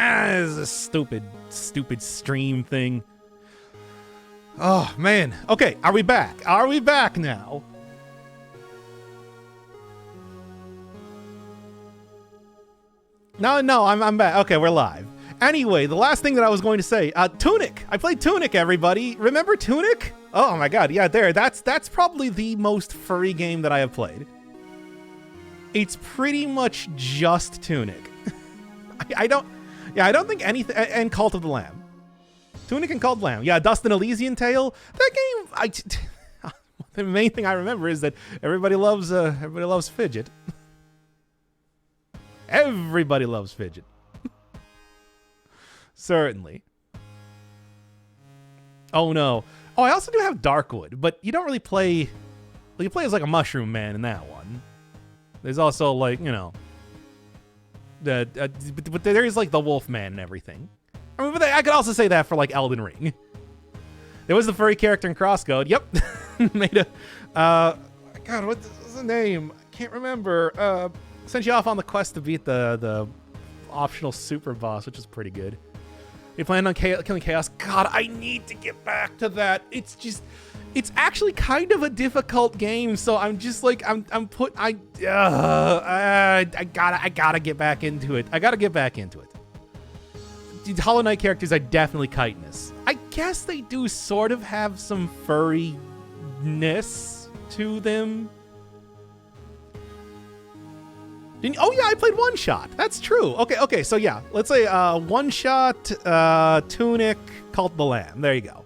This is a stupid stream thing. Oh, man. Okay, are we back? Are we back now? No, I'm back. Okay, we're live. Anyway, the last thing that I was going to say, Tunic. I played Tunic, everybody. Remember Tunic? Oh my god, yeah, that's probably the most furry game that I have played. It's pretty much just Tunic. I don't think anything, and Cult of the Lamb. Tunic and Cult of the Lamb. Yeah, Dust and Elysian Tale. That game, the main thing I remember is that everybody loves Fidget. Everybody loves Fidget. Certainly. Oh no. Oh, I also do have Darkwood, but you don't really play. Well, you play as like a mushroom man in that one. There's also like, you know, but there is like the wolf man and everything. I mean, but I could also say that for like Elden Ring. There was the furry character in Crosscode. Yep. Made a God, what was the name? I can't remember. Sent you off on the quest to beat the optional super boss, which is pretty good. You planned on killing Chaos. God, I need to get back to that. It's actually kind of a difficult game, so I'm just like I gotta get back into it. The Hollow Knight characters are definitely chitinous. I guess they do sort of have some furriness to them. Oh yeah, I played One Shot. That's true. Okay. So yeah, let's say One Shot, Tunic, Cult of the Lamb. There you go.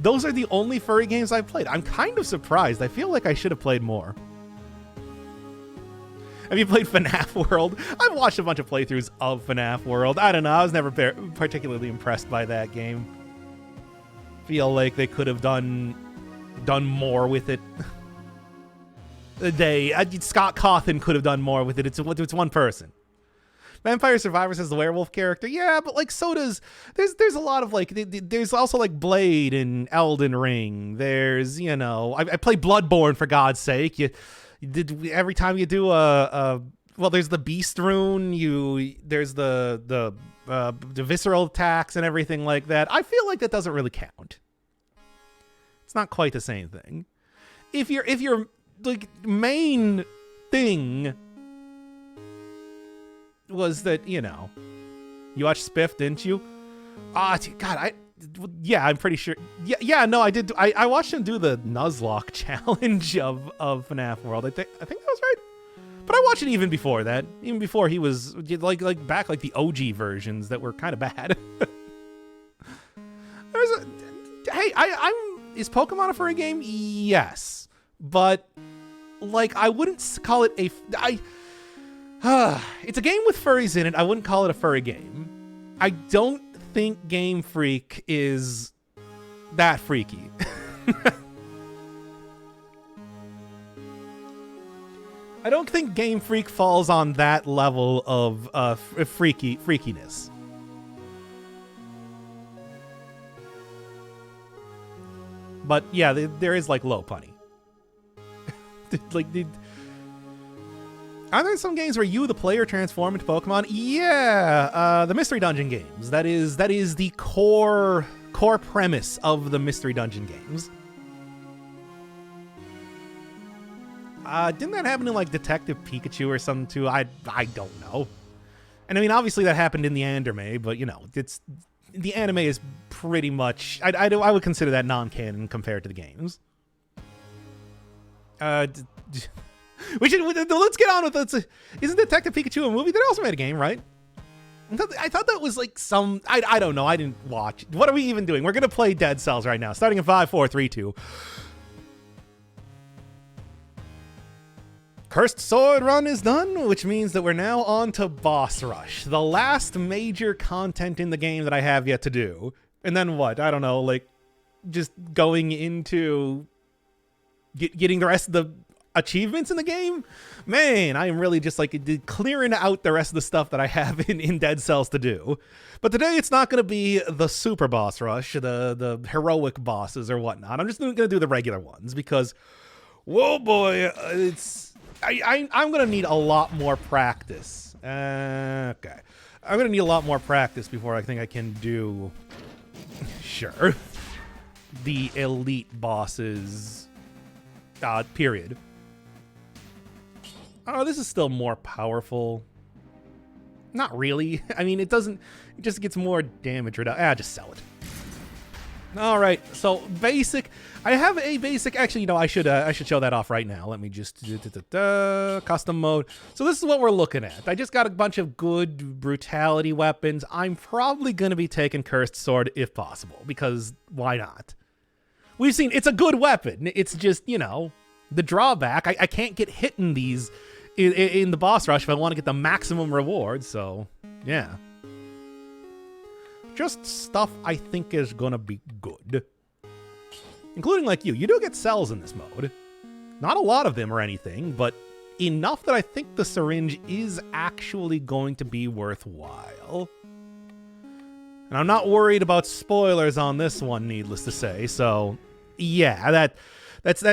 Those are the only furry games I've played. I'm kind of surprised. I feel like I should have played more. Have you played FNAF World? I've watched a bunch of playthroughs of FNAF World. I don't know. I was never particularly impressed by that game. Feel like they could have done more with it. Scott Cawthon could have done more with it. It's one person. Vampire Survivors has the werewolf character. Yeah, but like so does there's a lot of like there's also like Blade and Elden Ring. There's, you know, I play Bloodborne for God's sake. Every time you do well, there's the Beast Rune. There's the visceral attacks and everything like that. I feel like that doesn't really count. It's not quite the same thing. If you're like main thing was that, you know, you watched Spiff, didn't you? God, I'm pretty sure. Yeah, no, I did. I watched him do the Nuzlocke challenge of FNAF World. I think that was right. But I watched it even before that, even before he was like back like the OG versions that were kind of bad. Is Pokemon a furry game? Yes, but like I wouldn't call it it's a game with furries in it. I wouldn't call it a furry game. I don't think Game Freak is that freaky. I don't think Game Freak falls on that level of freakiness. But yeah, there is like low punny. Are there some games where you, the player, transform into Pokemon? Yeah, the Mystery Dungeon games. That is the core premise of the Mystery Dungeon games. Didn't that happen in like Detective Pikachu or something too? I don't know. And I mean, obviously that happened in the anime, but you know, the anime is pretty much I would consider that non-canon compared to the games. Let's get on with it. Isn't Detective Pikachu a movie? They also made a game, right? I thought that was like some. I don't know. I didn't watch. What are we even doing? We're gonna play Dead Cells right now, starting in 5, 4, 3, 2. Cursed Sword Run is done, which means that we're now on to Boss Rush, the last major content in the game that I have yet to do. And then what? I don't know. Like, just going into getting the rest of the achievements in the game. Man, I am really just like clearing out the rest of the stuff that I have in Dead Cells to do. But today it's not going to be the super boss rush, the heroic bosses or whatnot. I'm just going to do the regular ones because, whoa boy, I'm going to need a lot more practice. Okay. I'm gonna need a lot more practice before I think I can do, sure, the elite bosses, period. Oh, this is still more powerful. Not really. I mean, it doesn't, it just gets more damage reduction. Just sell it. All right, so basic. I have a basic. Actually, you know, I should show that off right now. Let me just custom mode. So this is what we're looking at. I just got a bunch of good brutality weapons. I'm probably gonna be taking Cursed Sword if possible, because why not? We've seen it's a good weapon. It's just, you know, the drawback. I can't get hit in these in the boss rush if I want to get the maximum reward. So yeah. Just stuff I think is gonna be good. Including like you do get cells in this mode. Not a lot of them or anything, but enough that I think the syringe is actually going to be worthwhile. And I'm not worried about spoilers on this one, needless to say, so yeah, that's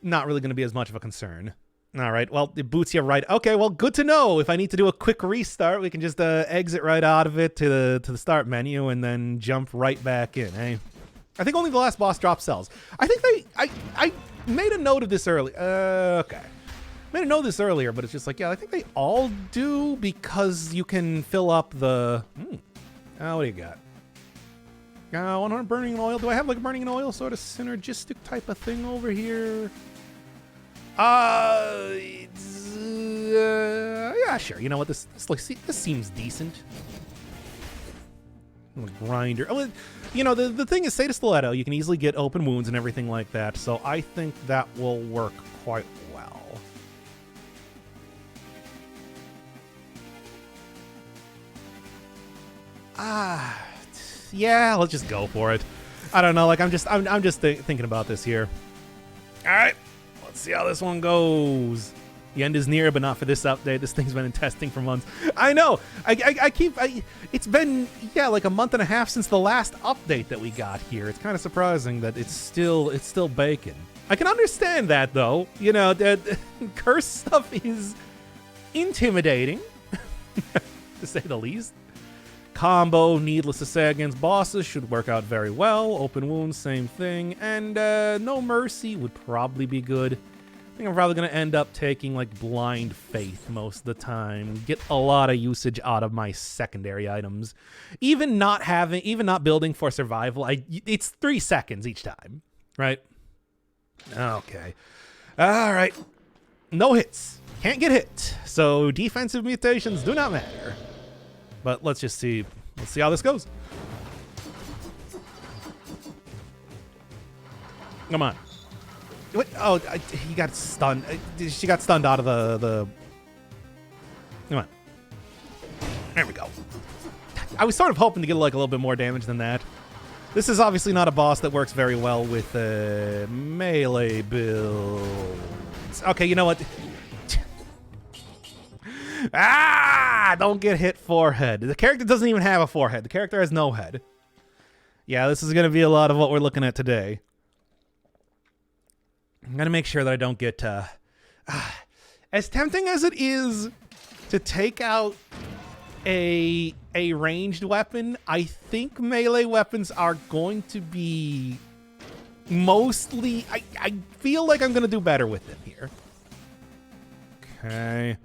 not really gonna be as much of a concern. All right, well, it boots you right. Okay, well, good to know. If I need to do a quick restart, we can just exit right out of it to the start menu and then jump right back in, eh? I think only the last boss drops cells. I think I made a note of this earlier. Okay. Made a note of this earlier, but it's just like, yeah, I think they all do because you can fill up the... what do you got? 100 burning oil. Do I have like a burning oil sort of synergistic type of thing over here? Yeah, sure. You know what? This seems decent. Grinder. Oh, you know, the thing is, Seda Stiletto, you can easily get open wounds and everything like that, so I think that will work quite well. Yeah, let's just go for it. I don't know, like I'm just thinking about this here. All right. Let's see how this one goes. The end is near, but not for this update. This thing's been in testing for months. I know. It's been, yeah, like a month and a half since the last update that we got here. It's kind of surprising that it's still baking. I can understand that though. You know, that curse stuff is intimidating, to say the least. Combo, needless to say, against bosses should work out very well. Open wounds, same thing. And no mercy would probably be good. I think I'm probably going to end up taking like blind faith most of the time. Get a lot of usage out of my secondary items. Even not building for survival, it's 3 seconds each time, right? Okay. All right. No hits. Can't get hit. So defensive mutations do not matter. But let's just see. Let's see how this goes. Come on. What? Oh, he got stunned. She got stunned out of the... Come on. There we go. I was sort of hoping to get like a little bit more damage than that. This is obviously not a boss that works very well with melee builds. Okay, you know what? Don't get hit forehead. The character doesn't even have a forehead. The character has no head. Yeah, this is going to be a lot of what we're looking at today. I'm going to make sure that I don't get... as tempting as it is to take out a ranged weapon, I think melee weapons are going to be mostly... I feel like I'm going to do better with them here. Okay...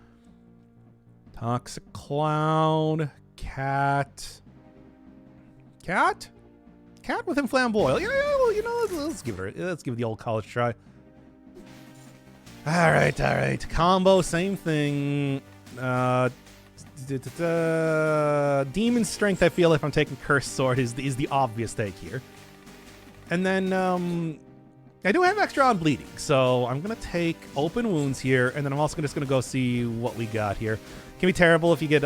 Toxic Cloud, Cat with Inflamboil. Yeah, well, you know, let's give it the old college try. All right. Combo, same thing. Demon Strength. I feel if I'm taking Cursed Sword is the obvious take here. And then I do have extra on bleeding, so I'm gonna take open wounds here, and then I'm also just gonna go see what we got here. Can be terrible if you get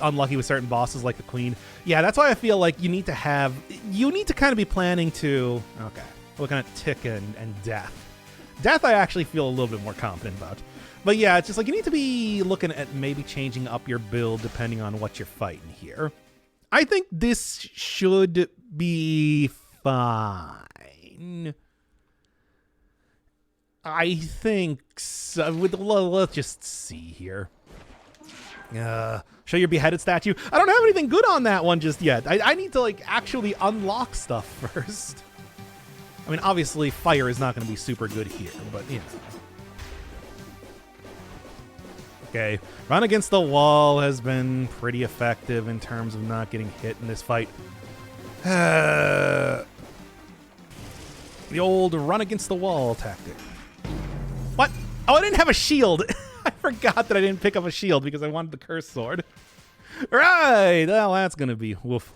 unlucky with certain bosses like the Queen. Yeah, that's why I feel like you need to kind of be planning to... Okay, looking at Tick and Death. Death I actually feel a little bit more confident about. But yeah, it's just like you need to be looking at maybe changing up your build depending on what you're fighting here. I think this should be fine. I think so. Let's just see here. Show your beheaded statue. I don't have anything good on that one just yet. I need to, like, actually unlock stuff first. I mean, obviously, fire is not going to be super good here, but, you know. Okay, run against the wall has been pretty effective in terms of not getting hit in this fight. The old run against the wall tactic. What? Oh, I didn't have a shield. I forgot that I didn't pick up a shield because I wanted the cursed sword. Right, well, that's going to be woof.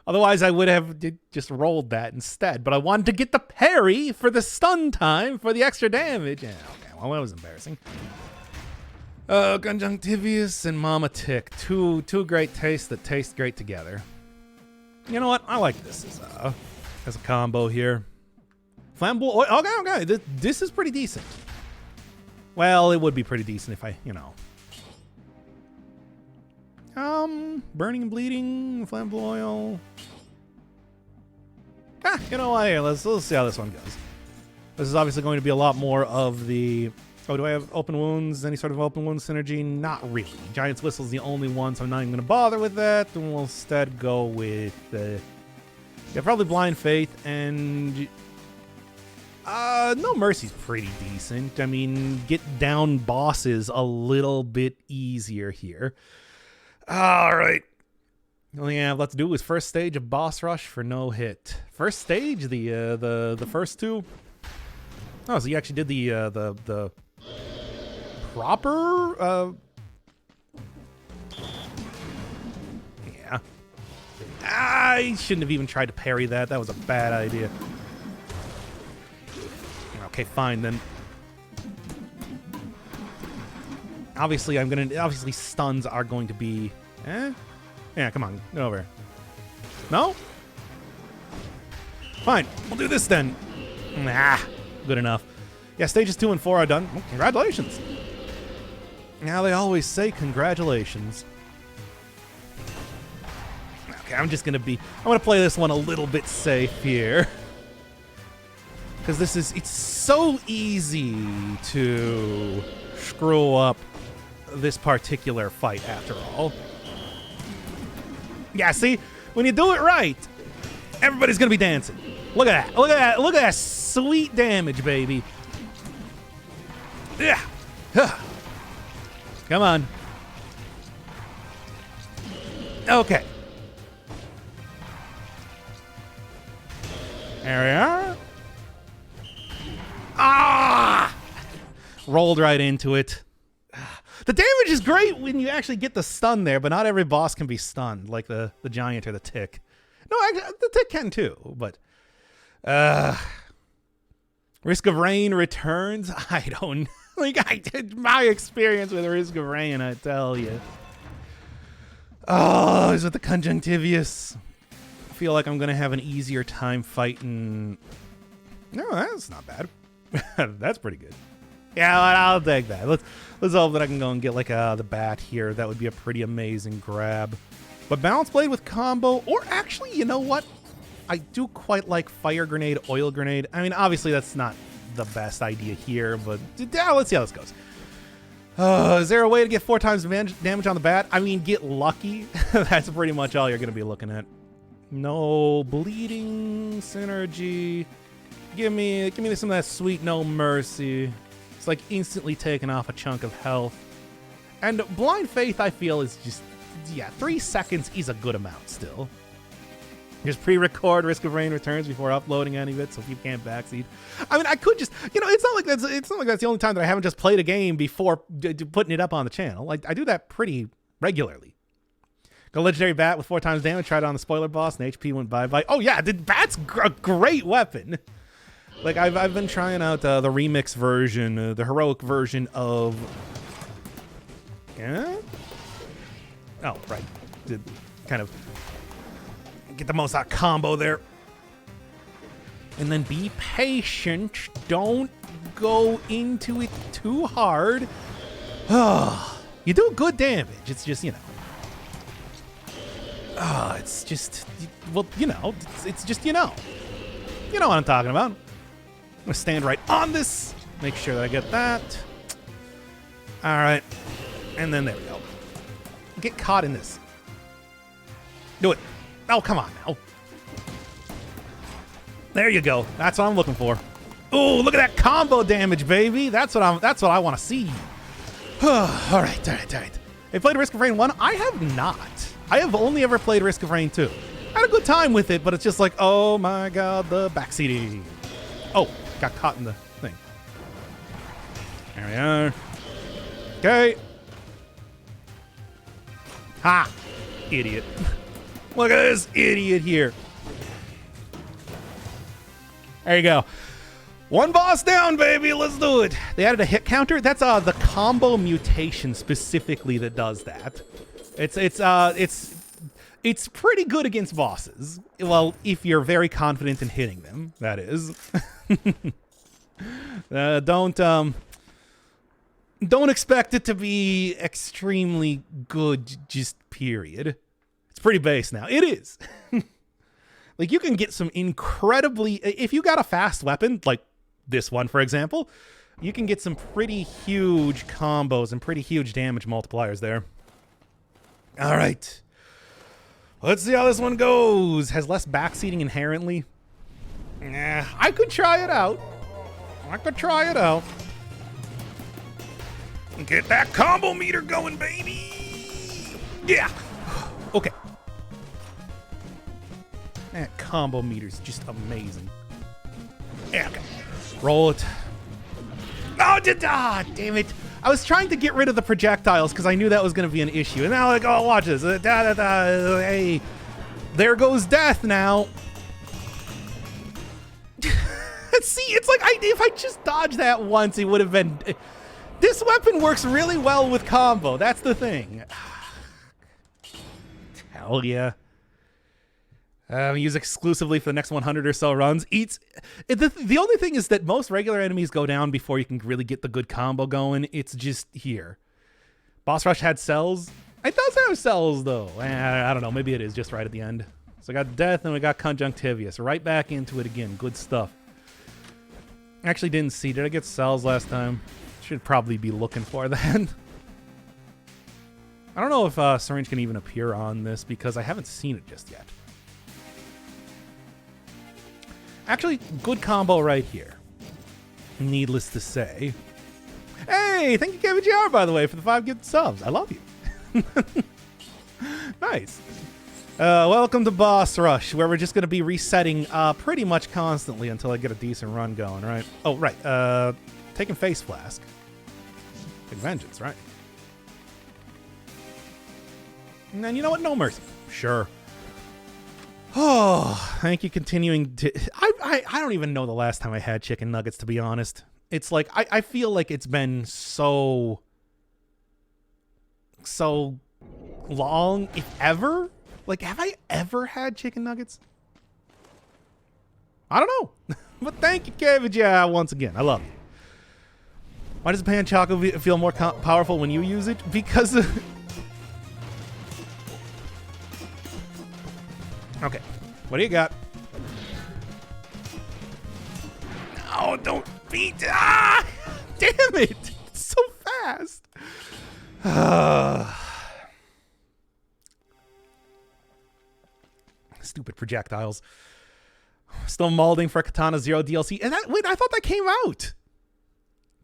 Otherwise, I would have just rolled that instead. But I wanted to get the parry for the stun time for the extra damage. Yeah, okay, well, that was embarrassing. Conjunctivius and Mama Tick. Two great tastes that taste great together. You know what? I like this as a combo here. Flamboyant. Okay. This is pretty decent. Well, it would be pretty decent if I, you know. Burning and bleeding, flamboyant. You know what? Here, let's see how this one goes. This is obviously going to be a lot more of the. Oh, do I have open wounds? Any sort of open wound synergy? Not really. Giant's Whistle is the only one, so I'm not even going to bother with that. And we'll instead go with probably Blind Faith and No Mercy's pretty decent. I mean, get down bosses a little bit easier here. All right. The only thing I have left to do is first stage of boss rush for no hit. First stage, the first two. Oh, so you actually did the proper yeah. I shouldn't have even tried to parry that. That was a bad idea. Okay, fine then. Obviously stuns are going to be yeah, come on, get over. No? Fine, we'll do this then. Good enough. Yeah, stages 2 and 4 are done. Well, congratulations. Now they always say congratulations. Okay, I'm gonna play this one a little bit safe here. Because it's so easy to screw up this particular fight after all. Yeah, see? When you do it right, everybody's gonna be dancing. Look at that. Look at that. Look at that sweet damage, baby. Yeah. Come on. Okay. There we are. Rolled right into it. The damage is great when you actually get the stun there, but not every boss can be stunned, like the giant or the tick. No, actually, the tick can too, but Risk of Rain returns? I don't my experience with Risk of Rain, I tell you. Oh, is it the Conjunctivius? I feel like I'm gonna have an easier time fighting. No, that's not bad. That's pretty good. Yeah, I'll take that. Let's hope that I can go and get like the bat here. That would be a pretty amazing grab. But Balance Blade with combo, or actually, you know what? I do quite like Fire Grenade, Oil Grenade. I mean, obviously that's not the best idea here, but let's see how this goes. Is there a way to get 4 times damage on the bat? I mean, get lucky. That's pretty much all you're going to be looking at. No bleeding synergy. Give me some of that sweet No Mercy. It's like instantly taking off a chunk of health. And Blind Faith, I feel, is just, yeah, 3 seconds is a good amount still. Just pre-record Risk of Rain returns before uploading any of it, so if you can't backseat. I mean, I could just, it's not like that's the only time that I haven't just played a game before putting it up on the channel. Like, I do that pretty regularly. Go Legendary Bat with 4 times damage, tried it on the spoiler boss, and HP went bye-bye. Oh yeah, the Bat's a great weapon. Like, I've been trying out the remix version, the heroic version of... Yeah? Oh, right. Did kind of get the most out combo there. And then be patient. Don't go into it too hard. You do good damage. It's just, it's just, well, it's just, You know what I'm talking about. I'm going to stand right on this. Make sure that I get that. All right. And then there we go. Get caught in this. Do it. Oh, come on now. There you go. That's what I'm looking for. Oh, look at that combo damage, baby. That's what I want to see. all right. I played Risk of Rain 1. I have not. I have only ever played Risk of Rain 2. I had a good time with it, but it's just like, oh my god, the backseating. Oh, got caught in the thing. There we are. Okay. Ha! Idiot. Look at this idiot here. There you go. One boss down, baby. Let's do it. They added a hit counter. That's the combo mutation specifically that does that. It's pretty good against bosses. Well, if you're very confident in hitting them, that is. Don't expect it to be extremely good, just period. It's pretty base now. It is. Like, you can get some incredibly... If you got a fast weapon, like this one, for example, you can get some pretty huge combos and pretty huge damage multipliers there. All right. Let's see how this one goes. Has less backseating inherently. Nah, I could try it out. Get that combo meter going, baby. Yeah. Okay. That combo meter's just amazing. Yeah, okay. Roll it. Oh, damn it. I was trying to get rid of the projectiles because I knew that was going to be an issue. And now, like, oh, watch this. Hey, there goes death now. See, it's like if I just dodged that once, it would have been... This weapon works really well with combo. That's the thing. Hell yeah. Use exclusively for the next 100 or so runs. The only thing is that most regular enemies go down before you can really get the good combo going. It's just here. Boss Rush had cells. It does have cells, though. I don't know. Maybe it is just right at the end. So I got Death and we got Conjunctivius. Right back into it again. Good stuff. Actually didn't see. Did I get cells last time? Should probably be looking for that. I don't know if Syringe can even appear on this because I haven't seen it just yet. Actually, good combo right here. Needless to say. Hey, thank you, Kevin JR, by the way, for the 5 gifted subs. I love you. Nice. Welcome to Boss Rush, where we're just going to be resetting pretty much constantly until I get a decent run going, right? Oh, right. Taking Face Flask. Take Vengeance, right? And then, you know what? No Mercy. Sure. Oh, thank you. Continuing to... I don't even know the last time I had chicken nuggets, to be honest. It's like, I feel like it's been so long, if ever. Like, have I ever had chicken nuggets? I don't know. But thank you, Kevin. Yeah, once again. I love you. Why does Pan Choco feel more powerful when you use it? Because... Okay, what do you got? No, don't beat. Ah! Damn it! It's so fast. Stupid projectiles. Still molding for Katana Zero DLC. And wait, I thought that came out.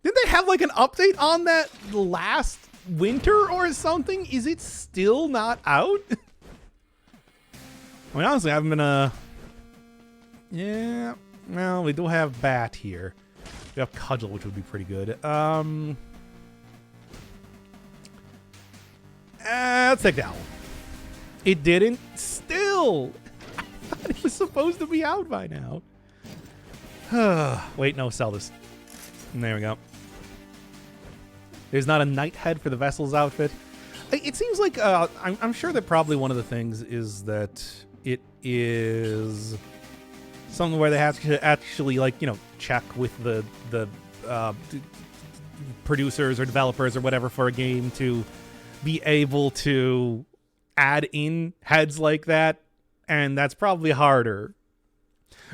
Didn't they have like an update on that last winter or something? Is it still not out? I mean, honestly, I haven't been, yeah, well, we do have Bat here. We have Cudgel, which would be pretty good. Let's take that one. It didn't. Still. I thought it was supposed to be out by now. Wait, no, sell this. There we go. There's not a Night Head for the Vessel's outfit. It seems like, I'm sure that probably one of the things is that it is something where they have to actually, like, you know, check with the producers or developers or whatever for a game to be able to add in heads like that, and that's probably harder.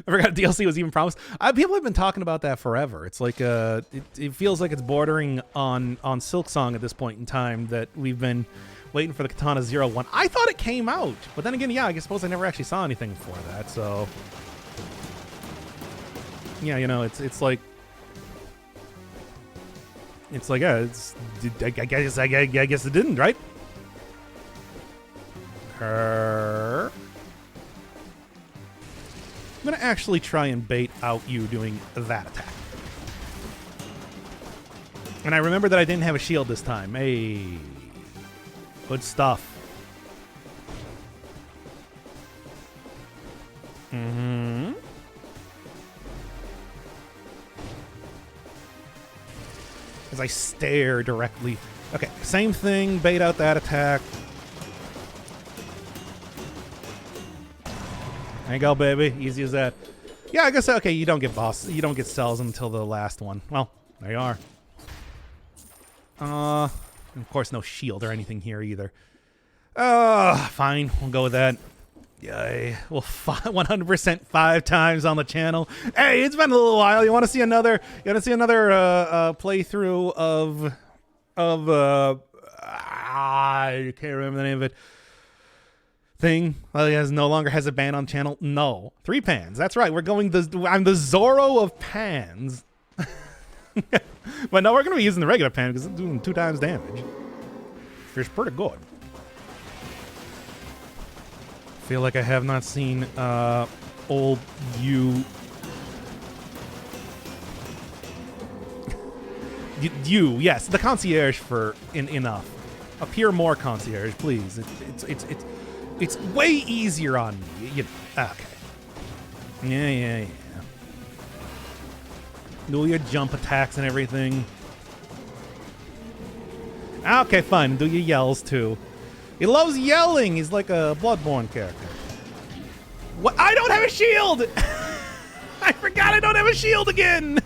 I forgot DLC was even promised. People have been talking about that forever. It's like it feels like it's bordering on Silksong at this point in time, that we've been Waiting for the Katana 01. I thought it came out, but then again, yeah, I suppose I never actually saw anything for that. So yeah, you know, it's like yeah, I guess it didn't, right? I'm gonna actually try and bait out you doing that attack. And I remember that I didn't have a shield this time. Hey, good stuff. Mm-hmm. As I stare directly. Okay, same thing. Bait out that attack. There you go, baby. Easy as that. Yeah, I guess, okay, you don't get boss. You don't get cells until the last one. Well, there you are. Of course, no shield or anything here either. Fine. We'll go with that. Yay. We'll 100% 5 times on the channel. Hey, it's been a little while. You want to see another? You want to see another playthrough of I can't remember the name of it. Thing. Well, he no longer has a ban on channel. No, 3 pans. That's right. We're going. I'm the Zoro of pans. But no, we're going to be using the regular pan because it's doing 2 times damage. It's pretty good. Feel like I have not seen old you. Yes, the concierge for enough. Appear more concierge, please. It's way easier on me. You know, okay. Yeah. Do your jump attacks and everything. Okay, fine. Do your yells too. He loves yelling. He's like a Bloodborne character. What? I don't have a shield! I forgot I don't have a shield again!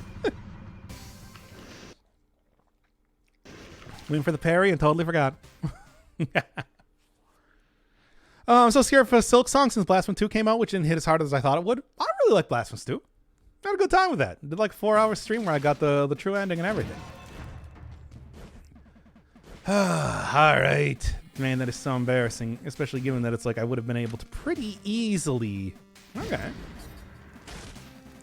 Waiting for the parry and totally forgot. I'm so scared for Silk Song since Blasphemous 2 came out, which didn't hit as hard as I thought it would. I really like Blasphemous 2. I had a good time with that. Did like a 4-hour stream where I got the true ending and everything. Alright. Man, that is so embarrassing, especially given that it's like I would have been able to pretty easily. Okay.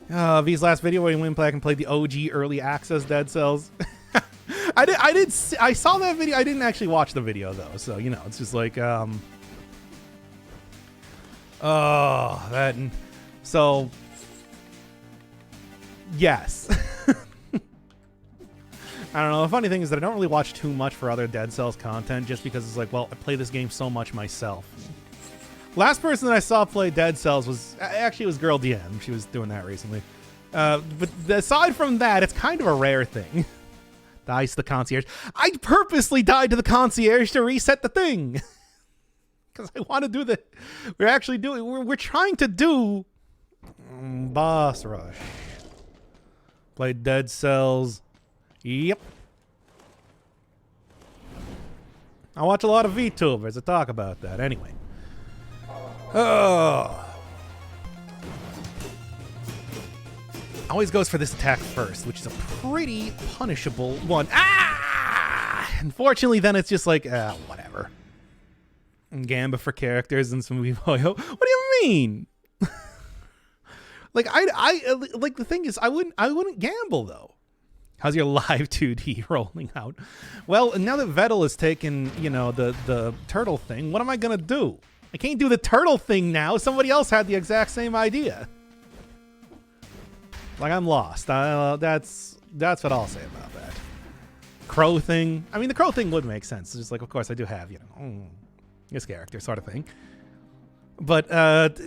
V's last video where he went back and played the OG early access Dead Cells. I saw that video. I didn't actually watch the video though, so you know, it's just like so yes. I don't know. The funny thing is that I don't really watch too much for other Dead Cells content just because it's like, well, I play this game so much myself. Last person that I saw play Dead Cells was actually Girl DM. She was doing that recently. But aside from that, it's kind of a rare thing. Dies to the concierge. I purposely died to the concierge to reset the thing. Because I want to do the... We're trying to do... Boss Rush. Play Dead Cells. Yep. I watch a lot of VTubers that talk about that. Anyway. Always goes for this attack first, which is a pretty punishable one. Unfortunately, then it's just like, whatever. Gamba for characters and some Vivoyo. What do you mean? Like, like the thing is, I wouldn't gamble though. How's your live 2D rolling out? Well, now that Vettel has taken, you know, the turtle thing, what am I gonna do? I can't do the turtle thing now. Somebody else had the exact same idea. Like, I'm lost. That's what I'll say about that. Crow thing. I mean, the crow thing would make sense. It's just like, of course, I do have, you know, this character sort of thing. But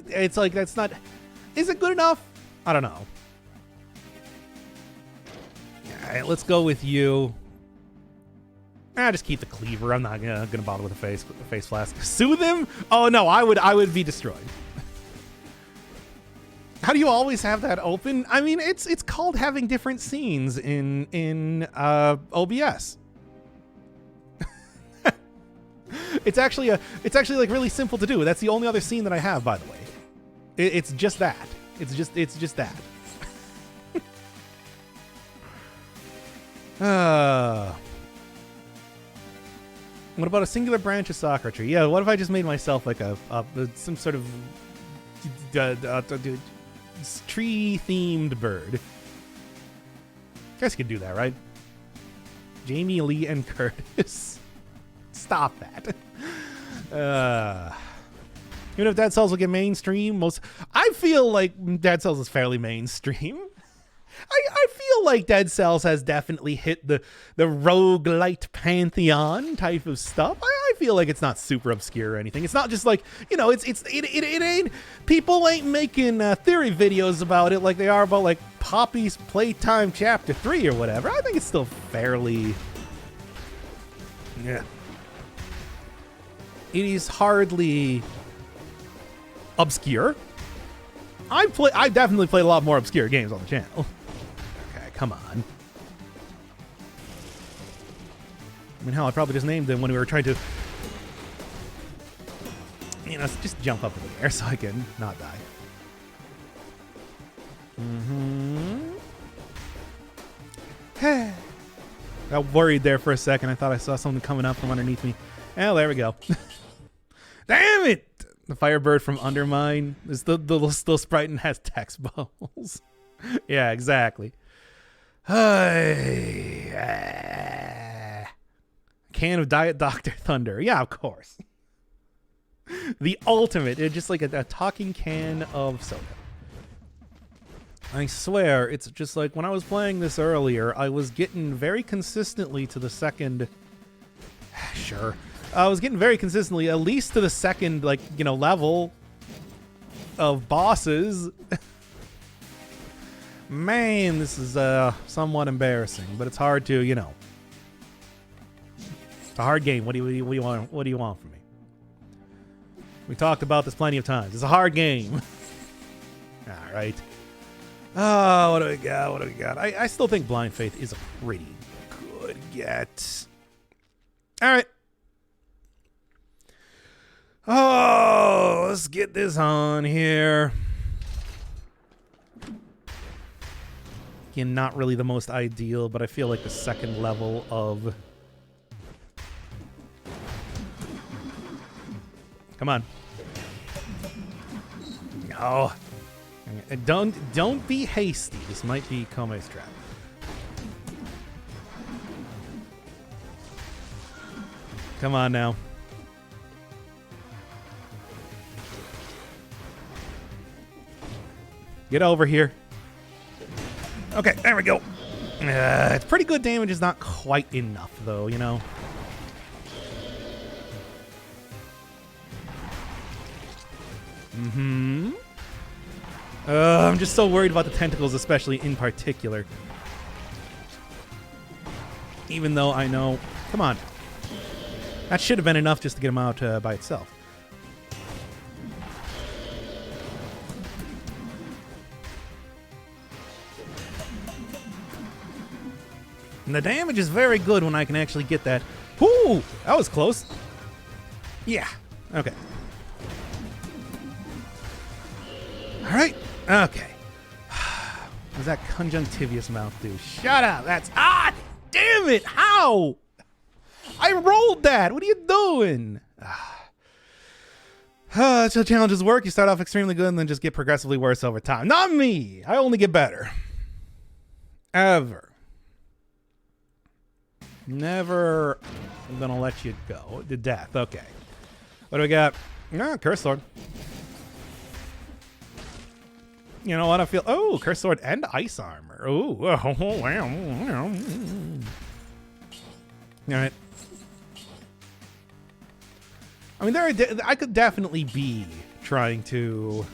it's like, that's not... Is it good enough? I don't know. All right, let's go with you. Just keep the cleaver. I'm not gonna bother with a face flask. Soothe him? Oh no, I would be destroyed. How do you always have that open? I mean, it's called having different scenes in OBS. It's actually like really simple to do. That's the only other scene that I have, by the way. It's just that. It's just that. What about a singular branch of Sakura tree? Yeah, what if I just made myself like some sort of tree-themed bird? Guess you could do that, right? Jamie Lee and Curtis. Stop that. Even if Dead Cells will get mainstream, I feel like Dead Cells is fairly mainstream. I feel like Dead Cells has definitely hit the roguelite pantheon type of stuff. I feel like it's not super obscure or anything. It's not just like, it ain't, people ain't making theory videos about it like they are about like Poppy's Playtime Chapter 3 or whatever. I think it's still fairly, yeah. It is hardly obscure. I definitely played a lot more obscure games on the channel. Okay, come on. I mean, hell, I probably just named them when we were trying to, just jump up in the air so I can not die. I worried there for a second. I thought I saw something coming up from underneath me. Oh, there we go. Damn it! The Firebird from Undermine is the still sprite and has text bubbles. Yeah, exactly. Can of Diet Dr. Thunder. Yeah, of course. The ultimate. It's just like a talking can of soda. I swear, it's just like when I was playing this earlier, I was getting very consistently to the second... Sure. I was getting very consistently, at least to the second, level of bosses. Man, this is somewhat embarrassing, but it's hard to, It's a hard game. What do you want? What do you want from me? We talked about this plenty of times. It's a hard game. All right. Oh, what do we got? What do we got? I still think Blind Faith is a pretty good get. All right. Oh, let's get this on here. Again, not really the most ideal, but I feel like the second level of... Come on. No. Don't be hasty. This might be Kome's trap. Come on now. Get over here. Okay, there we go. It's pretty good damage. Is not quite enough, though, I'm just so worried about the tentacles, especially in particular. Even though I know... Come on. That should have been enough just to get him out by itself. And the damage is very good when I can actually get that. Whoo! That was close. Yeah. Okay. All right. Okay. What does that conjunctivious mouth do? Shut up. That's... Ah! Damn it! How? I rolled that. What are you doing? That's how challenges work. You start off extremely good and then just get progressively worse over time. Not me. I only get better. Ever. Never gonna let you go to death. Okay. What do we got? Curse Sword. You know what? I feel... Oh, Curse Sword and Ice Armor. Oh, wow. All right. I mean, I could definitely be trying to,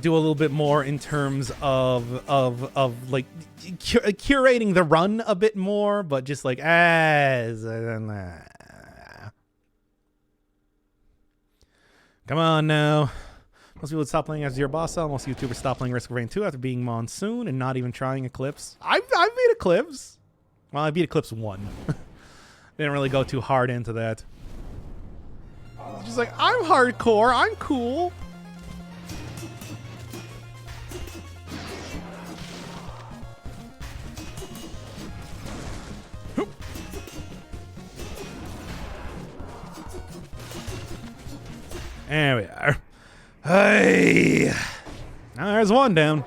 do a little bit more in terms of like curating the run a bit more, but just like come on now. Most people would stop playing as your boss cell. Most YouTubers stop playing Risk of Rain 2 after being Monsoon and not even trying Eclipse. I've beat Eclipse. Well, I beat Eclipse 1. Didn't really go too hard into that. It's just like, I'm hardcore. I'm cool. There we are. Hey! Now there's one down.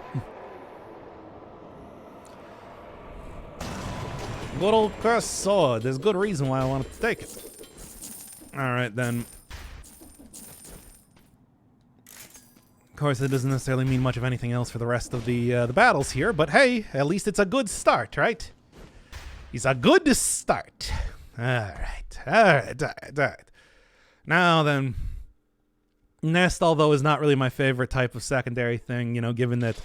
Good old cursed sword. There's good reason why I wanted to take it. Alright then. Of course, it doesn't necessarily mean much of anything else for the rest of the battles here, but hey, at least it's a good start, right? It's a good start. Alright. Now then, Nest, although, is not really my favorite type of secondary thing, you know, given that,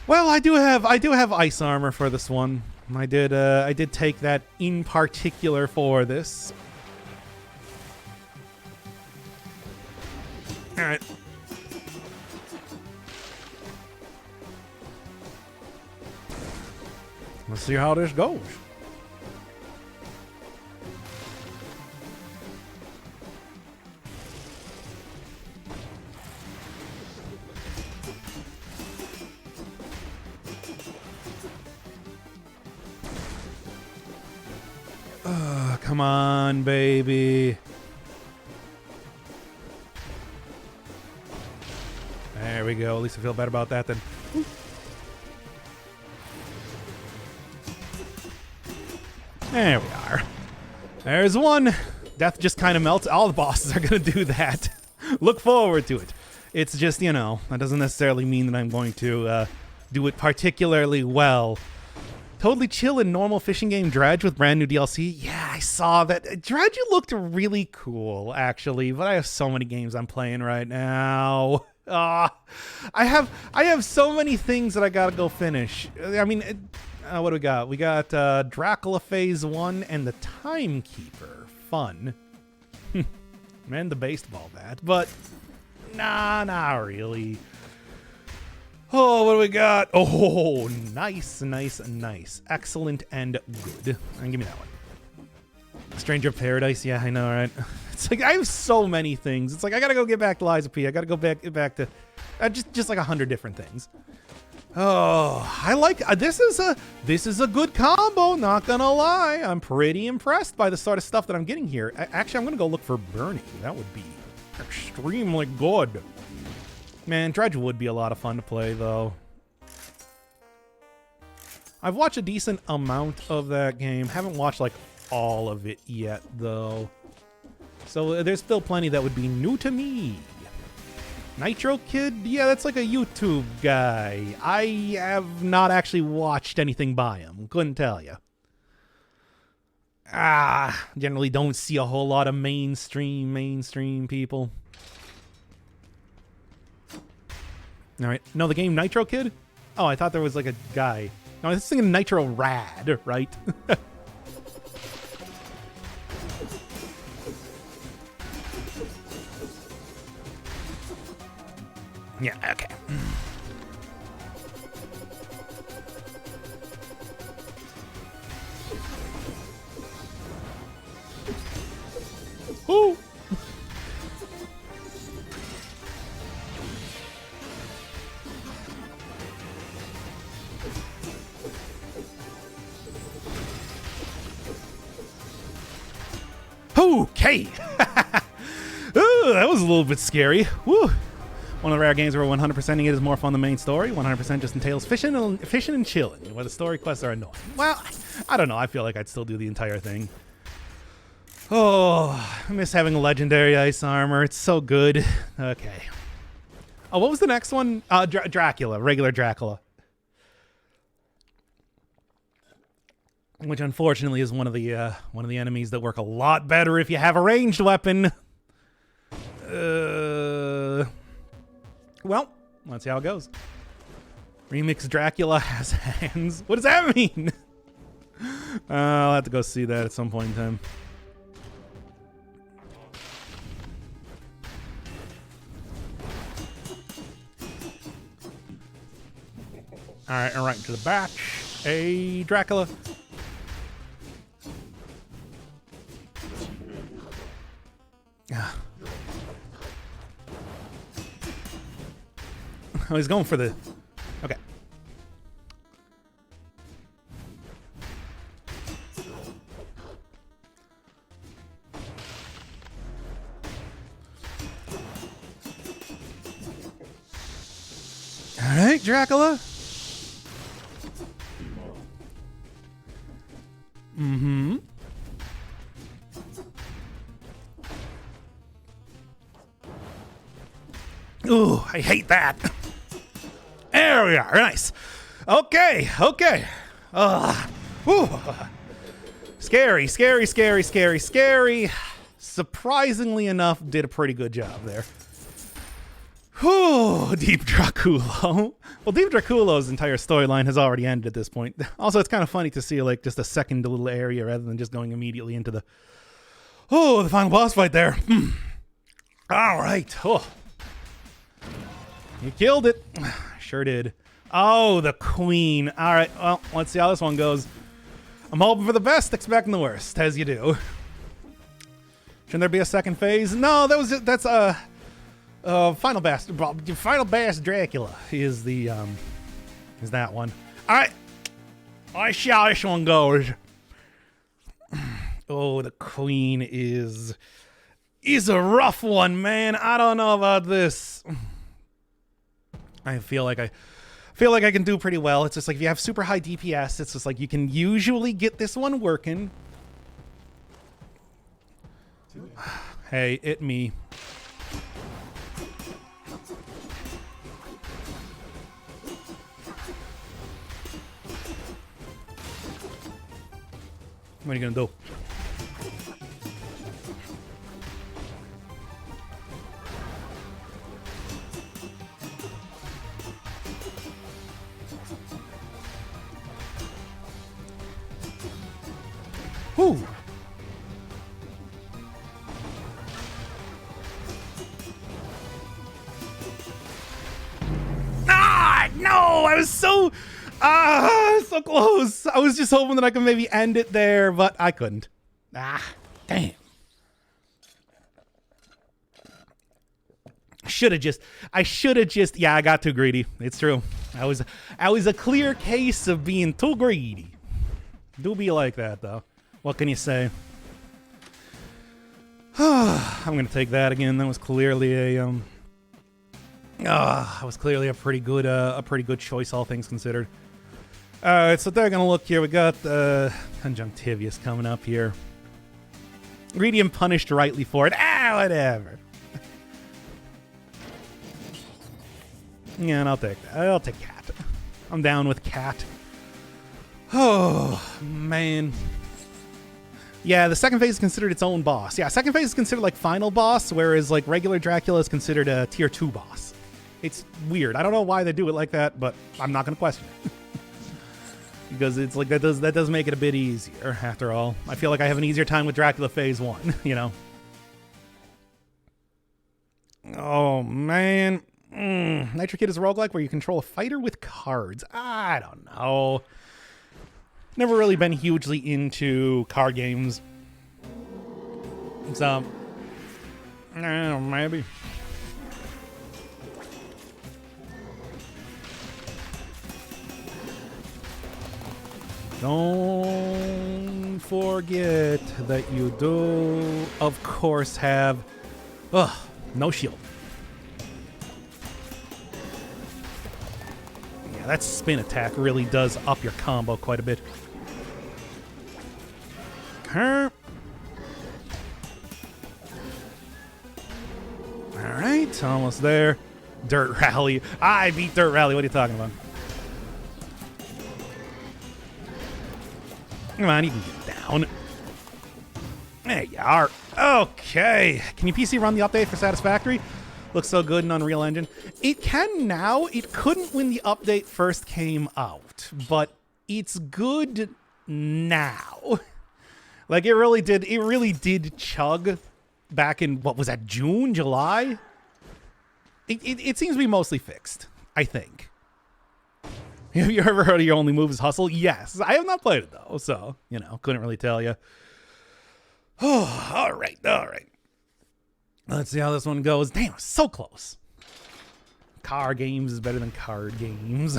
well, I do have ice armor for this one. I did take that in particular for this. Alright. Let's see how this goes. Come on, baby. There we go. At least I feel better about that then. There we are. There's one. Death just kind of melts. All the bosses are going to do that. Look forward to it. It's just, you know, that doesn't necessarily mean that I'm going to do it particularly well. Totally chill and normal fishing game Dredge with brand new DLC. Yeah, I saw that. Dredge looked really cool, actually, but I have so many games I'm playing right now. I have so many things that I gotta go finish. I mean, what do we got? We got Dracula Phase 1 and the Timekeeper. Fun. Man, the baseball bat, but nah, not really. Oh, what do we got? Oh, nice. Excellent and good. And give me that one. Stranger of Paradise. Yeah, I know, right? It's like I have so many things. It's like I gotta go get back to Lies of P. I gotta go back to just like 100 different things. Oh, I like this is a good combo. Not gonna lie, I'm pretty impressed by the sort of stuff that I'm getting here. Actually, I'm gonna go look for Burning. That would be extremely good. Man, Dredge would be a lot of fun to play, though. I've watched a decent amount of that game. Haven't watched, like, all of it yet, though. So there's still plenty that would be new to me. Nitro Kid? Yeah, that's like a YouTube guy. I have not actually watched anything by him. Couldn't tell you. Generally don't see a whole lot of mainstream people. All right. No, the game Nitro Kid? Oh, I thought there was like a guy. No, I was thinking Nitro Rad, right? Yeah, okay. Ooh. Okay. Ooh, that was a little bit scary. Woo. One of the rare games where 100%ing it is more fun than the main story. 100% just entails fishing and chilling, where the story quests are annoying. Well, I don't know. I feel like I'd still do the entire thing. Oh, I miss having legendary ice armor. It's so good. Okay. Oh, what was the next one? Dracula, regular Dracula. Which unfortunately is one of the enemies that work a lot better if you have a ranged weapon. Well, let's see how it goes. Remix Dracula has hands. What does that mean? I'll have to go see that at some point in time. All right, and right into the batch. Hey, Dracula. Oh, he's going for the... Okay. right, Dracula. Mm-hmm. Ooh, I hate that. There we are. Nice. Okay. Okay. Ooh. Scary, scary, scary, scary, scary. Surprisingly enough, did a pretty good job there. Whew, Deep Draculo. Well, Deep Draculo's entire storyline has already ended at this point. Also, it's kind of funny to see like just a second little area rather than just going immediately into the final boss fight there. All right. Oh. You killed it. Sure did. Oh, the queen. All right. Well, let's see how this one goes. I'm hoping for the best, expecting the worst, as you do. Shouldn't there be a second phase? No, that's Final Bass Dracula is the is that one. All right. Let's see how this one goes. Oh, the queen is a rough one, man. I don't know about this. I feel like I can do pretty well. It's just like if you have super high DPS, it's just like you can usually get this one working. Hey, it me. What are you gonna do? Whew. Ah, no, I was so close. I was just hoping that I could maybe end it there, but I couldn't. Ah, damn. I should have just, yeah, I got too greedy. It's true. I was a clear case of being too greedy. Do be like that, though. What can you say? I'm gonna take that again. That was clearly a pretty good choice, all things considered. All right, so they're gonna look here. We got Conjunctivius coming up here. Greedy and punished rightly for it. Whatever. Yeah, and I'll take that. I'll take Cat. I'm down with Cat. Oh man. Yeah, the second phase is considered its own boss. Yeah, second phase is considered like final boss, whereas like regular Dracula is considered a tier 2 boss. It's weird. I don't know why they do it like that, but I'm not going to question it. Because it's like that does make it a bit easier, after all. I feel like I have an easier time with Dracula phase 1, you know? Oh, man. Nitro Kid is a roguelike where you control a fighter with cards. I don't know. Never really been hugely into card games. So, I don't know, maybe. Don't forget that you do, of course, have no shield. Yeah, that spin attack really does up your combo quite a bit. Alright, almost there. Dirt Rally. I beat Dirt Rally. What are you talking about? Come on, you can get down. There you are. Okay. Can you PC run the update for Satisfactory? Looks so good in Unreal Engine. It can now. It couldn't when the update first came out, but it's good now. Like it really did chug back in, what was that, June, July? It seems to be mostly fixed, I think. Have you ever heard of Your Only Move is Hustle? Yes. I have not played it, though, so, you know, couldn't really tell you. Oh, all right. Let's see how this one goes. Damn, so close. Car games is better than card games.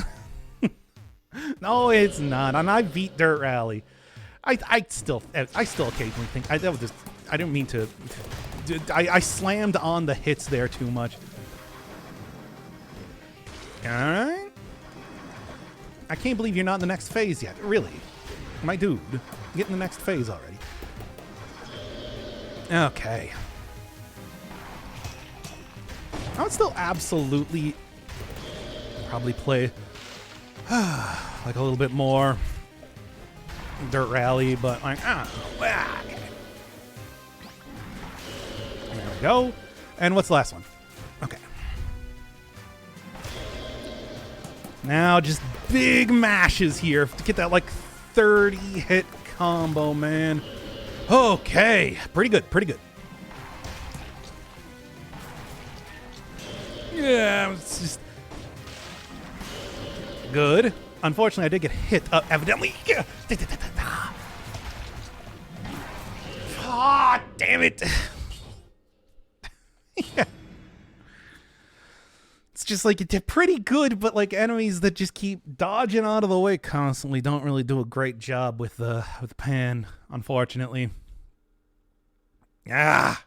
No, it's not. And I beat Dirt Rally. I still occasionally think, I didn't mean to, I slammed on the hits there too much. All right. I can't believe you're not in the next phase yet. Really? My dude, get in the next phase already. Okay. I would still absolutely probably play like a little bit more Dirt Rally, but like, I don't know. Okay. There we go. And what's the last one? Okay. Now just big mashes here to get that like 30 hit combo, man. Okay. Pretty good. Pretty good. Yeah, it's just good. Unfortunately, I did get hit evidently. Ah, damn it. Yeah. It's just like it's pretty good, but like enemies that just keep dodging out of the way constantly don't really do a great job with the pan, unfortunately. Ah.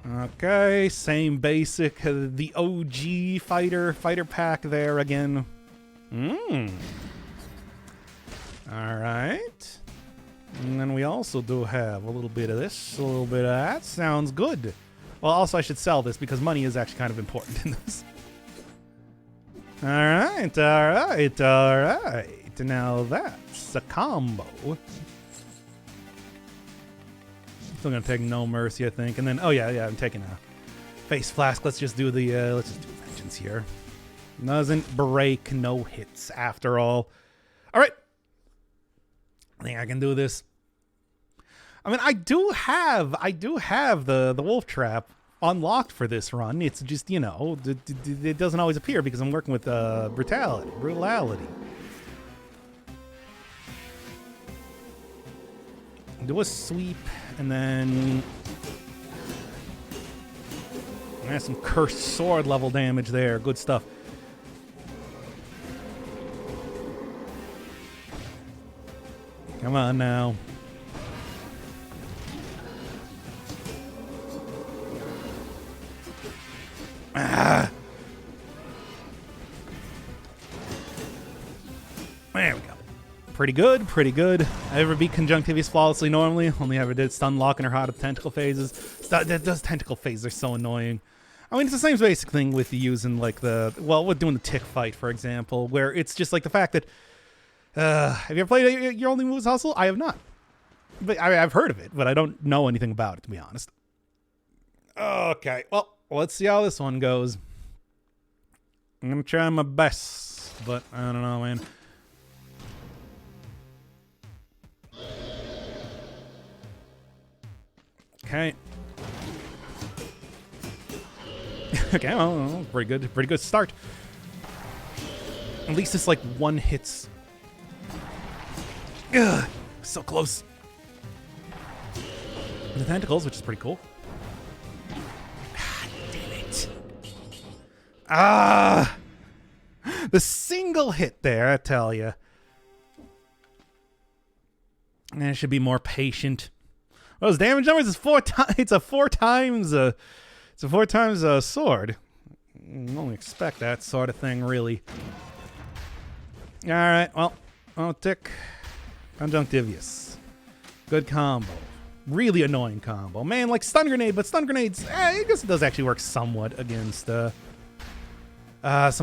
Okay, same basic, the OG fighter pack there again. All right. And then we also do have a little bit of this, a little bit of that. Sounds good. Well, also I should sell this because money is actually kind of important in this. All right, all right, all right. Now that's a combo. Still gonna take No Mercy, I think, and then yeah, I'm taking a Face Flask. Let's just do the Vengeance here. Doesn't break, no hits after all. All right, I think I can do this. I mean, I do have the Wolf Trap unlocked for this run. It's just, you know, it doesn't always appear because I'm working with brutality. Do a sweep, and then that's some cursed sword level damage there. Good stuff. Come on now. Ah. There we go. Pretty good, pretty good. I ever beat Conjunctivius flawlessly normally. Only ever did stun locking her hot at tentacle phases. Those tentacle phases are so annoying. I mean, it's the same basic thing with using like we're doing the tick fight, for example, where it's just like the fact that, have you ever played Your Only Moves Hustle? I have not. But I've heard of it, but I don't know anything about it, to be honest. Okay, well, let's see how this one goes. I'm going to try my best, but I don't know, man. Okay. Okay, well, pretty good start. At least it's like one hits. Ugh, so close. The tentacles, which is pretty cool. Ah, damn it. Ah! The single hit there, I tell you. I should be more patient. Well, his damage numbers is 4 times. It's a 4 times. It's a 4 times sword. You only expect that sort of thing, really. All right. Well, I'll take Conjunctivius. Good combo. Really annoying combo, man. Like stun grenade, but stun grenades. I guess it does actually work somewhat against some of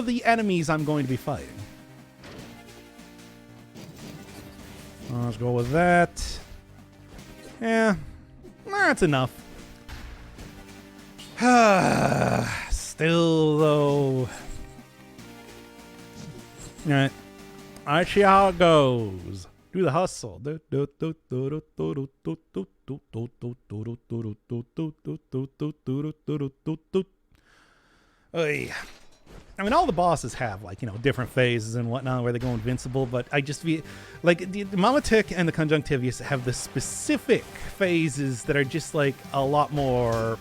the enemies I'm going to be fighting. Let's go with that. Yeah, that's enough. Still, though. All right. Let's see how it goes. Do the hustle. I mean, all the bosses have, like, you know, different phases and whatnot where they go invincible, but I just feel like the Mamatic and the Conjunctivius have the specific phases that are just, like, a lot more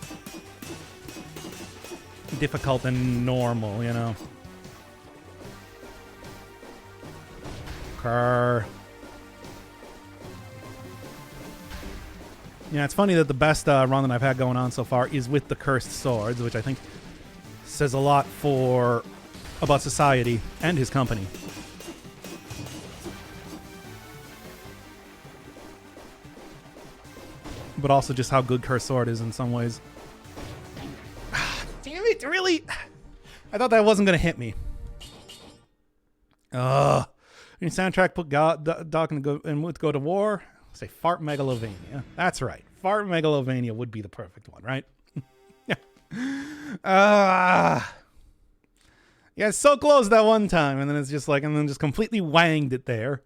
difficult than normal, you know? Car. Yeah, it's funny that the best run that I've had going on so far is with the Cursed Swords, which I think says a lot about society and his company. But also just how good Cursed Sword is in some ways. Damn it, really? I thought that wasn't going to hit me. In soundtrack, put Doc and Muth go to war. Say Fart Megalovania. That's right. Fart Megalovania would be the perfect one, right? Yeah. Yeah, it's so close that one time, and then it's just like, and then just completely wanged it there.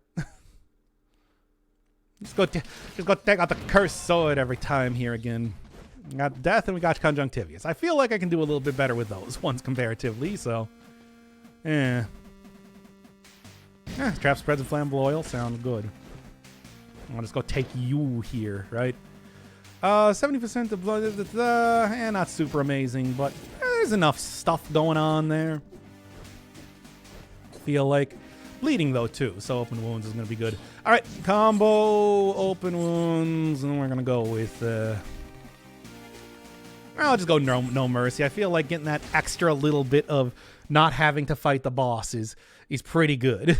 Just go take out the Cursed Sword every time here again. We got Death and we got Conjunctivius. I feel like I can do a little bit better with those ones comparatively, so. Trap Spreads and Flammable Oil sound good. I'll just go take you here, right? 70% of blood, not super amazing, but there's enough stuff going on there. Feel like. Bleeding, though, too, so Open Wounds is going to be good. All right, combo, Open Wounds, and we're going to go with... I'll just go no Mercy. I feel like getting that extra little bit of not having to fight the boss is pretty good. I'm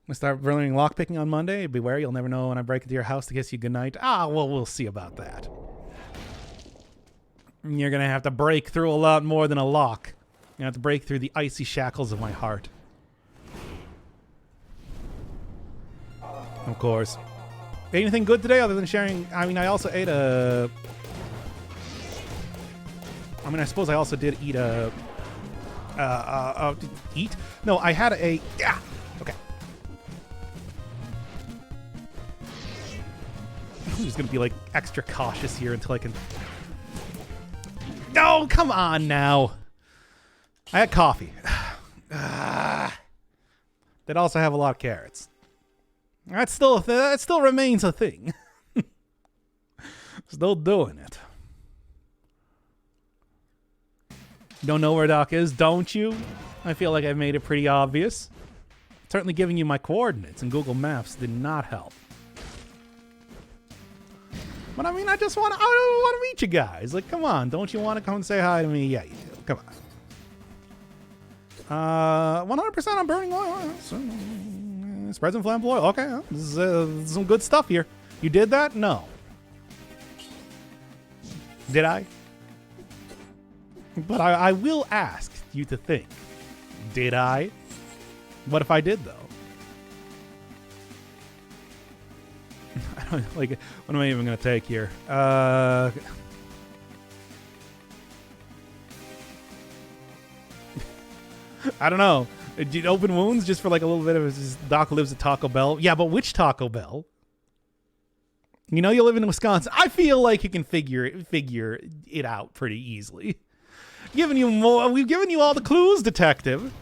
going to start learning lockpicking on Monday. Beware, you'll never know when I break into your house to kiss you goodnight. Well, we'll see about that. You're going to have to break through a lot more than a lock. You're going to have to break through the icy shackles of my heart. Of course. Anything good today other than sharing? I mean, I also ate a... I mean, I suppose I also did eat a... eat? No, I had a... Yeah! Okay. I'm just going to be, like, extra cautious here until I can... No, come on now! I had coffee. That also have a lot of carrots. That's still a that still remains a thing. Still doing it. Don't know where Doc is, don't you? I feel like I've made it pretty obvious. Certainly giving you my coordinates and Google Maps did not help. But I mean, I want to meet you guys. Like, come on, don't you want to come and say hi to me? Yeah, you do. Come on. 100% on burning oil. Spreads and flammable oil. Okay, this is some good stuff here. You did that? No. Did I? But I will ask you to think. Did I? What if I did, though? I don't like. What am I even going to take here? I don't know. Did Open Wounds just for like a little bit of his Doc lives at Taco Bell? Yeah, but which Taco Bell? You know you live in Wisconsin. I feel like you can figure it out pretty easily. Giving you more. We've given you all the clues, detective.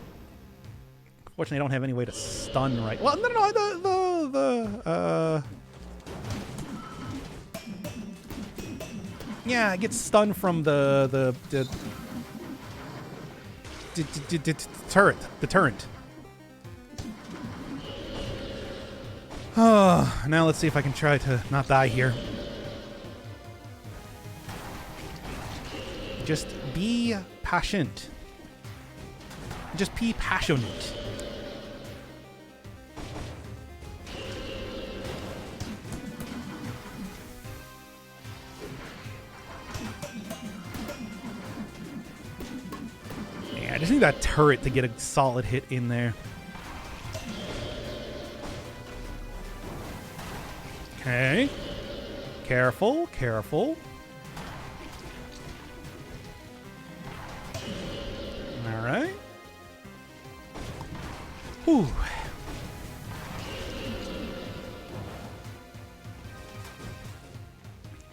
Fortunately, I don't have any way to stun right. Well, no. Yeah, it gets stunned from the turret. The turret. Oh, now let's see if I can try to not die here. Just be patient. Just be passionate. Yeah, I just need that turret to get a solid hit in there. Okay. Careful, careful. All right. Whew.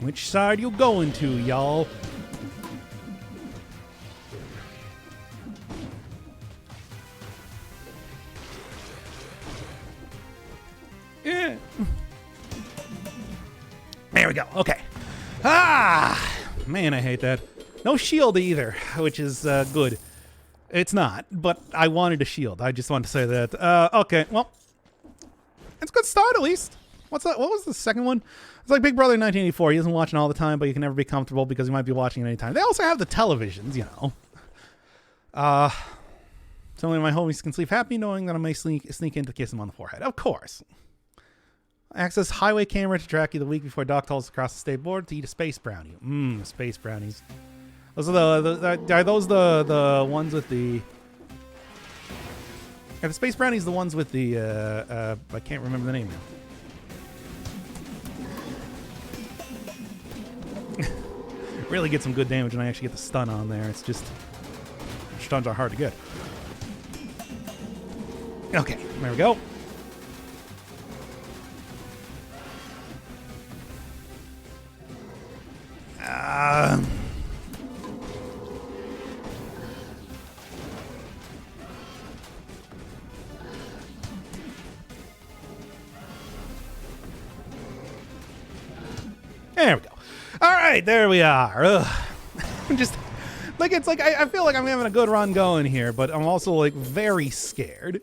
Which side you going to, y'all? Yeah. There we go. Okay. Ah! Man, I hate that. No shield either, which is good. It's not, but I wanted a shield. I just wanted to say that. Okay, well, it's a good start at least. What's that? What was the second one? It's like Big Brother 1984. He isn't watching all the time, but you can never be comfortable because he might be watching at any time. They also have the televisions, you know. So only my homies can sleep happy knowing that I may sneak in to kiss him on the forehead. Of course. Access highway camera to track you the week before Doc tells across the state board to eat a space brownie. Space brownies. Those are are those the ones with the... Are the space brownies the ones with the... I can't remember the name now. Really get some good damage when I actually get the stun on there. It's just... Stuns are hard to get. Okay, there we go. There we go. All right, there we are. Just like it's like I feel like I'm having a good run going here, but I'm also like very scared.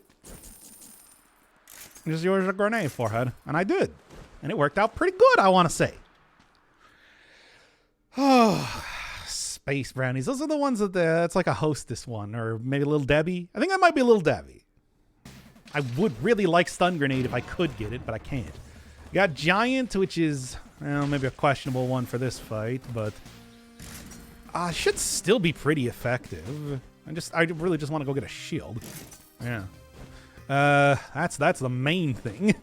Just yours a grenade, forehead, and I did, and it worked out pretty good. I want to say. Oh, space brownies. Those are the ones that it's like a hostess one, or maybe Little Debbie. I think that might be Little Debbie. I would really like stun grenade if I could get it, but I can't. You got giant, which is well, maybe a questionable one for this fight, but should still be pretty effective. I really just want to go get a shield. Yeah. That's the main thing.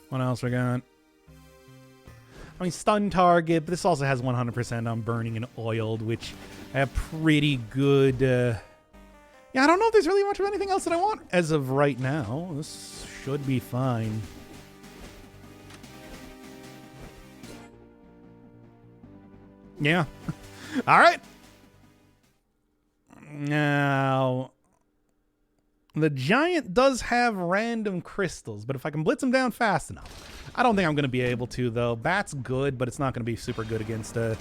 What else we got? I mean, stun target, but this also has 100% on burning and oiled, which I have pretty good. Yeah, I don't know if there's really much of anything else that I want as of right now. This should be fine. Yeah. All right. Now, the giant does have random crystals, but if I can blitz him down fast enough. I don't think I'm going to be able to, though. Bat's good, but it's not going to be super good against old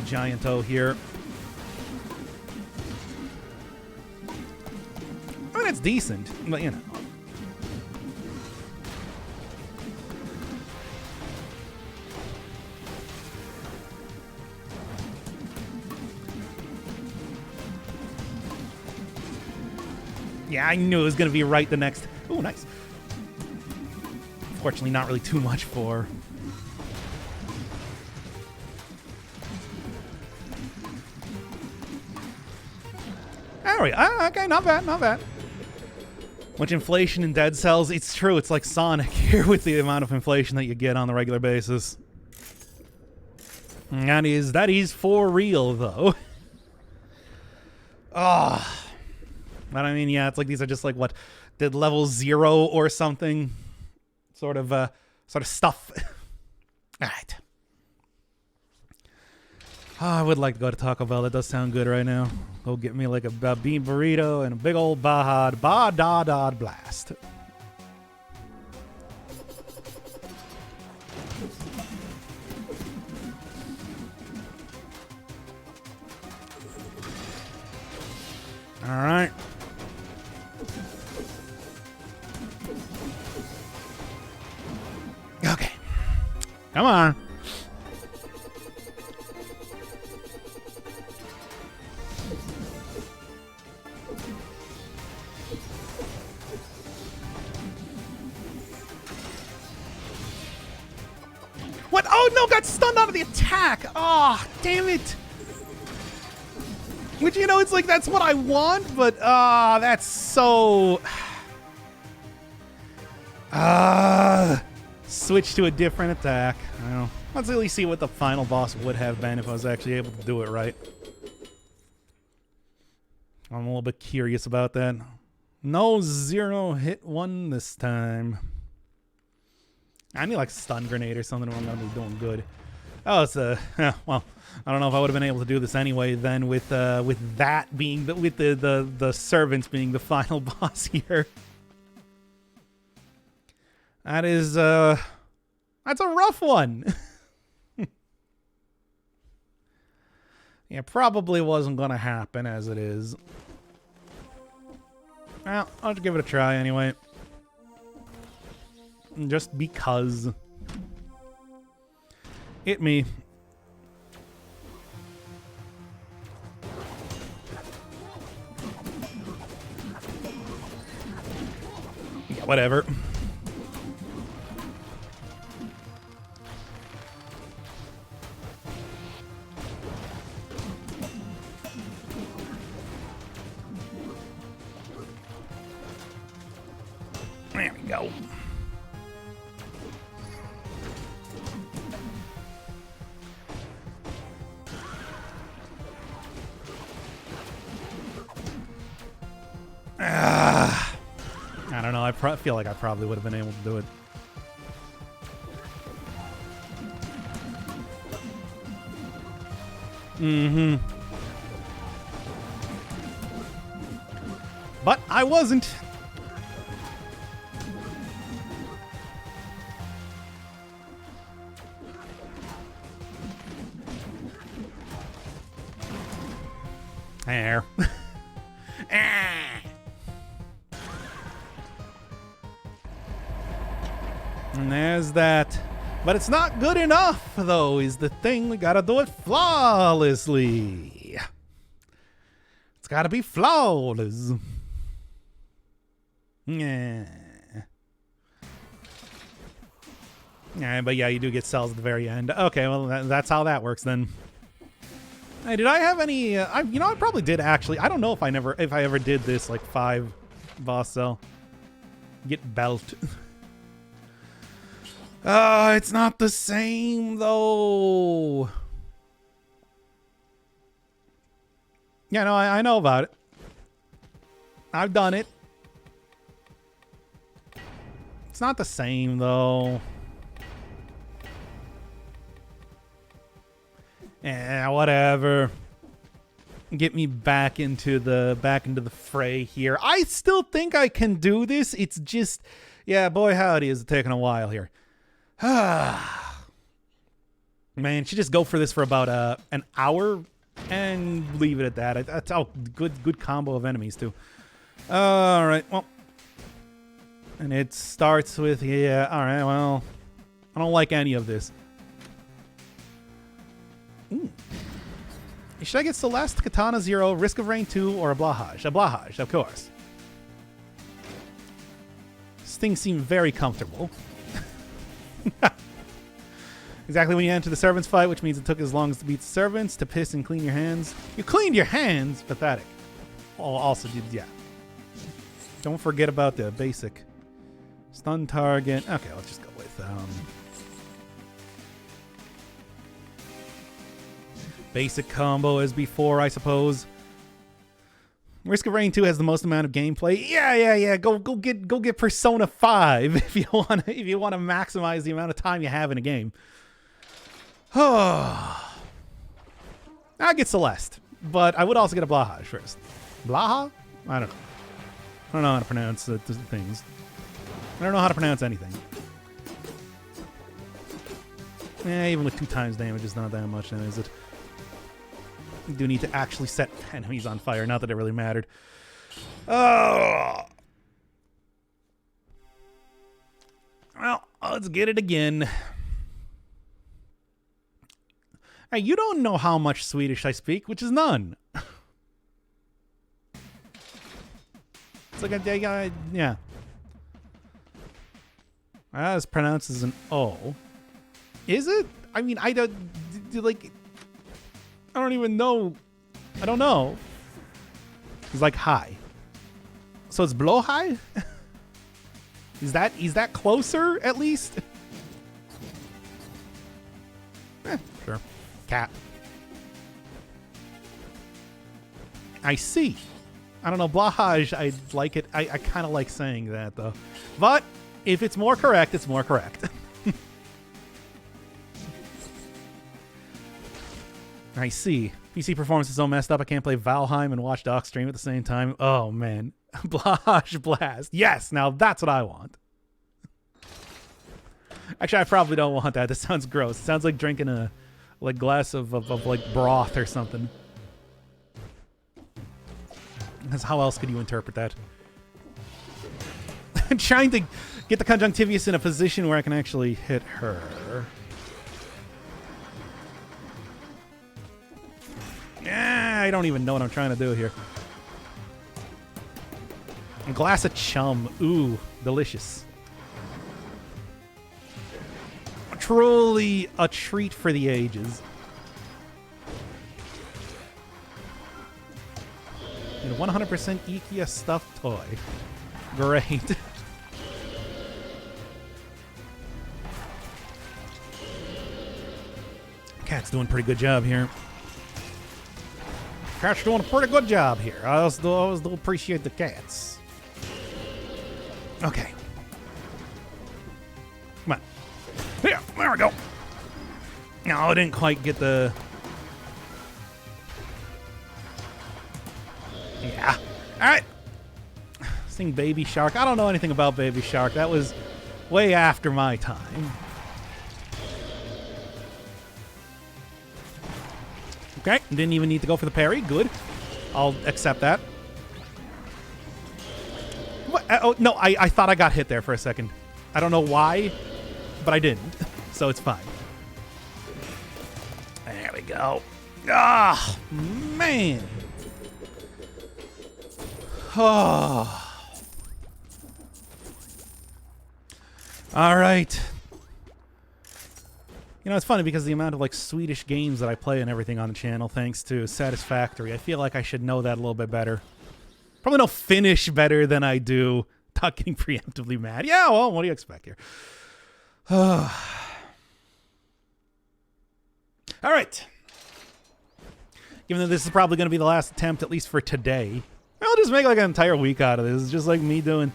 Giant-O here. I mean, it's decent, but, you know. Yeah, I knew it was going to be right the next... Ooh, nice. Fortunately, not really too much for... There we go. Okay, not bad, not bad. Much inflation in Dead Cells. It's true, it's like Sonic here with the amount of inflation that you get on a regular basis. That is for real, though. Oh... But I mean, yeah, it's like these are just like what, did level 0 or something, sort of stuff. All right. Oh, I would like to go to Taco Bell. That does sound good right now. Go get me like a bean burrito and a big old Baja Blast. All right. Okay. Come on. What? Oh, no, got stunned out of the attack. Oh, damn it. Which, you know, it's like, that's what I want, but, that's so... Switch to a different attack. Well, let's at least see what the final boss would have been if I was actually able to do it right. I'm a little bit curious about that. No 0 hit one this time. I need like stun grenade or something when I'm gonna be doing good. Oh, it's well, I don't know if I would have been able to do this anyway then with that being the servants being the final boss here. That is that's a rough one. Yeah, probably wasn't gonna happen as it is. Well, I'll just give it a try anyway. Just because. Hit me. Yeah, whatever. There we go. I don't know. I feel like I probably would have been able to do it. Mm-hmm. But I wasn't. There. And there's that. But it's not good enough, though, is the thing. We gotta do it flawlessly. It's gotta be flawless. Yeah. Yeah, but yeah, you do get cells at the very end. Okay, well, that's how that works then. Hey, did I have any? I probably did actually. I don't know if I ever did this like 5 boss cell. Get belt. It's not the same though. Yeah, no, I know about it. I've done it. It's not the same though. Whatever. Get me back into the fray here. I still think I can do this. It's just, yeah, boy howdy, is it taking a while here. Man, should just go for this for about an hour and leave it at that. That's how good combo of enemies too. All right, well, and it starts with, yeah. All right, well, I don't like any of this. Ooh. Should I get Celeste, Katana 0, Risk of Rain 2, or a Blahaj? A Blahaj, of course. This thing seemed very comfortable. Exactly when you enter the servants fight, which means it took as long as to beat the servants, to piss and clean your hands. You cleaned your hands? Pathetic. Oh, also, yeah. Don't forget about the basic stun target. Okay, let's just go with basic combo as before, I suppose. Risk of Rain 2 has the most amount of gameplay. Yeah. Go get Persona 5 if you want to maximize the amount of time you have in a game. I get Celeste, but I would also get a Blahaj first. Blaha? I don't know. I don't know how to pronounce the things. I don't know how to pronounce anything. Even with 2 times damage, it's not that much then, is it? You do need to actually set enemies on fire. Not that it really mattered. Oh. Well, let's get it again. Hey, you don't know how much Swedish I speak, which is none. It's like a yeah. It's pronounced as an O. Is it? I mean, I don't even know. I don't know. It's like hi. So it's blow high? Is that closer at least? Sure. Cat. I see. I don't know, Blahaj, I like it. I kind of like saying that though. But if it's more correct, it's more correct. I see. PC performance is so messed up I can't play Valheim and watch Doc stream at the same time. Oh, man. Blahaj Blast. Yes, now that's what I want. Actually, I probably don't want that. This sounds gross. It sounds like drinking a glass of like broth or something. Because how else could you interpret that? I'm trying to get the Conjunctivius in a position where I can actually hit her. I don't even know what I'm trying to do here. A glass of chum. Ooh, delicious. Truly a treat for the ages. And a 100% Ikea stuffed toy. Great. Cat's doing a pretty good job here. Cat's doing a pretty good job here. I always do appreciate the cats. Okay. Come on. Yeah, there we go. No, I didn't quite get the... Yeah. All right. Sing Baby Shark. I don't know anything about Baby Shark. That was way after my time. Okay. Didn't even need to go for the parry. Good. I'll accept that. What? Oh, no. I thought I got hit there for a second. I don't know why, but I didn't. So it's fine. There we go. Ah, man. Oh. All right. You know, it's funny because the amount of like Swedish games that I play and everything on the channel, thanks to Satisfactory, I feel like I should know that a little bit better. Probably know Finnish better than I do. Not getting preemptively mad. Yeah, well, what do you expect here? All right. Given that this is probably going to be the last attempt, at least for today, I'll just make like an entire week out of this. It's just like me doing,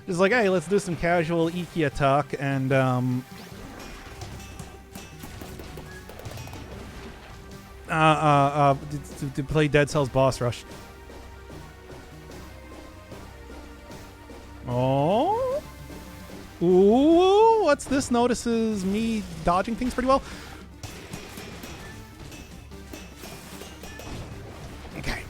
just like, hey, let's do some casual Ikea talk and to play Dead Cells Boss Rush. Oh. Ooh, what's this? Notices me dodging things pretty well. Okay.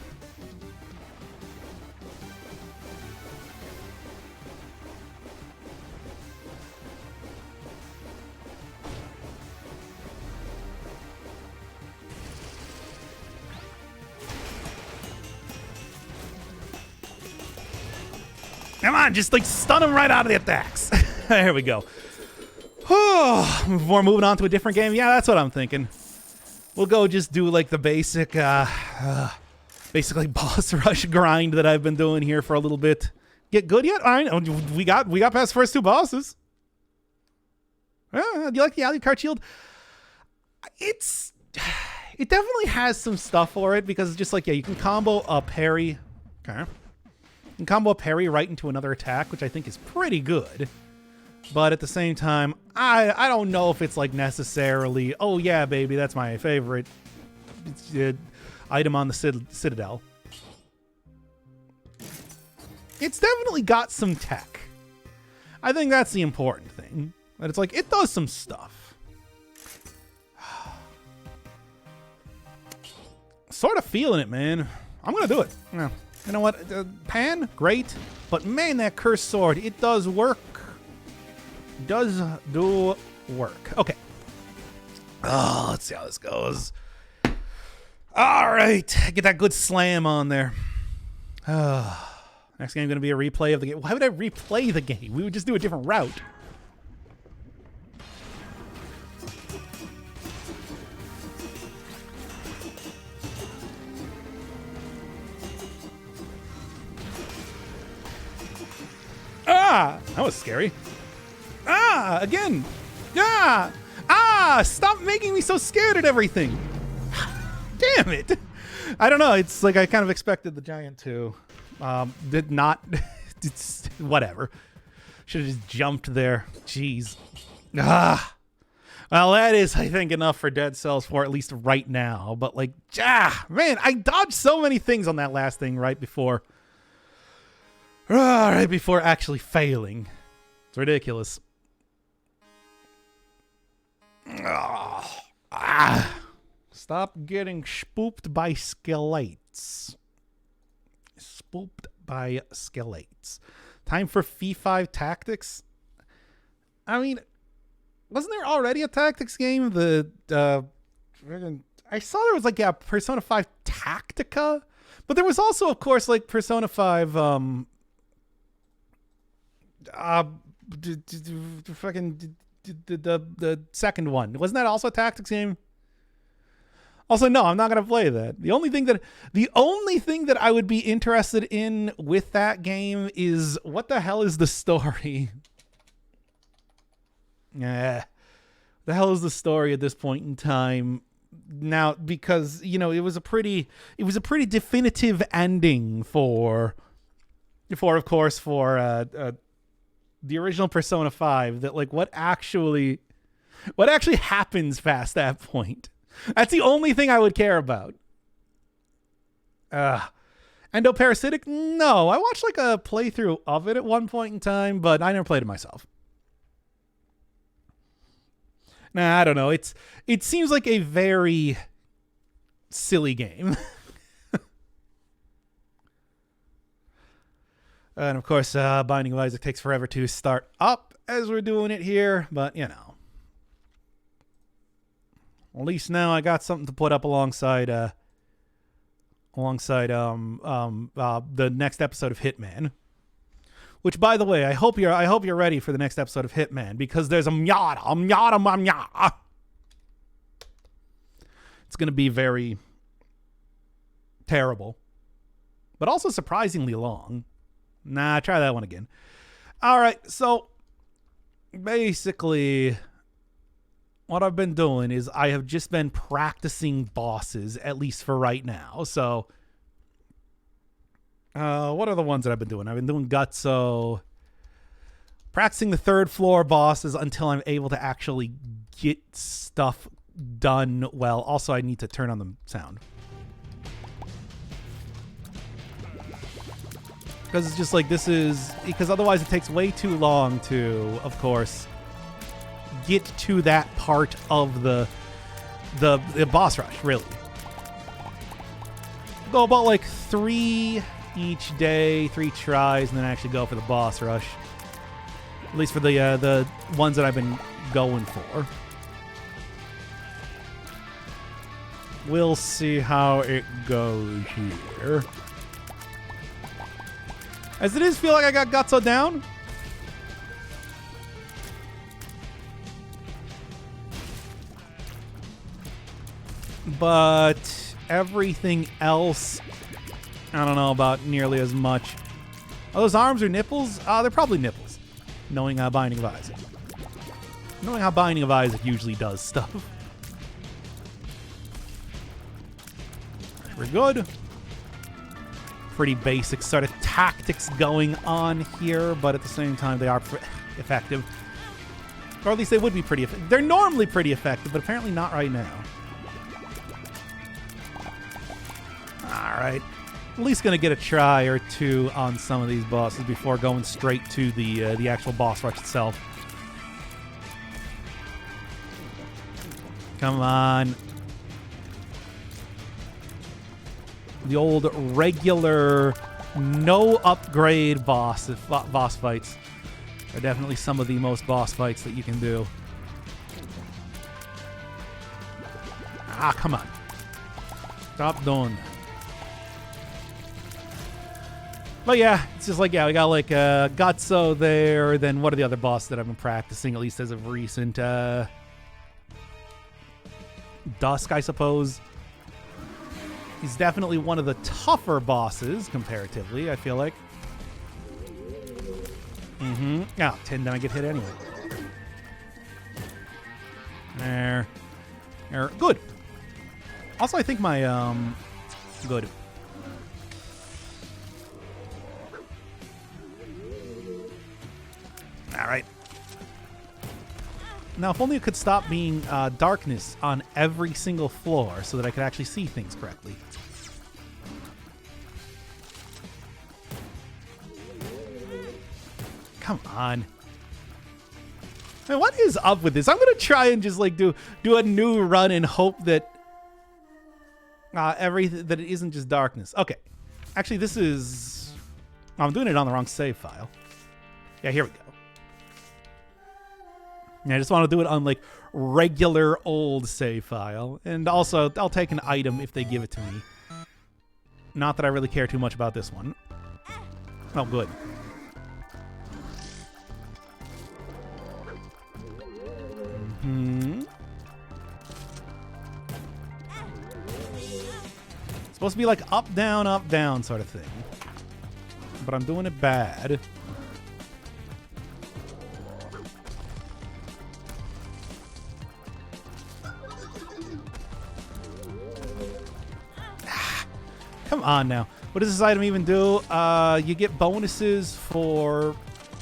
Come on, just like stun him right out of the attacks. There we go. Before moving on to a different game, yeah, that's what I'm thinking. We'll go just do like the basic, basically boss rush grind that I've been doing here for a little bit. Get good yet? All right, we got past the first two bosses. Do you like the Alucard shield? It definitely has some stuff for it because it's just like, yeah, you can combo a parry. Okay. You can combo a parry right into another attack, which I think is pretty good. But at the same time, I don't know if it's like necessarily, oh yeah, baby, that's my favorite item on the Citadel. It's definitely got some tech. I think that's the important thing. That it's like, it does some stuff. Sort of feeling it, man. I'm going to do it. Yeah. You know what? Pan, great. But man, that cursed sword, it does work. Does do work. Okay. Oh, let's see how this goes. All right. Get that good slam on there. Next game going to be a replay of the game. Why would I replay the game? We would just do a different route. Ah! That was scary. Ah! Again! Ah! Ah! Stop making me so scared at everything! Damn it! I don't know. It's like I kind of expected the giant to. Did not. It's whatever. Should have just jumped there. Jeez. Ah! Well, that is, I think, enough for Dead Cells 4, at least right now. But, like, man, I dodged so many things on that last thing right before. Right before actually failing. It's ridiculous. Stop getting spooked by skeletons. Spooked by skeletons. Time for Fee 5 Tactics. I mean, wasn't there already a tactics game? I saw there was like Persona 5 Tactica, but there was also, of course, like Persona 5 the second one. Wasn't that also a tactics game? Also, no, I'm not gonna play that. The only thing that I would be interested in with that game is what the hell is the story? The hell is the story at this point in time? Now, because it was a pretty definitive ending for of course the original Persona 5. That like what actually happens past that point. That's the only thing I would care about. Endoparasitic? No, I watched like a playthrough of it at one point in time, but I never played it myself. Nah, I don't know. It seems like a very silly game. And of course, Binding of Isaac takes forever to start up as we're doing it here, but at least now I got something to put up alongside the next episode of Hitman. Which, by the way, I hope you're ready for the next episode of Hitman, because there's a Miata. It's gonna be very terrible, but also surprisingly long. Nah, try that one again. All right, so basically, what I've been doing is I have just been practicing bosses, at least for right now. So, what are the ones that I've been doing? I've been doing Gutso, practicing the third floor bosses until I'm able to actually get stuff done well. Also, I need to turn on the sound, because it's just like because otherwise it takes way too long to, of course, get to that part of the boss rush. Really, go about like 3 each day, 3 tries, and then actually go for the boss rush. At least for the ones that I've been going for. We'll see how it goes here. As it is, feel like I got Gutso down. But everything else, I don't know about nearly as much. Are those arms or nipples? They're probably nipples. Knowing how Binding of Isaac. Knowing how Binding of Isaac usually does stuff. We're good. Pretty basic sort of tactics going on here, but at the same time they are effective. Or at least they would be pretty effective. They're normally pretty effective, but apparently not right now. Alright. At least gonna get a try or two on some of these bosses before going straight to the actual boss rush itself. Come on. The old regular no upgrade boss fights are definitely some of the most boss fights that you can do. Come on. Stop doing that. But yeah, it's just like, we got like Gutso there. Then what are the other bosses that I've been practicing, at least as of recent? Dusk, I suppose. He's definitely one of the tougher bosses, comparatively, I feel like. Yeah, 10, then I get hit anyway. There. Good. Also, I think my, good. All right. Now, if only it could stop being darkness on every single floor so that I could actually see things correctly. Come on. Man, what is up with this? I'm going to try and just like do a new run and hope that that it isn't just darkness. Okay. Actually, this is... I'm doing it on the wrong save file. Yeah, here we go. Yeah, I just want to do it on like regular old save file. And also, I'll take an item if they give it to me. Not that I really care too much about this one. Oh, good. It's supposed to be like up, down sort of thing. But I'm doing it bad. Come on now. What does this item even do? You get bonuses for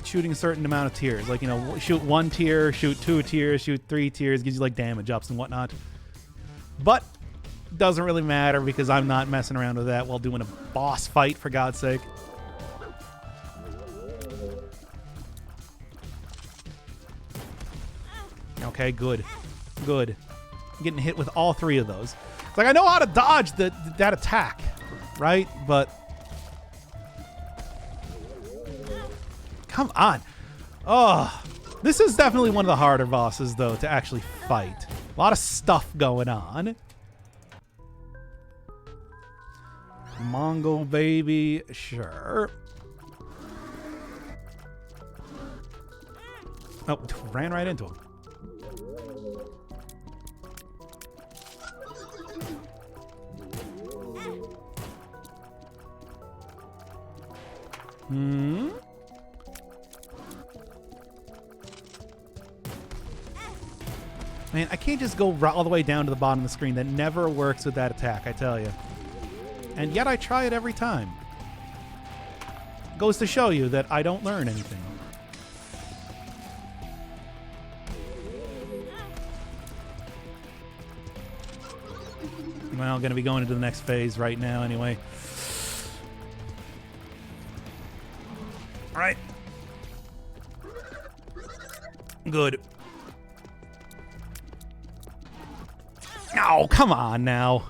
shooting a certain amount of tiers. Like, you know, shoot 1 tier, shoot 2 tiers, shoot 3 tiers, gives you like damage ups and whatnot. But doesn't really matter because I'm not messing around with that while doing a boss fight, for God's sake. Okay, good. Good. I'm getting hit with all 3 of those. It's like I know how to dodge that attack, right? But come on. Oh, this is definitely one of the harder bosses, though, to actually fight. A lot of stuff going on. Mongol baby, sure. Oh, ran right into him. Man, I can't just go all the way down to the bottom of the screen. That never works with that attack, I tell you. And yet I try it every time. Goes to show you that I don't learn anything. Well, going to be going into the next phase right now anyway. All right. Good. Oh, come on now.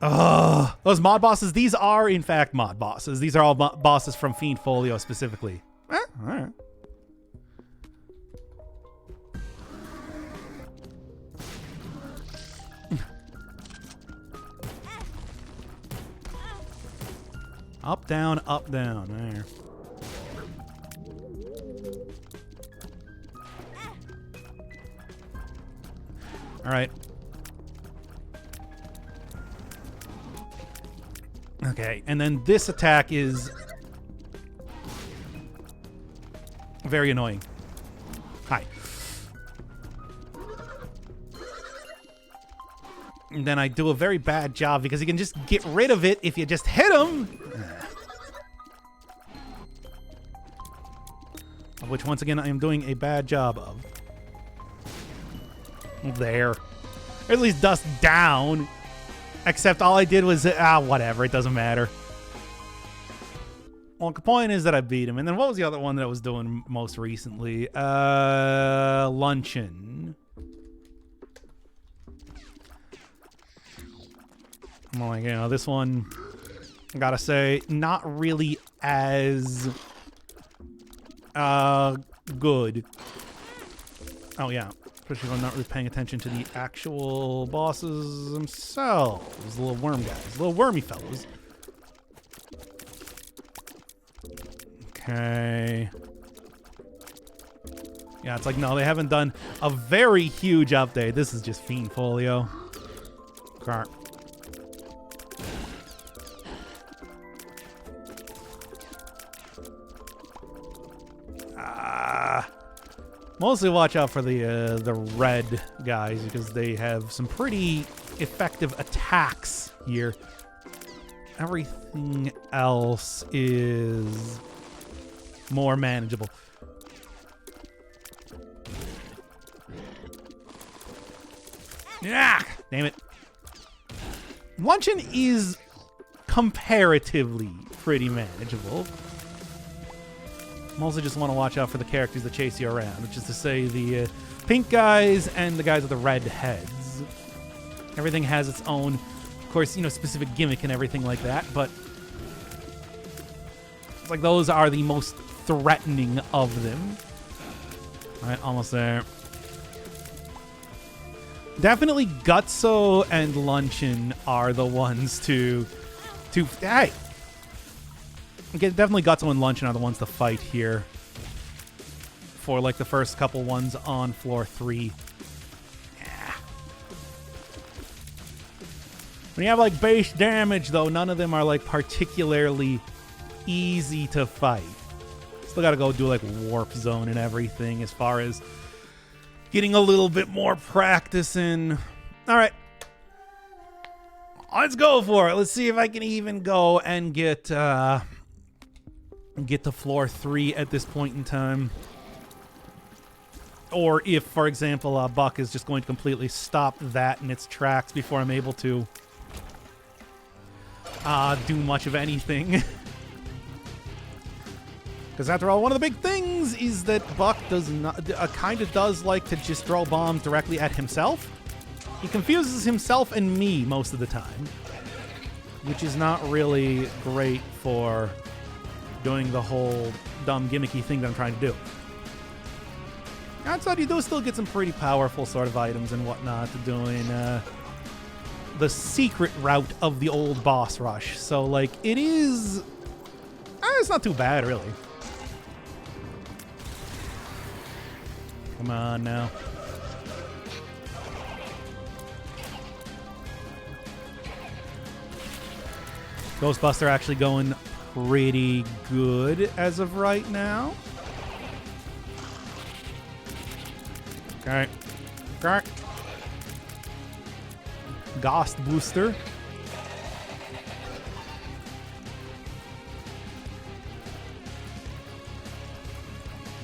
Ugh. Those mod bosses, these are, in fact, mod bosses. These are all bosses from Fiend Folio specifically. All right. Up, down, up, down. There. All right. Okay, and then this attack is very annoying. Hi. And then I do a very bad job because you can just get rid of it if you just hit him. Which, once again, I am doing a bad job of. There. Or at least dust down. Except all I did was, whatever. It doesn't matter. Well, the point is that I beat him. And then what was the other one that I was doing most recently? Luncheon. Well, you know, this one, I gotta say, not really as good. Oh, yeah. Especially if I'm not really paying attention to the actual bosses themselves. The little worm guys. Little wormy fellows. Okay. Yeah, it's like, no, they haven't done a very huge update. This is just Fiend Folio. Okay. Mostly watch out for the red guys because they have some pretty effective attacks here. Everything else is more manageable. Yeah, damn it. Luncheon is comparatively pretty manageable. Mostly just want to watch out for the characters that chase you around, which is to say the pink guys and the guys with the red heads. Everything has its own, of course, you know, specific gimmick and everything like that, but it's like those are the most threatening of them. All right, almost there. Definitely Gutso and Luncheon are the ones to hey. Definitely Gutso and Luncheon are the ones to fight here for like the first couple ones on floor 3. Yeah. When you have like base damage though, none of them are like particularly easy to fight. Still gotta go do like Warp Zone and everything as far as getting a little bit more practice in. All right. Let's go for it. Let's see if I can even go and get to floor 3 at this point in time. Or if, for example, Buck is just going to completely stop that in its tracks before I'm able to do much of anything. Because after all, one of the big things is that Buck does not kind of does like to just throw bombs directly at himself. He confuses himself and me most of the time, which is not really great for doing the whole dumb gimmicky thing that I'm trying to do. Outside, you do still get some pretty powerful sort of items and whatnot doing the secret route of the old boss rush. So, like, it is... it's not too bad, really. Come on now. Ghostbuster actually going pretty good as of right now. Okay. Okay. Ghost Booster.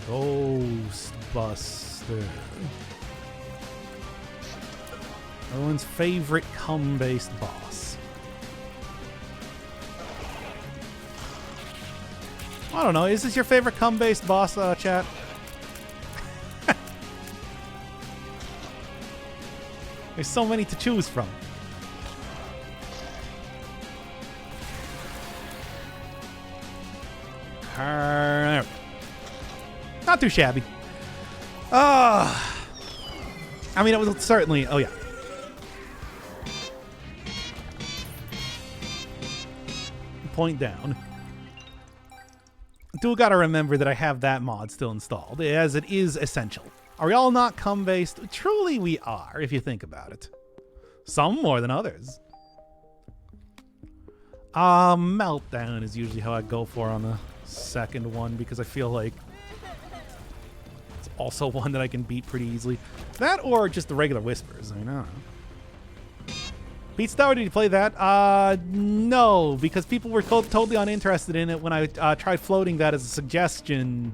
Ghostbuster. Everyone's favorite cum-based boss. I don't know. Is this your favorite cum-based boss, chat? There's so many to choose from. Not too shabby. I mean, it was certainly... Oh, yeah. Point down. Do gotta remember that I have that mod still installed, as it is essential. Are we all not cum-based? Truly we are, if you think about it. Some more than others. Meltdown is usually how I go for on the second one, because I feel like it's also one that I can beat pretty easily. That or just the regular Whispers. I mean, I don't know. Beat Star, did you play that? No, because people were totally uninterested in it when I tried floating that as a suggestion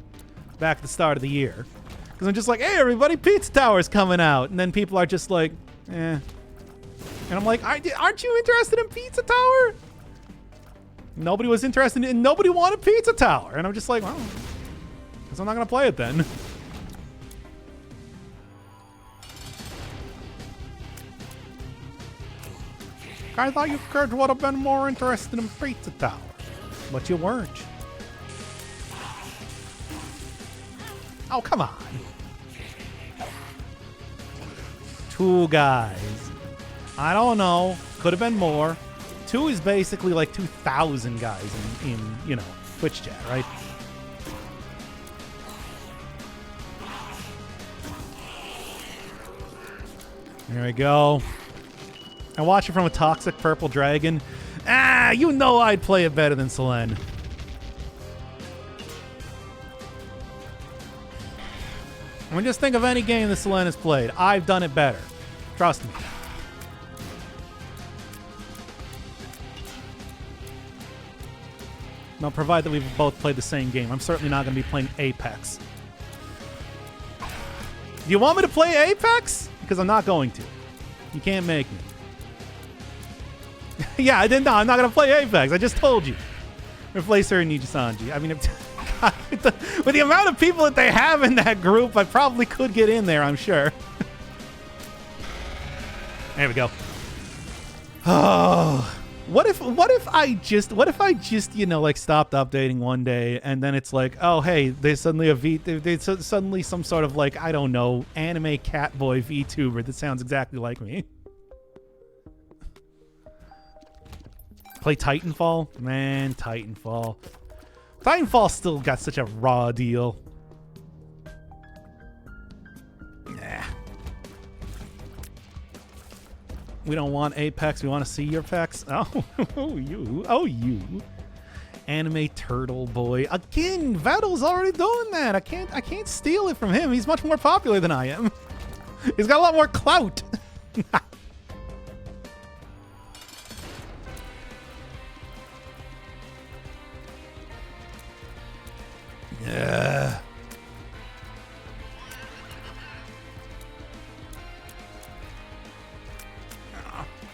back at the start of the year. Because I'm just like, hey, everybody, Pizza Tower's coming out. And then people are just like, eh. And I'm like, aren't you interested in Pizza Tower? Nobody was interested in, nobody wanted Pizza Tower. And I'm just like, well, guess I'm not going to play it then. I thought you would have been more interested in Pizza Tower. But you weren't. Oh, come on. 2 guys. I don't know. Could have been more. 2 is basically like 2,000 guys in you know, Twitch chat, right? There we go. I watch it from a toxic purple dragon. You know I'd play it better than Selene. I mean, just think of any game that Selene has played. I've done it better. Trust me. Now, provided that we've both played the same game. I'm certainly not going to be playing Apex. Do you want me to play Apex? Because I'm not going to. You can't make me. Yeah, I didn't know. I'm not going to play Apex. I just told you. Replace her in Nijisanji. I mean, with the amount of people that they have in that group, I probably could get in there, I'm sure. There we go. Oh. What if I just like stopped updating one day and then it's like, oh hey, there's suddenly there's suddenly some sort of like, I don't know, anime catboy VTuber that sounds exactly like me. Play Titanfall? Man, Titanfall still got such a raw deal. Nah. We don't want Apex. We want to see your pecs. Oh, you. Anime Turtle Boy. Again, Vettel's already doing that. I can't steal it from him. He's much more popular than I am. He's got a lot more clout. Yeah.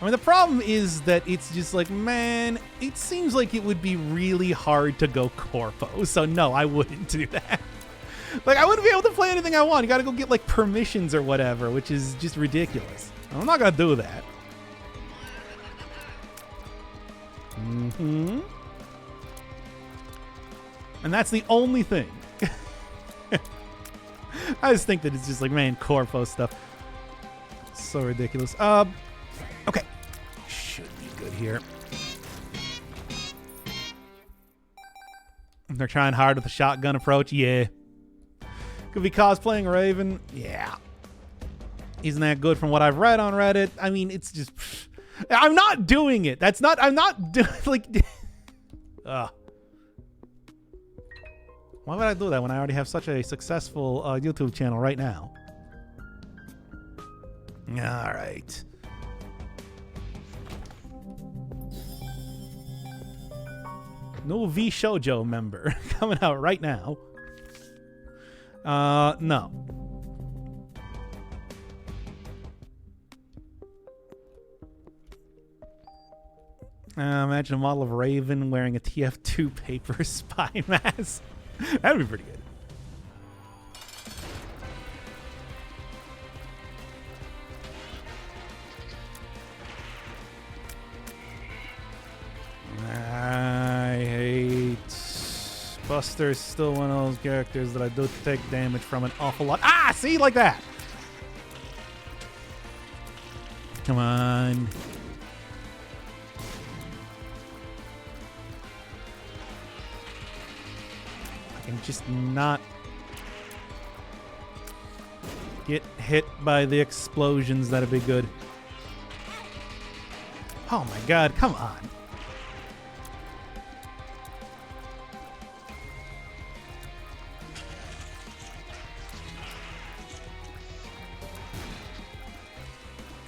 I mean, the problem is that it's just like, man, it seems like it would be really hard to go corpo. So no, I wouldn't do that. Like, I wouldn't be able to play anything I want. You gotta go get like permissions or whatever, which is just ridiculous. I'm not gonna do that. Mm-hmm. And that's the only thing. I just think that it's just like, man, corpo stuff. So ridiculous. Okay. Should be good here. They're trying hard with the shotgun approach. Yeah. Could be cosplaying Raven. Yeah. Isn't that good from what I've read on Reddit? I mean, it's just... I'm not doing it. I'm not doing... Like... Why would I do that when I already have such a successful YouTube channel right now? All right. No V Shoujo member coming out right now. No. Imagine a model of Raven wearing a TF2 paper spy mask. That'd be pretty good. I hate Buster's still one of those characters that I do take damage from an awful lot. Ah, see, like that. Come on. I can just not get hit by the explosions. That'd be good. Oh my god, come on.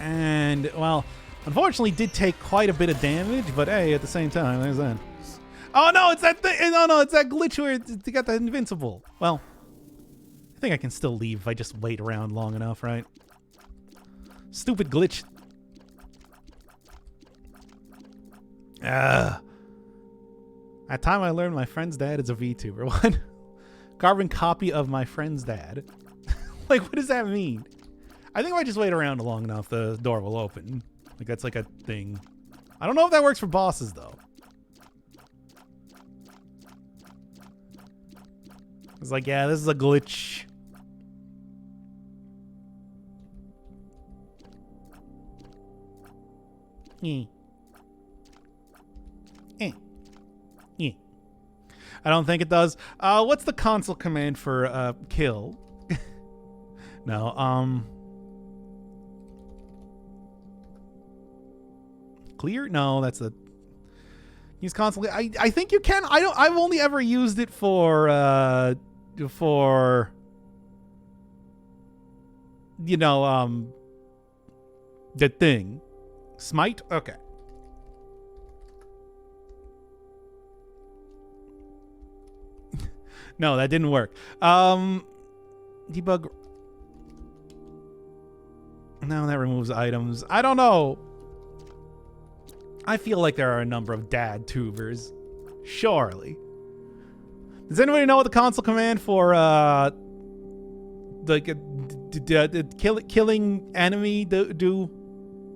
And, well, unfortunately did take quite a bit of damage, but hey, at the same time, there's that. Oh no, it's that thing! No, it's that glitch where you got the invincible. Well, I think I can still leave if I just wait around long enough, right? Stupid glitch. At time I learned my friend's dad is a VTuber. What? Carbon copy of my friend's dad. Like, what does that mean? I think if I just wait around long enough, the door will open. Like, that's like a thing. I don't know if that works for bosses, though. It's like, yeah, this is a glitch. I don't think it does. What's the console command for kill? No, clear? No, that's the use constantly. I think you can. I've only ever used it for you know, the thing. Smite? Okay. No, that didn't work. Debug. No, that removes items. I don't know. I feel like there are a number of dad tubers. Surely. Does anybody know what the console command for killing enemy do?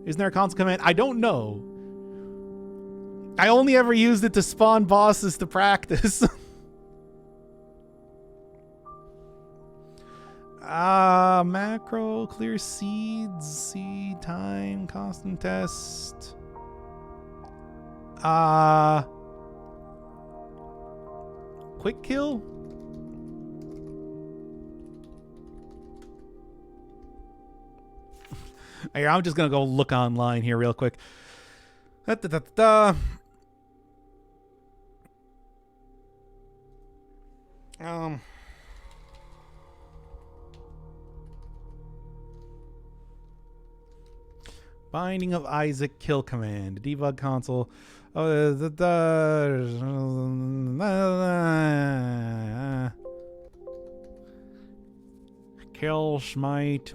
Isn't there a console command? I don't know. I only ever used it to spawn bosses to practice. Macro, clear seeds, seed time, constant test. Quick kill? Here, I'm just gonna go look online here real quick. Binding of Isaac kill command. Debug console. Kill smite.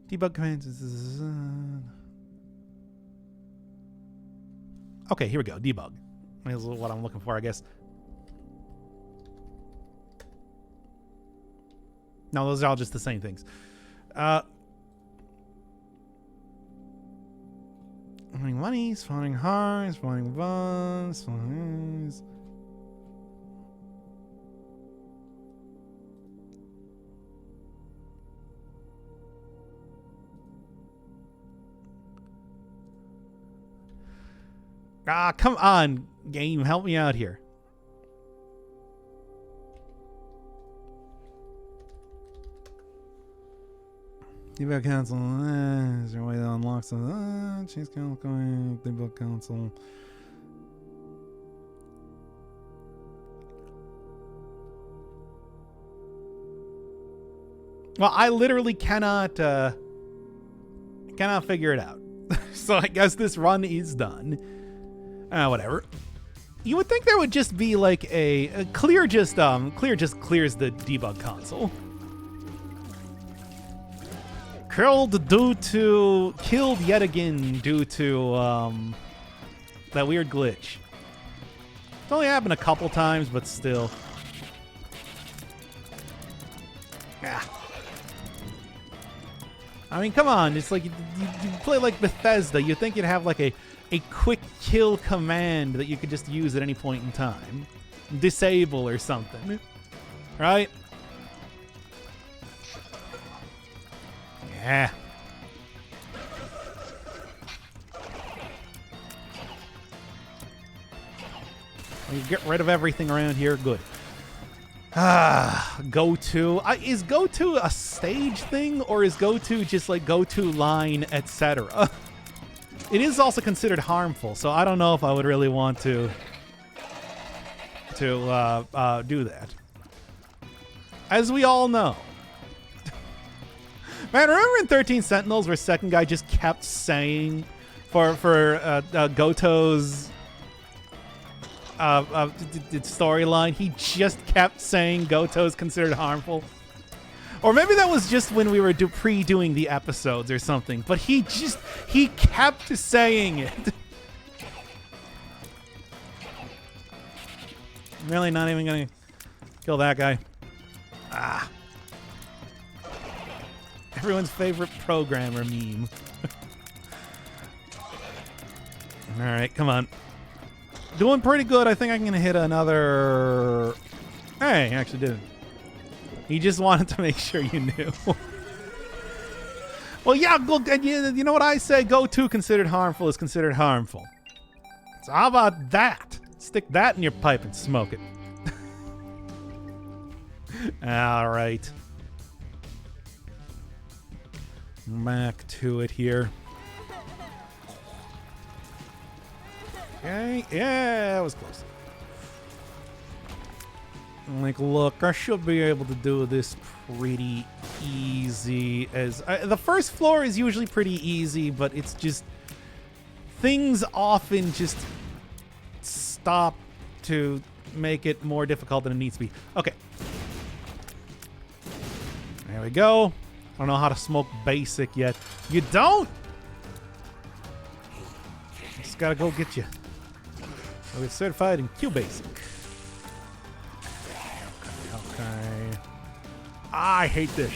Debug commands. Okay, here we go. Debug. This is what I'm looking for, I guess. No, those are all just the same things. Spawning money, spawning hearts, spawning bugs, spawning... Come on, game. Help me out here. Debug console. Is there a way to unlock some? Change console going. Debug console. Well, I literally cannot figure it out. So I guess this run is done. Whatever. You would think there would just be like a clear just clears the debug console. Killed yet again due to that weird glitch. It's only happened a couple times, but still. I mean, come on. It's like you play like Bethesda. You'd think you'd have like a quick kill command that you could just use at any point in time. Disable or something. Right? Yeah. You get rid of everything around here. Good. Go-to. Is go-to a stage thing, or is go-to just like go-to line, etc.? It is also considered harmful, so I don't know if I would really want to do that. As we all know. Man, remember in 13 Sentinels where second guy just kept saying for Goto's storyline, he just kept saying Goto's considered harmful? Or maybe that was just when we were pre-doing the episodes or something, but he kept saying it. I'm really not even gonna kill that guy. Everyone's favorite programmer meme. Alright, come on. Doing pretty good. I think I'm gonna hit another... Hey, I actually didn't. He just wanted to make sure you knew. Well, yeah, you know what I say? Go-to considered harmful is considered harmful. So how about that? Stick that in your pipe and smoke it. All right. Back to it here. Okay, yeah, that was close. Like, look, I should be able to do this pretty easy. As the first floor is usually pretty easy, but it's just things often just stop to make it more difficult than it needs to be. Okay. There we go. I don't know how to smoke basic yet. You don't? Just gotta go get you. I was certified in QBasic. Okay. I hate this.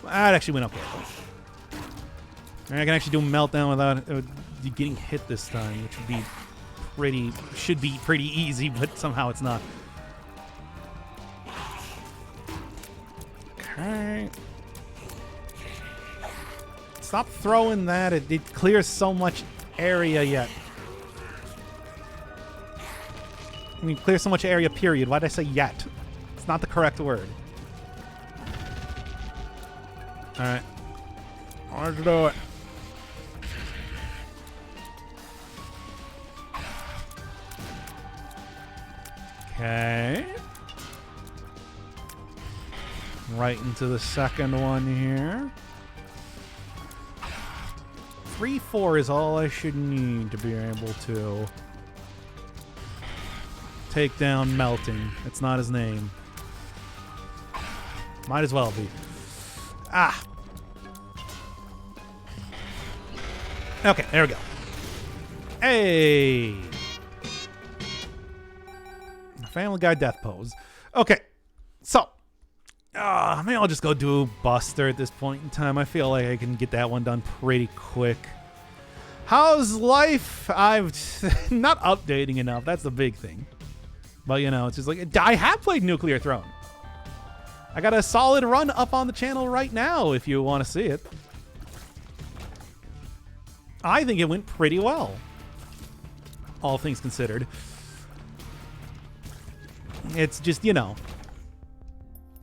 That actually went up there. I can actually do Meltdown without getting hit this time, which should be pretty easy, but somehow it's not. Okay. Stop throwing that. It clears so much area yet. I mean, clear so much area, period. Why did I say yet? It's not the correct word. Alright. Let's do it. Okay. Right into the second one here. 3-4 is all I should need to be able to take down Melting. It's not his name. Might as well be. Ah! Okay, there we go. Hey! Family Guy death pose. Okay, so maybe I'll just go do Buster at this point in time. I feel like I can get that one done pretty quick. How's life? I've not updating enough. That's the big thing. But you know, it's just like I have played Nuclear Throne. I got a solid run up on the channel right now if you want to see it. I think it went pretty well, all things considered. It's just, you know,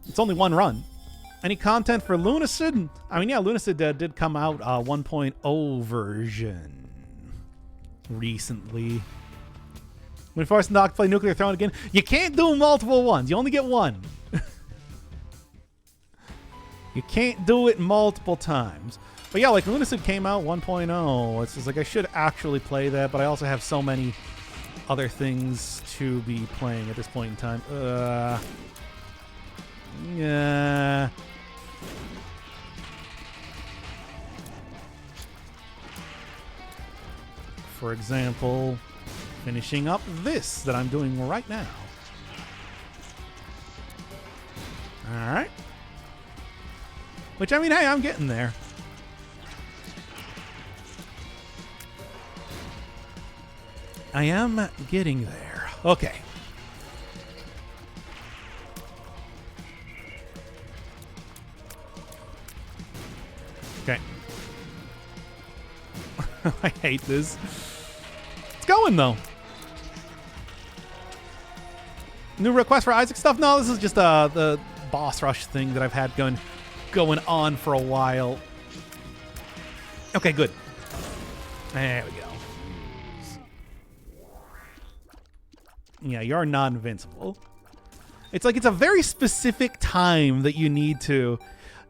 it's only one run. Any content for Lunacid? I mean, yeah, Lunacid did come out 1.0 version recently. When forced Doc to play Nuclear Throne again, you can't do multiple ones. You only get one. You can't do it multiple times. But yeah, like Lunacid came out 1.0. It's just like I should actually play that, but I also have so many other things to be playing at this point in time. Yeah. For example, finishing up this that I'm doing right now. All right. Which, I mean, hey, I'm getting there. I am getting there. Okay. Okay. I hate this. It's going, though. New request for Isaac stuff? No, this is just the boss rush thing that I've had going on for a while. Okay, good. There we go. Yeah, you're not invincible. It's like it's a very specific time that you need to...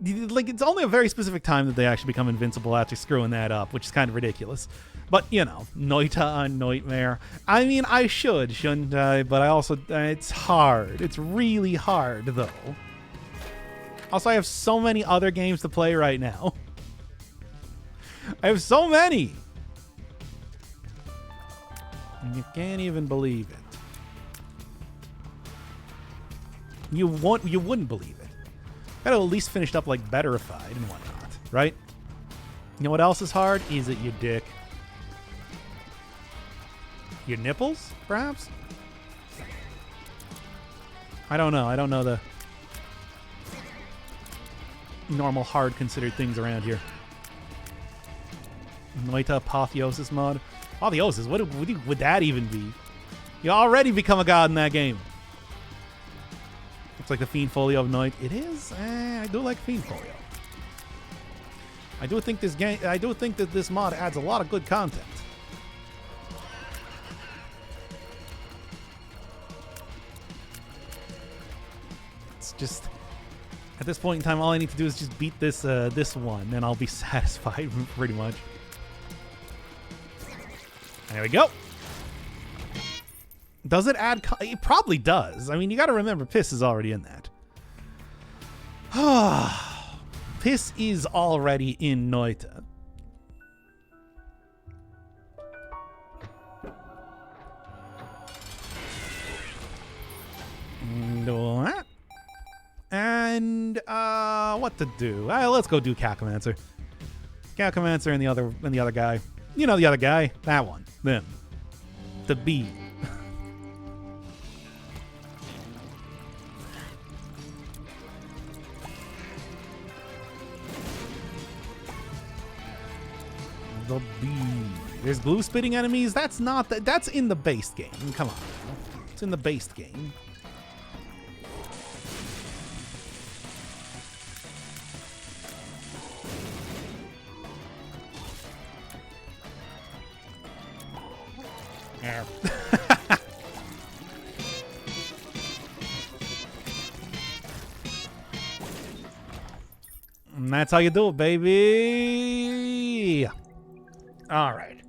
Like, it's only a very specific time that they actually become invincible after screwing that up, which is kind of ridiculous. But, you know, Noita on Nightmare. I mean, I shouldn't I? But I also... it's hard. It's really hard, though. Also, I have so many other games to play right now. I have so many! And you can't even believe it. You wouldn't believe it. Gotta at least finished up like Betterified and whatnot, right? You know what else is hard? Is it your dick? Your nipples, perhaps? I don't know. I don't know the normal hard considered things around here. Noita Apotheosis mod. Apotheosis? What would that even be? You already become a god in that game. It's like the Fiend Folio of Night. It is. I do like Fiend Folio. I do think this game. I do think that this mod adds a lot of good content. It's just at this point in time, all I need to do is just beat this this one, and I'll be satisfied pretty much. There we go. Does it add... It probably does. I mean, you got to remember, Piss is already in that. Piss is already in Noita. And what to do? Let's go do Cackomancer. Cackomancer and the other guy. You know the other guy. That one. Them. The bee. The bee. There's glue spitting enemies. That's not that. That's in the base game. Come on. It's in the base game. And that's how you do it, baby. All right.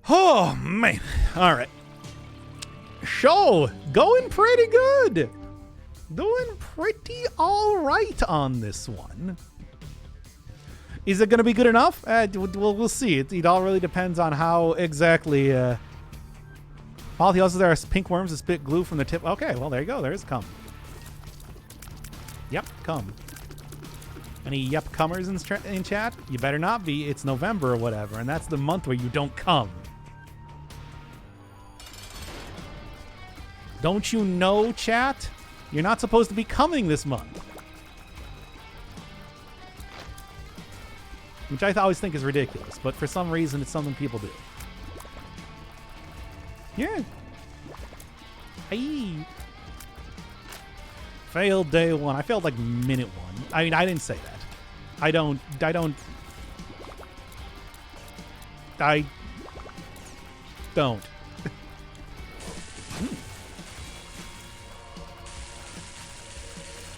Oh, man. All right. Show going pretty good. Doing pretty all right on this one. Is it going to be good enough? We'll see. It all really depends on how exactly... also, there are pink worms that spit glue from the tip. Okay, well, there you go. There's cum. Yep, cum. Any yep cummers in chat? You better not be. It's November or whatever, and that's the month where you don't cum. Don't you know, chat? You're not supposed to be coming this month. Which I always think is ridiculous, but for some reason it's something people do. Yeah. Hey. Failed day one. I failed like minute one. I mean, I didn't say that. I don't.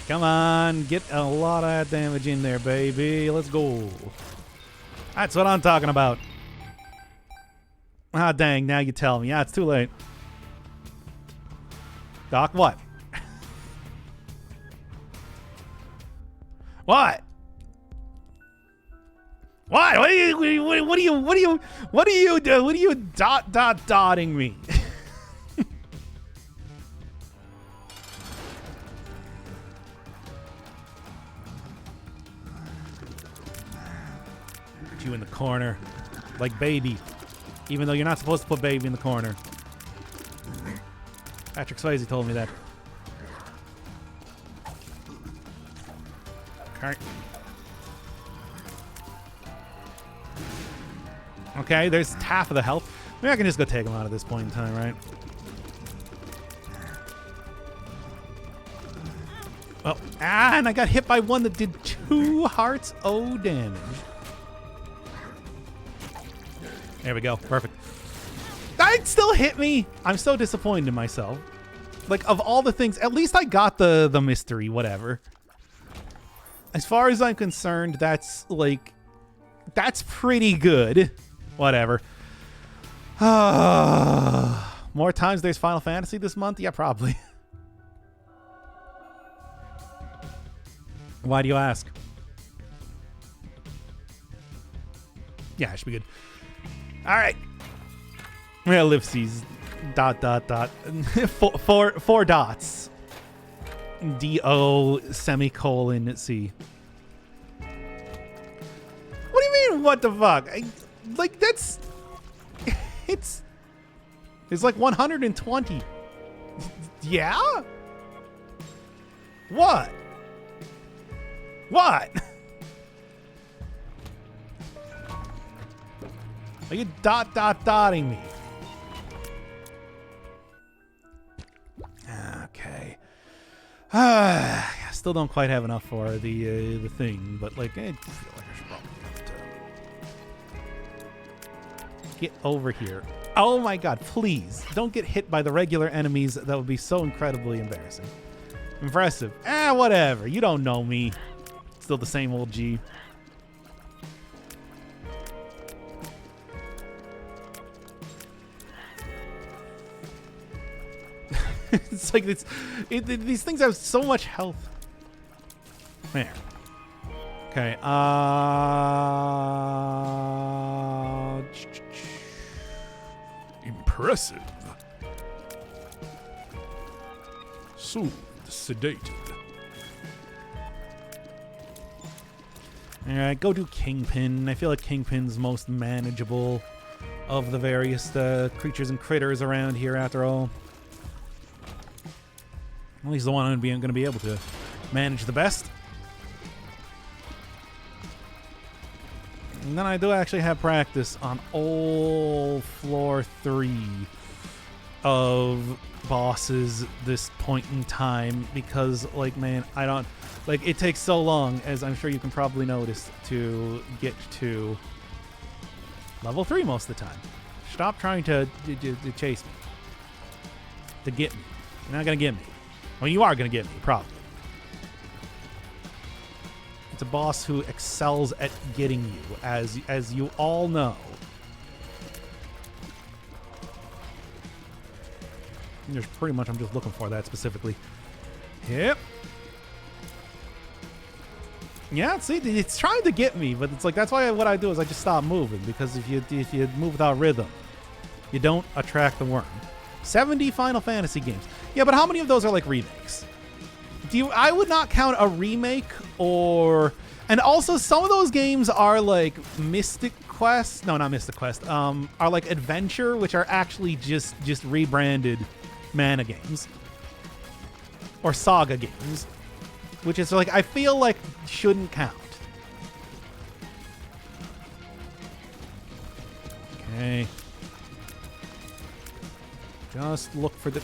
Come on, get a lot of that damage in there, baby. Let's go. That's what I'm talking about. Ah, dang, now you tell me. Yeah, it's too late. Doc, what? What? What? What are you dotting me? Put you in the corner, like baby. Even though you're not supposed to put baby in the corner. Patrick Swayze told me that. Okay, there's half of the health. Maybe I can just go take him out at this point in time, right? Well, and I got hit by one that did 2 hearts O damage. There we go. Perfect. That still hit me. I'm so disappointed in myself. Like, of all the things, at least I got the mystery, whatever. As far as I'm concerned, that's pretty good. Whatever. More times there's Final Fantasy this month? Yeah, probably. Why do you ask? Yeah, it should be good. All right. Yeah, ellipses. ... four dots. D-O semicolon C. What do you mean, what the fuck? That's... It's like 120. Yeah? What? What? Are you dotting me? Okay. I still don't quite have enough for the thing, but like, I feel like I should probably have to get over here. Oh my god, please don't get hit by the regular enemies. That would be so incredibly embarrassing. Impressive. Whatever. You don't know me. Still the same old G. It's like these things have so much health. There. Okay. Impressive. Soothed, sedated. Alright, go do Kingpin. I feel like Kingpin's most manageable of the various creatures and critters around here, after all. At least the one I'm going to be able to manage the best. And then I do actually have practice on all floor 3 of bosses this point in time because, like, man, I don't... Like, it takes so long, as I'm sure you can probably notice, to get to level 3 most of the time. Stop trying to chase me. To get me. You're not going to get me. Well, you are going to get me, probably. It's a boss who excels at getting you, as you all know. And there's pretty much, I'm just looking for that specifically. Yep. Yeah, see, it's trying to get me, but it's like, that's why what I do is I just stop moving, because if you move without rhythm, you don't attract the worm. 70 Final Fantasy games. Yeah, but how many of those are like remakes? I would not count a remake or... And also, some of those games are like Mystic Quest. No, not Mystic Quest. Are like Adventure, which are actually just rebranded Mana games. Or Saga games. Which is like, I feel like shouldn't count. Okay. Just look for the...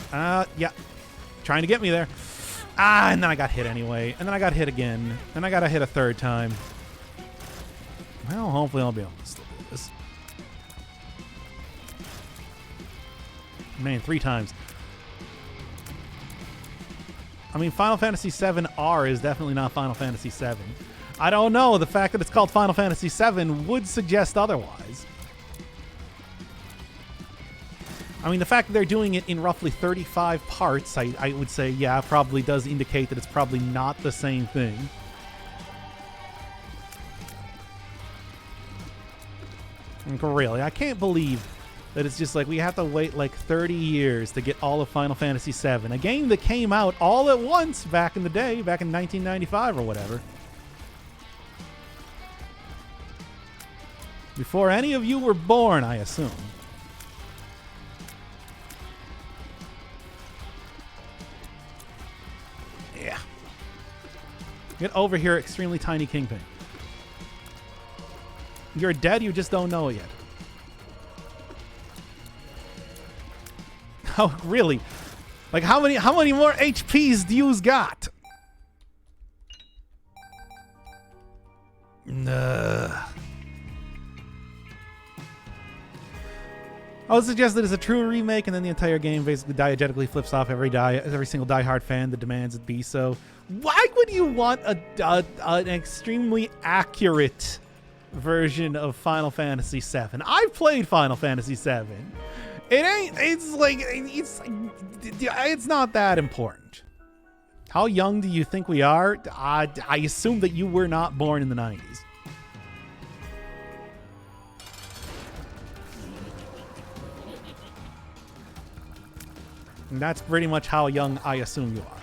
yeah. Trying to get me there. And then I got hit anyway. And then I got hit again. And I got hit a third time. Well, hopefully I'll be able to still do this. Man, 3 times. I mean, Final Fantasy VII R is definitely not Final Fantasy VII. I don't know. The fact that it's called Final Fantasy VII would suggest otherwise. I mean, the fact that they're doing it in roughly 35 parts, I would say, yeah, probably does indicate that it's probably not the same thing. Like, really, I can't believe that it's just like we have to wait like 30 years to get all of Final Fantasy VII, a game that came out all at once back in the day, back in 1995 or whatever. Before any of you were born, I assume. Yeah. Get over here, extremely tiny Kingpin. You're dead, you just don't know it yet. Oh, really? Like, how many more HPs do you's got? I would suggest that it's a true remake, and then the entire game basically diegetically flips off every single diehard fan that demands it be so. Why would you want an extremely accurate version of Final Fantasy VII? I've played Final Fantasy VII. It's not that important. How young do you think we are? I assume that you were not born in the 90s. And that's pretty much how young I assume you are.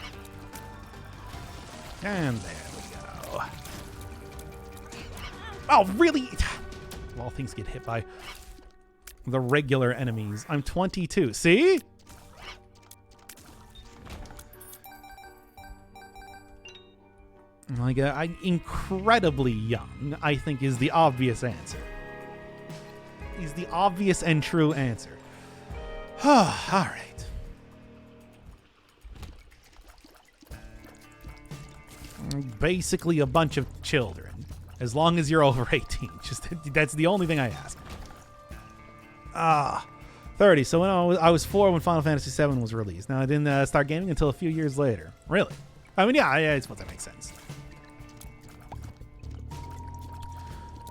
And there we go. Oh, really? Well, things get hit by the regular enemies. I'm 22. See? Like, I'm incredibly young, I think, is the obvious answer. Is the obvious and true answer. All right. Basically a bunch of children, as long as you're over 18. Just that's the only thing I ask. 30. So when I was 4 when Final Fantasy VII was released. Now I didn't start gaming until a few years later. Really? I mean, yeah, I suppose that makes sense.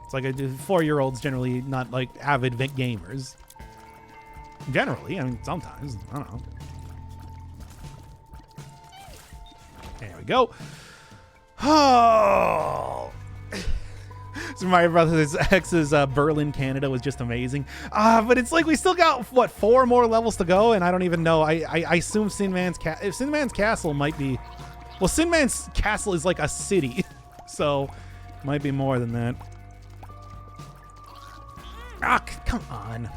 It's like 4-year-olds generally not like avid gamers. Generally, I mean, sometimes. I don't know. There we go. Oh, so my brother's ex's Berlin, Canada was just amazing. But it's like we still got what 4 more levels to go, and I don't even know. I assume Sin Man's Castle might be. Well, Sin Man's Castle is like a city, so Might be more than that. Ah, come on.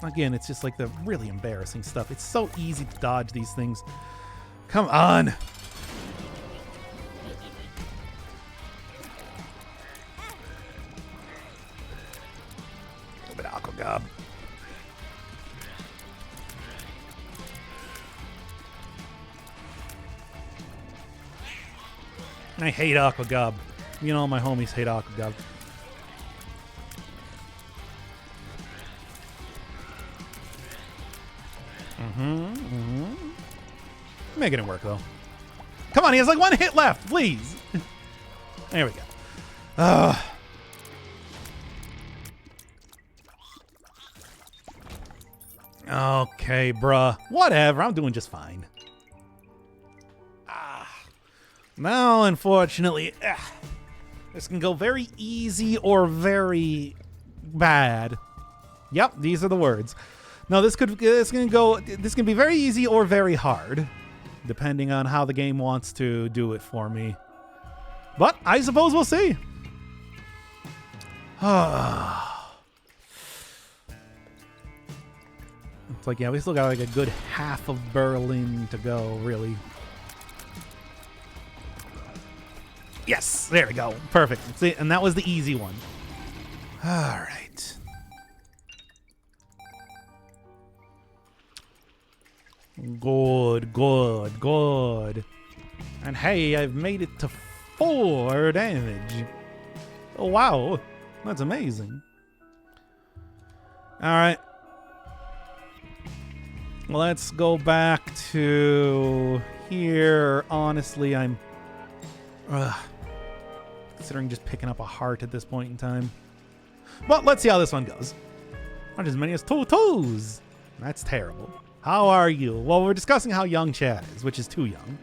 Again, it's just like the really embarrassing stuff. It's so easy to dodge these things. Come on. A little bit of Aqua Gob. I hate Aqua Gob. You know, my homies hate Aqua Gob. Making it work, though. Come on, he has like one hit left, please. There we go. Okay, bruh. Whatever, I'm doing just fine. Now, unfortunately, this can go very easy or very bad. Yep, these are the words. No, this can be very easy or very hard, depending on how the game wants to do it for me. But I suppose we'll see. It's like, yeah, we still got like a good half of Berlin to go, really. Yes, there we go. Perfect. See, and that was the easy one. All right. Good, good, good. And hey, I've made it to 4 damage. Oh, wow. That's amazing. All right. Let's go back to here. Honestly, I'm considering just picking up a heart at this point in time. But let's see how this one goes. Not as many as 2 2s. That's terrible. How are you? Well, we're discussing how young Chad is, which is too young.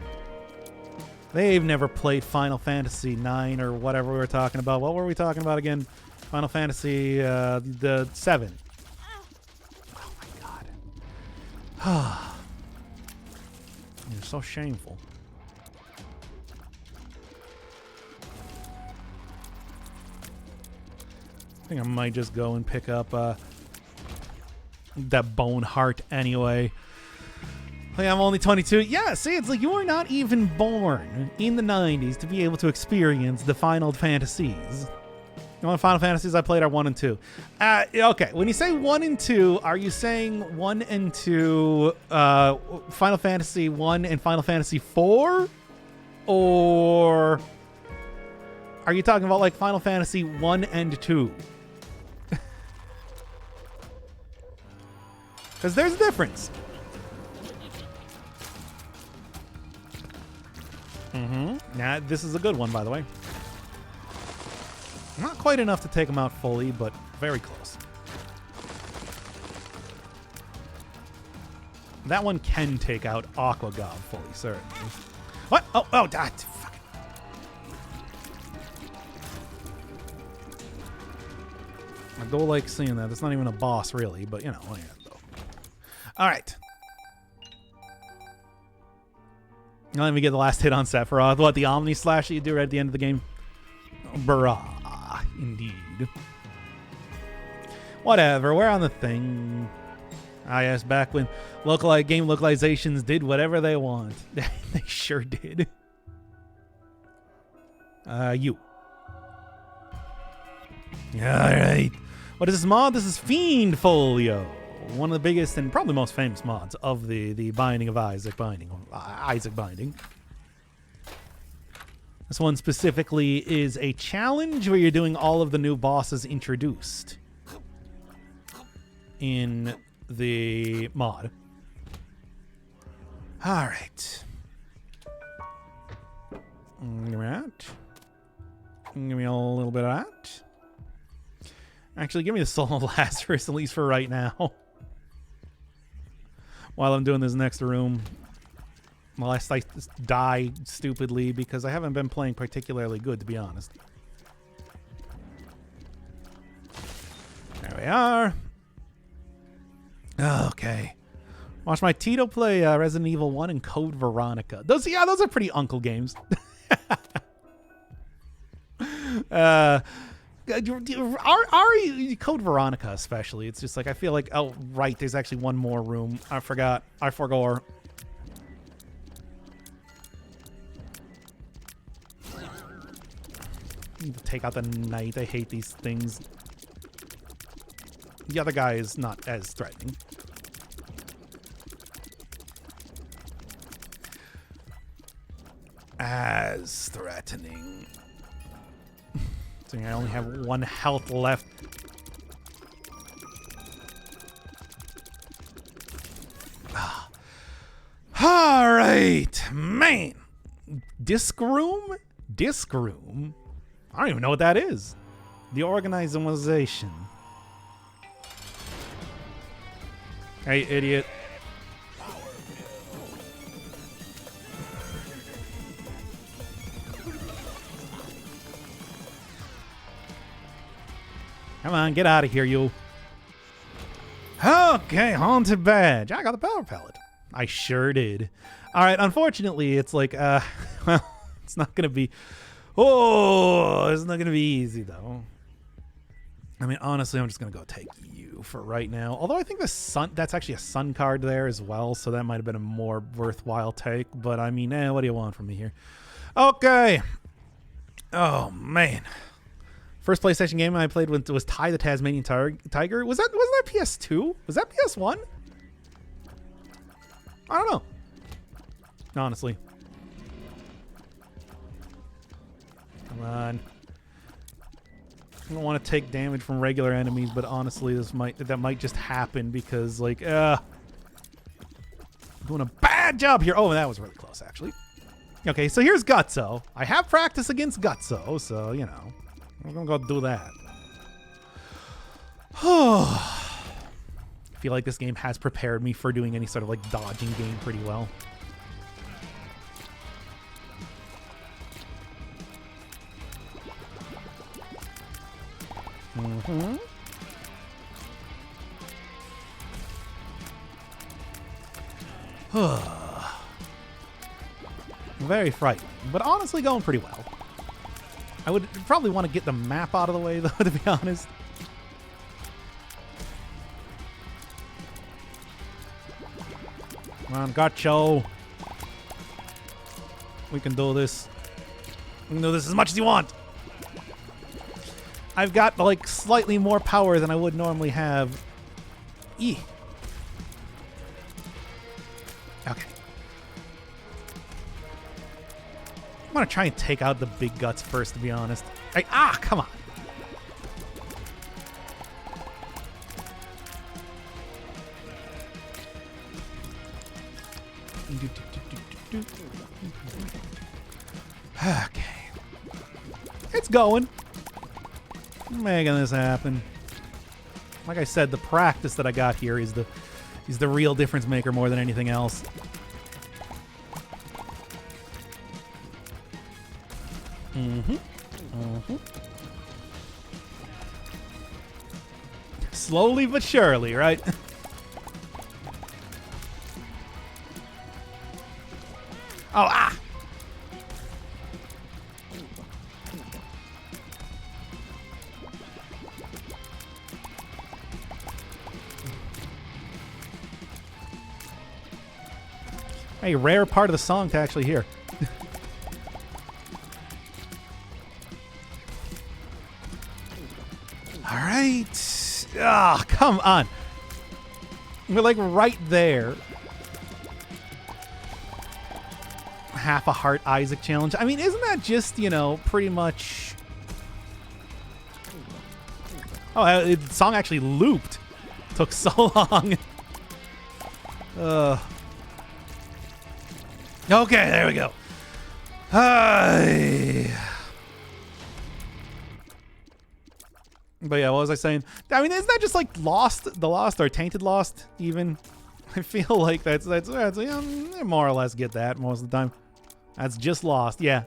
They've never played Final Fantasy 9 or whatever we were talking about. What were we talking about again? Final Fantasy the 7. Oh my god. You're so shameful. I think I might just go and pick up that bone heart anyway. Like, I'm only 22. Yeah, see, it's like you were not even born in the 90s to be able to experience the Final Fantasies. The only Final Fantasies I played are 1 and 2. Okay, when you say 1 and 2, are you saying 1 and 2 Final Fantasy 1 and Final Fantasy 4? Or are you talking about like Final Fantasy 1 and 2? Because there's a difference. Nah, this is a good one, by the way. Not quite enough to take him out fully, but very close. That one can take out Aqua Gob fully, certainly. What? Oh, fuck. I don't like seeing that. That's not even a boss, really, but you know, yeah, though. All right. Now let me get the last hit on Sephiroth. What, the Omni Slash that you do right at the end of the game? Brah, indeed. Whatever, we're on the thing. Yes, back when game localizations did whatever they want. They sure did. You. Alright. What is this mod? This is Fiend Folio. One of the biggest and probably most famous mods of the Binding of Isaac Binding. Isaac Binding. This one specifically is a challenge where you're doing all of the new bosses introduced in the mod. All right. Give me that. Give me a little bit of that. Actually, give me the Soul of Lazarus, at least for right now. While I'm doing this next room. Unless I die stupidly, because I haven't been playing particularly good, to be honest. There we are. Okay. Watch my Tito play Resident Evil 1 and Code Veronica. Those are pretty uncle games. Ari Code Veronica especially. It's just like I feel like, oh right, there's actually one more room. I forgot. I forgot. Need to take out the knight. I hate these things. The other guy is not as threatening. As threatening. So I only have 1 health left. All right, man. Disc room? Disc room? I don't even know what that is. The organization. Hey, idiot. Come on, get out of here, you. Okay, haunted badge. I got the power pellet. I sure did. All right, unfortunately, it's like, well, it's not going to be, it's not going to be easy, though. I mean, honestly, I'm just going to go take you for right now. Although I think the sun, that's actually a sun card there as well, so that might have been a more worthwhile take. But I mean, what do you want from me here? Okay. Oh, man. First PlayStation game I played was Ty the Tasmanian Tiger. Wasn't that PS2? Was that PS1? I don't know. Honestly. Come on. I don't want to take damage from regular enemies, but honestly, that might just happen because like I'm doing a bad job here. Oh, that was really close actually. Okay, so here's Gutso. I have practice against Gutso, so you know. I'm gonna go do that. I feel like this game has prepared me for doing any sort of like dodging game pretty well. Mm-hmm. Very frightening, but honestly going pretty well. I would probably want to get the map out of the way, though, to be honest. Come on, Gacho. We can do this. We can do this as much as you want. I've got, like, slightly more power than I would normally have. Okay. I'm gonna try and take out the big guts first, to be honest. Come on. Okay. It's going. I'm making this happen. Like I said, the practice that I got here is the real difference maker more than anything else. Slowly but surely, right? A rare part of the song to actually hear. All right. Come on. We're like right there. Half a heart Isaac challenge. I mean, isn't that just, you know, pretty much... Oh, the song actually looped. Took so long. Okay, there we go. But yeah, what was I saying? I mean, isn't that just like Lost, the Lost or Tainted Lost even? I feel like that's more or less get that most of the time. That's just Lost, yeah.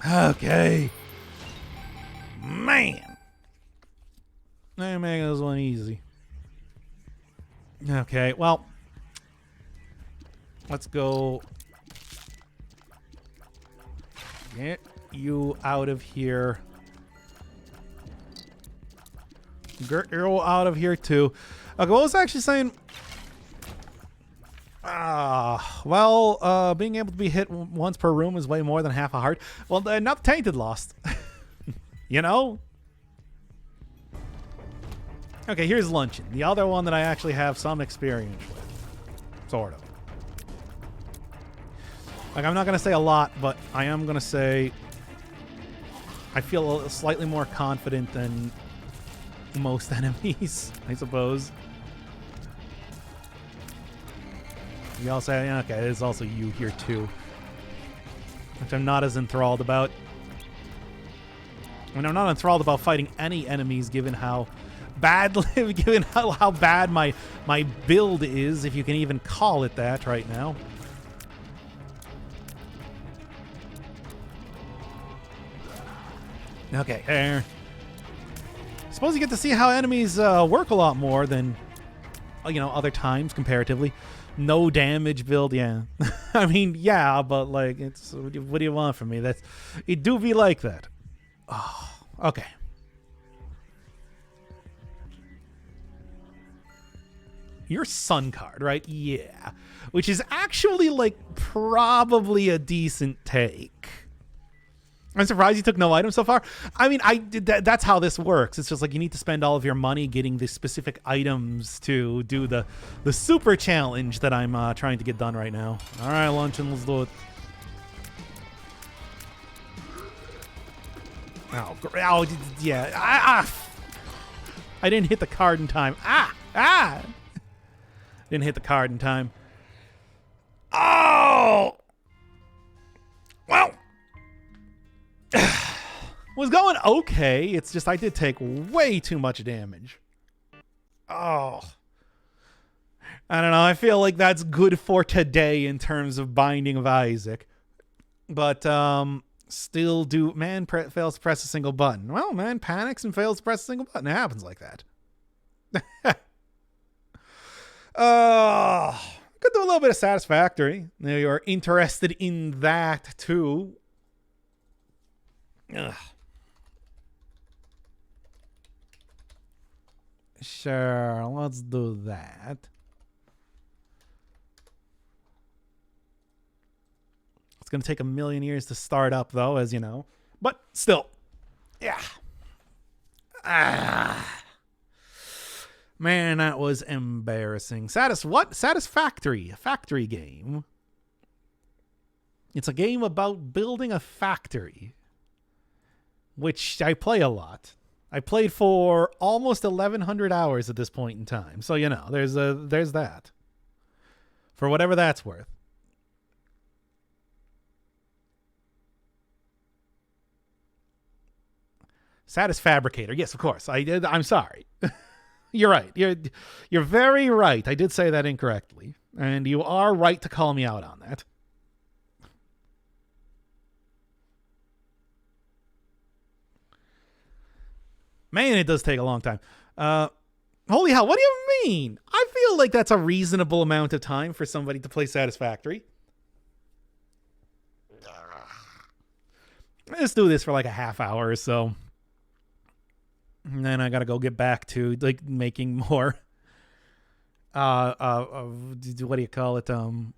Okay. Man. Let me make this one easy. Okay, well. Let's go Get you out of here. Get you out of here too. Okay, what was I actually saying? Being able to be hit once per room is way more than half a heart. Well, not the Tainted lost. You know? Okay, here's Luncheon. The other one that I actually have some experience with. Sort of. Like, I'm not going to say a lot, but I am going to say I feel slightly more confident than most enemies, I suppose. You all say, okay, there's also you here too. Which I'm not as enthralled about. I mean, I'm not enthralled about fighting any enemies given how bad how bad my build is, if you can even call it that right now. Okay, I suppose you get to see how enemies work a lot more than, you know, other times comparatively. No damage build, yeah. I mean, yeah, but like, it's what do you want from me? It do be like that. Oh, okay. Your Sun card, right? Yeah, which is actually like probably a decent take. I'm surprised you took no items so far. I mean, that's how this works. It's just like you need to spend all of your money getting the specific items to do the super challenge that I'm trying to get done right now. All right, Luncheon, let's do it. Oh, yeah. I didn't hit the card in time. Didn't hit the card in time. Oh! Well... was going okay. It's just I did take way too much damage. Oh. I don't know. I feel like that's good for today in terms of Binding of Isaac. But still do... Man fails to press a single button. Well, man panics and fails to press a single button. It happens like that. Could do a little bit of Satisfactory. You're interested in that too. Ugh. Sure, let's do that. It's going to take a million years to start up, though, as you know. But still, yeah. Man, that was embarrassing. Satisfactory. A factory game. It's a game about building a factory, which I play a lot. I played for almost 1,100 hours at this point in time. So, you know, there's that. For whatever that's worth. Satisfabricator. Yes, of course. I'm sorry. You're right. You're very right. I did say that incorrectly. And you are right to call me out on that. Man, it does take a long time. Holy hell, what do you mean? I feel like that's a reasonable amount of time for somebody to play Satisfactory. Let's do this for like a half hour or so. And then I gotta go get back to like making more what do you call it? The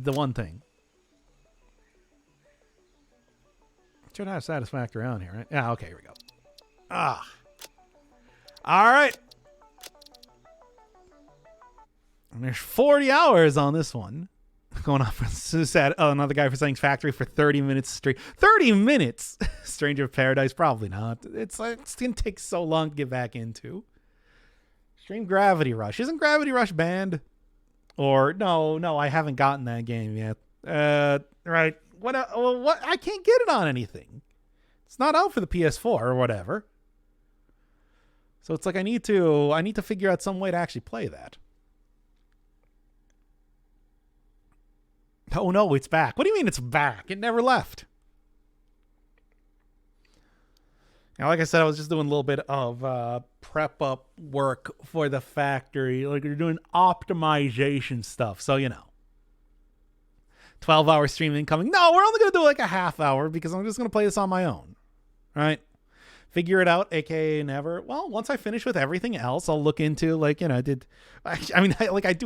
one thing. Should have Satisfactory on here, right? Yeah, okay, here we go. All right. And there's 40 hours on this one. Going off for another guy for saying factory for 30 minutes straight. 30 minutes? Stranger of Paradise? Probably not. It's going to take so long to get back into. Stream Gravity Rush. Isn't Gravity Rush banned? Or, no, I haven't gotten that game yet. Right. What? I can't get it on anything. It's not out for the PS4 or whatever. So it's like I need to figure out some way to actually play that. Oh no, it's back. What do you mean it's back? It never left. Now, like I said, I was just doing a little bit of prep up work for the factory. Like, you're doing optimization stuff, so you know. 12-hour stream incoming. No, we're only going to do like a half hour because I'm just going to play this on my own. Right? Figure it out, aka never. Well, once I finish with everything else, I'll look into like, I do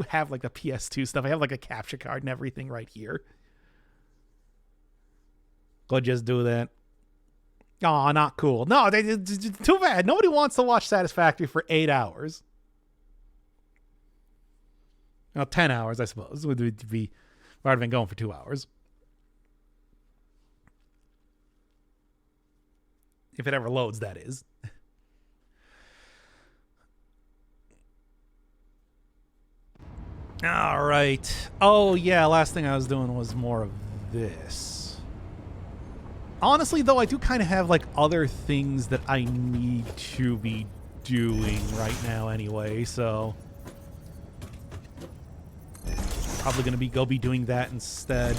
have like the PS2 stuff. I have like a capture card and everything right here. Go just do that. Oh, not cool. No, too bad. Nobody wants to watch Satisfactory for 8 hours. Well, 10 hours, I suppose. Would be. I'd have been going for 2 hours. If it ever loads, that is. All right. Oh, yeah, last thing I was doing was more of this. Honestly, though, I do kind of have, like, other things that I need to be doing right now anyway, so... Probably going to go be doing that instead.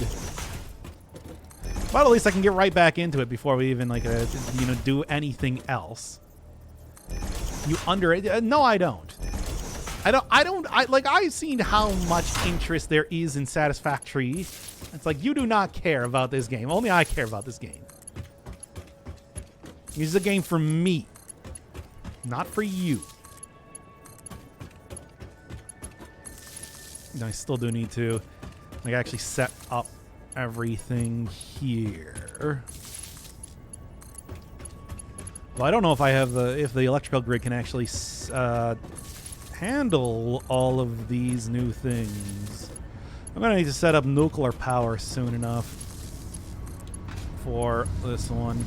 But at least I can get right back into it before we even, like, do anything else. You no, I don't. I've seen how much interest there is in Satisfactory. It's like, you do not care about this game. Only I care about this game. This is a game for me, not for you. I still do need to, like, actually set up everything here. Well, I don't know if I have if the electrical grid can actually handle all of these new things. I'm gonna need to set up nuclear power soon enough for this one.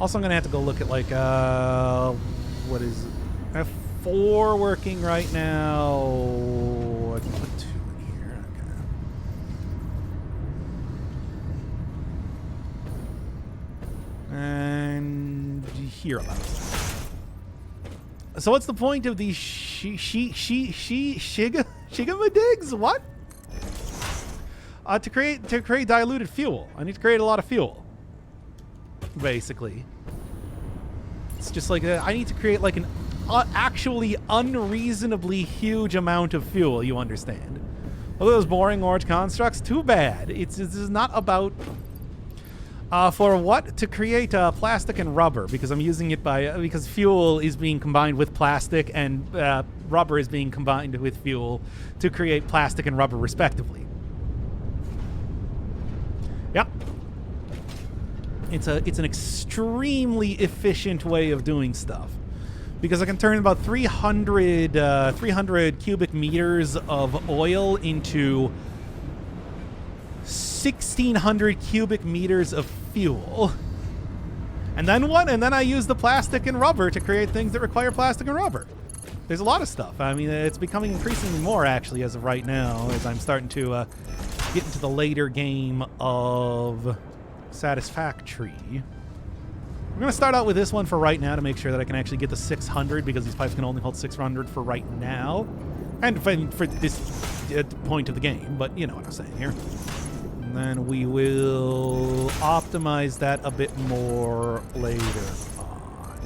Also, I'm gonna have to go look at like what is it? I have 4 working right now. I can put 2 in here. Okay. And here about it. So what's the point of these Shigamadigs? What? To create diluted fuel. I need to create a lot of fuel. Basically. It's just like I need to create like an actually unreasonably huge amount of fuel, you understand. Look at those boring orange constructs. Too bad. This is not about... for what? To create plastic and rubber, because I'm using it because fuel is being combined with plastic and rubber is being combined with fuel to create plastic and rubber respectively. Yep. It's an extremely efficient way of doing stuff. Because I can turn about 300 cubic meters of oil into 1,600 cubic meters of fuel. And then what? And then I use the plastic and rubber to create things that require plastic and rubber. There's a lot of stuff. I mean, it's becoming increasingly more, actually, as of right now, as I'm starting to get into the later game of Satisfactory. I'm going to start out with this one for right now to make sure that I can actually get to 600, because these pipes can only hold 600 for right now. And for this point of the game, but you know what I'm saying here. And then we will optimize that a bit more later on.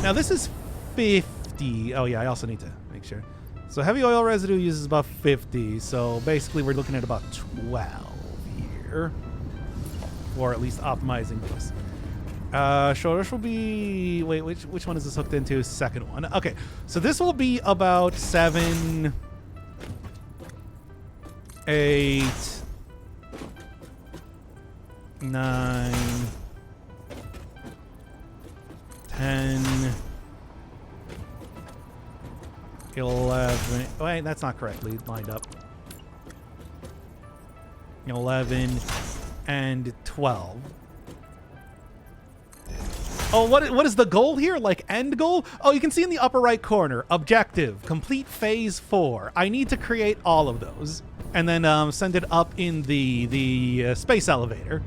Now this is 50. Oh yeah, I also need to make sure. So heavy oil residue uses about 50. So basically we're looking at about 12 here. Or at least optimizing this. So this will be... Wait, which one is this hooked into? Second one. Okay, so this will be about 7, 8, 9, 10, 11... Wait, that's not correctly lined up. 11 and 12. Oh, what is the goal here? Like, end goal? Oh, you can see in the upper right corner, objective, complete phase 4. I need to create all of those. And then send it up in the space elevator.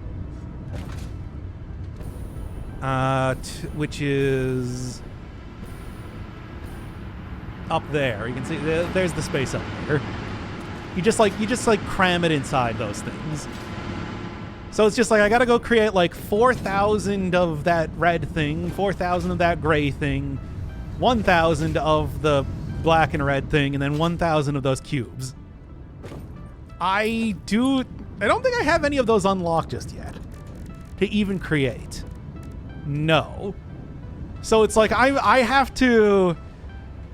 Which is... up there. You can see, there's the space elevator. You just cram it inside those things. So it's just like, I gotta go create like 4,000 of that red thing, 4,000 of that gray thing, 1,000 of the black and red thing, and then 1,000 of those cubes. I don't think I have any of those unlocked just yet to even create. No. So it's like I have to,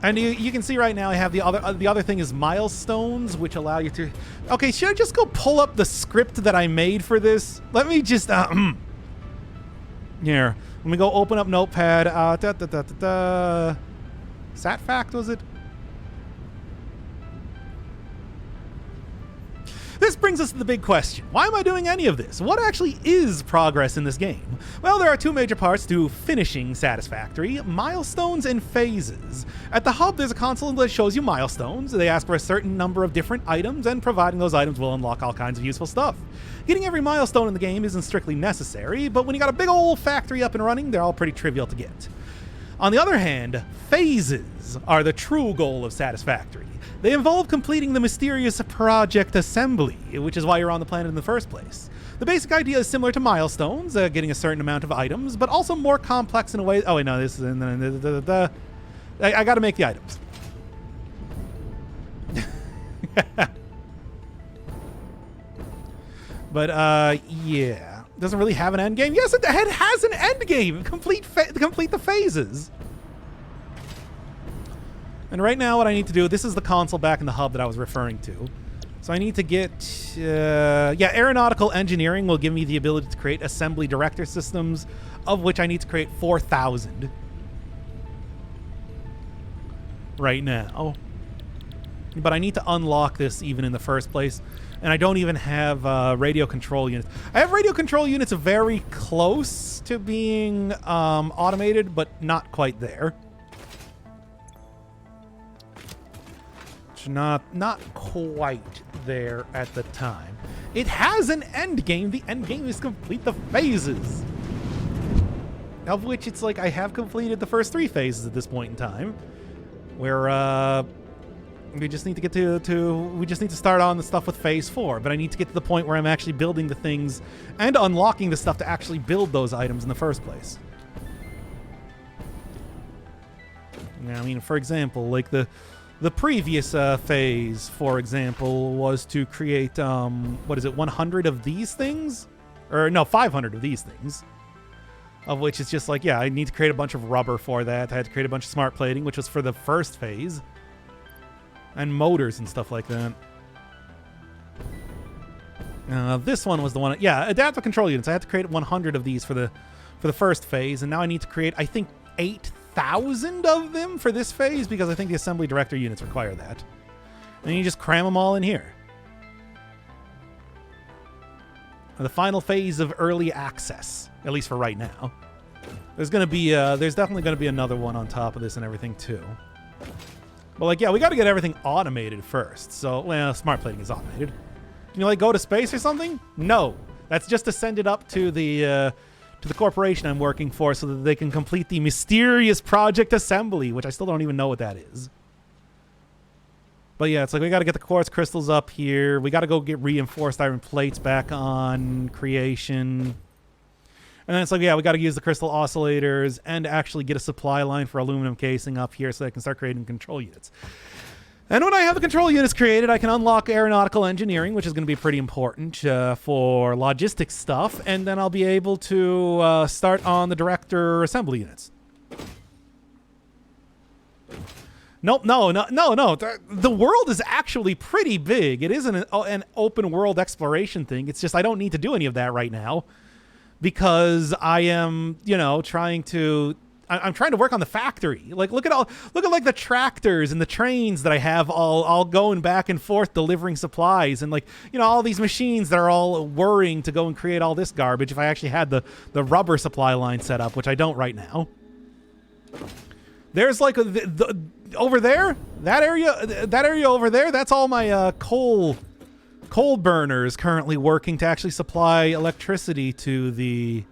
and you can see right now I have the other thing is milestones, which allow you to. Okay, should I just go pull up the script that I made for this? Let me just here. Let me go open up Notepad. SatFact, was it? This brings us to the big question. Why am I doing any of this? What actually is progress in this game? Well, there are two major parts to finishing Satisfactory: milestones and phases. At the hub, there's a console that shows you milestones. They ask for a certain number of different items, and providing those items will unlock all kinds of useful stuff. Getting every milestone in the game isn't strictly necessary, but when you got a big old factory up and running, they're all pretty trivial to get. On the other hand, phases are the true goal of Satisfactory. They involve completing the mysterious Project Assembly, which is why you're on the planet in the first place. The basic idea is similar to milestones, getting a certain amount of items, but also more complex in a way. Oh wait, no, this is I gotta make the items. But yeah, doesn't really have an end game. Yes, it has an end game. Complete the phases. And right now what I need to do, this is the console back in the hub that I was referring to. So I need to get, aeronautical engineering will give me the ability to create assembly director systems, of which I need to create 4,000 right now. But I need to unlock this even in the first place. And I don't even have radio control units. I have radio control units very close to being automated, but not quite there. Not quite there at the time. It has an end game. The end game is complete the phases, of which it's like I have completed the first 3 phases at this point in time, where we just need to get we just need to start on the stuff with phase 4. But I need to get to the point where I'm actually building the things and unlocking the stuff to actually build those items in the first place. Now, I mean, for example, like the previous phase, for example, was to create, 100 of these things? Or no, 500 of these things. Of which it's just like, yeah, I need to create a bunch of rubber for that. I had to create a bunch of smart plating, which was for the first phase. And motors and stuff like that. This one was the one, yeah, adaptive control units. I had to create 100 of these for the first phase, and now I need to create, I think, 8,000 of them for this phase, because I think the assembly director units require that. And you just cram them all in here. The final phase of early access, at least for right now. There's definitely gonna be another one on top of this and everything too. But like, yeah, we got to get everything automated first. So, well, smart plating is automated. Can you like go to space or something? No, that's just to send it up to the corporation I'm working for, so that they can complete the mysterious Project Assembly, which I still don't even know what that is. But yeah, it's like we got to get the quartz crystals up here. We got to go get reinforced iron plates back on creation. And then it's like, yeah, we got to use the crystal oscillators and actually get a supply line for aluminum casing up here so I can start creating control units. And when I have the control units created, I can unlock aeronautical engineering, which is going to be pretty important for logistics stuff. And then I'll be able to start on the director assembly units. Nope, no. The world is actually pretty big. It isn't an open world exploration thing. It's just I don't need to do any of that right now, because I am, trying to work on the factory. Like, look at like the tractors and the trains that I have all going back and forth delivering supplies, and like, all these machines that are all worrying to go and create all this garbage if I actually had the rubber supply line set up, which I don't right now. There's like over there, that area over there, that's all my coal burners currently working to actually supply electricity to the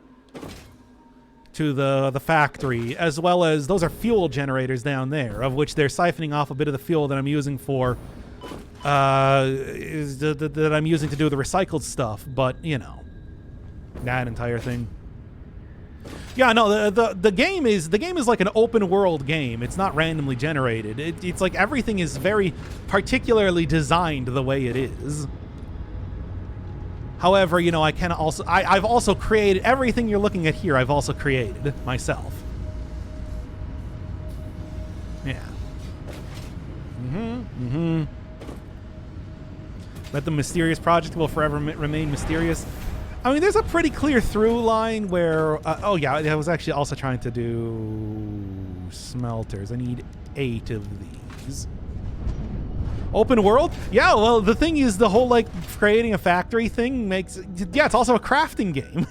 factory, as well as those are fuel generators down there, of which they're siphoning off a bit of the fuel that I'm using for that I'm using to do the recycled stuff. But that entire thing. Yeah, no, the game is like an open world game. It's not randomly generated. It's like everything is very particularly designed the way it is. However, you know, I've also created everything you're looking at here. I've also created myself. Yeah. But the mysterious project will forever remain mysterious. I mean, there's a pretty clear through line where... oh, yeah, I was actually also trying to do smelters. I need 8 of these. Open world? Yeah, well, the thing is, the whole, like, creating a factory thing makes... Yeah, it's also a crafting game.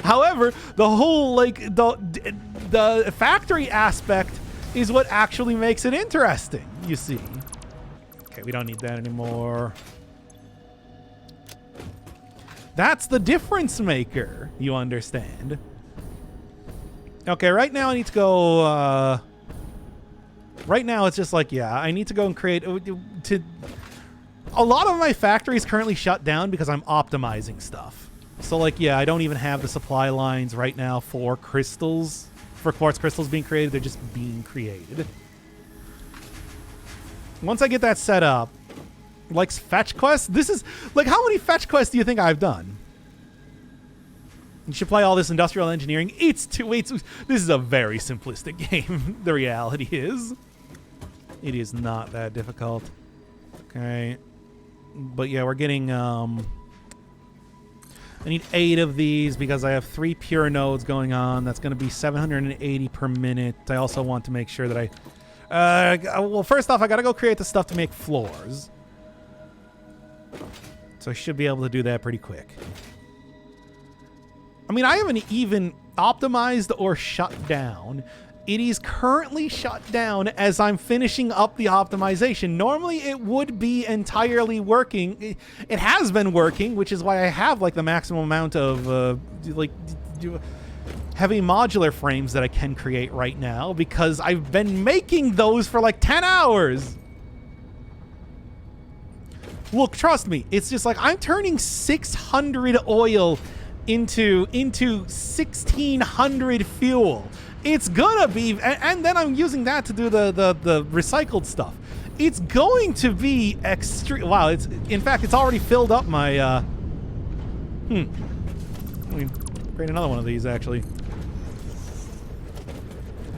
However, the whole, like, the factory aspect is what actually makes it interesting, you see. Okay, we don't need that anymore. That's the difference maker, you understand. Okay, right now I need to go... right now it's just like, yeah, I need to go and create... A lot of my factory is currently shut down because I'm optimizing stuff. So, like, yeah, I don't even have the supply lines right now for crystals. For quartz crystals being created, they're just being created. Once I get that set up, like fetch quests, this is like, how many fetch quests do you think I've done? You should play all this industrial engineering. This is a very simplistic game. The reality is, it is not that difficult. Okay, but yeah, we're getting I need 8 of these because I have 3 pure nodes going on. That's going to be 780 per minute. I also want to make sure that well, first off, I got to go create the stuff to make floors. So I should be able to do that pretty quick. I mean, I haven't even optimized or shut down. It is currently shut down as I'm finishing up the optimization. Normally, it would be entirely working. It has been working, which is why I have, like, the maximum amount of, heavy modular frames that I can create right now, because I've been making those for, like, 10 hours. Look, trust me, it's just like I'm turning 600 oil into 1,600 fuel. It's gonna be, and then I'm using that to do the recycled stuff. It's going to be extreme. Wow, in fact, it's already filled up my, let me create another one of these, actually.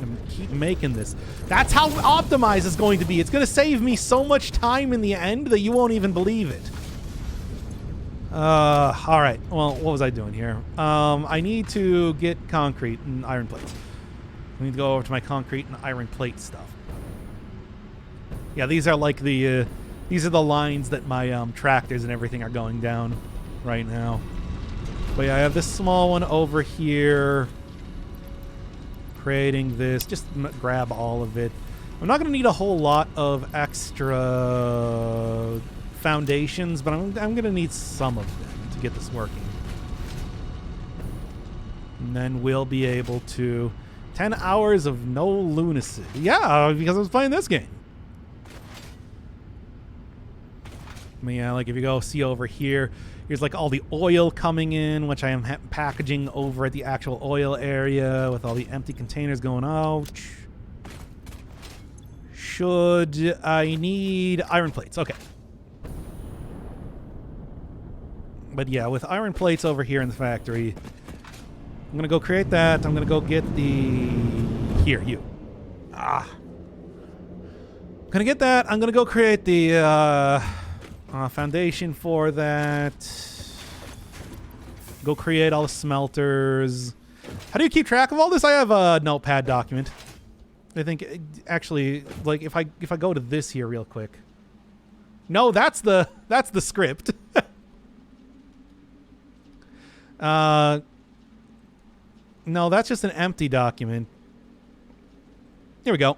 And keep making this. That's how optimized is going to be. It's going to save me so much time in the end that you won't even believe it. All right. Well, what was I doing here? I need to get concrete and iron plates. I need to go over to my concrete and iron plate stuff. Yeah, these are like these are the lines that my tractors and everything are going down right now. But yeah, I have this small one over here. Creating this, just grab all of it. I'm not going to need a whole lot of extra foundations, but I'm going to need some of them to get this working. And then we'll be able to... 10 hours of no lunacy. Yeah, because I was playing this game. I mean, yeah, like if you go see over here, here's like all the oil coming in, which I am packaging over at the actual oil area with all the empty containers going out. Should I need iron plates? Okay. But yeah, with iron plates over here in the factory, I'm going to go create that. I'm going to go get the... Here, you. I'm going to get that. I'm going to go create the foundation for that. Go create all the smelters. How do you keep track of all this? I have a notepad document. I think, actually, like, if I go to this here real quick. No, that's the script. No, that's just an empty document. Here we go.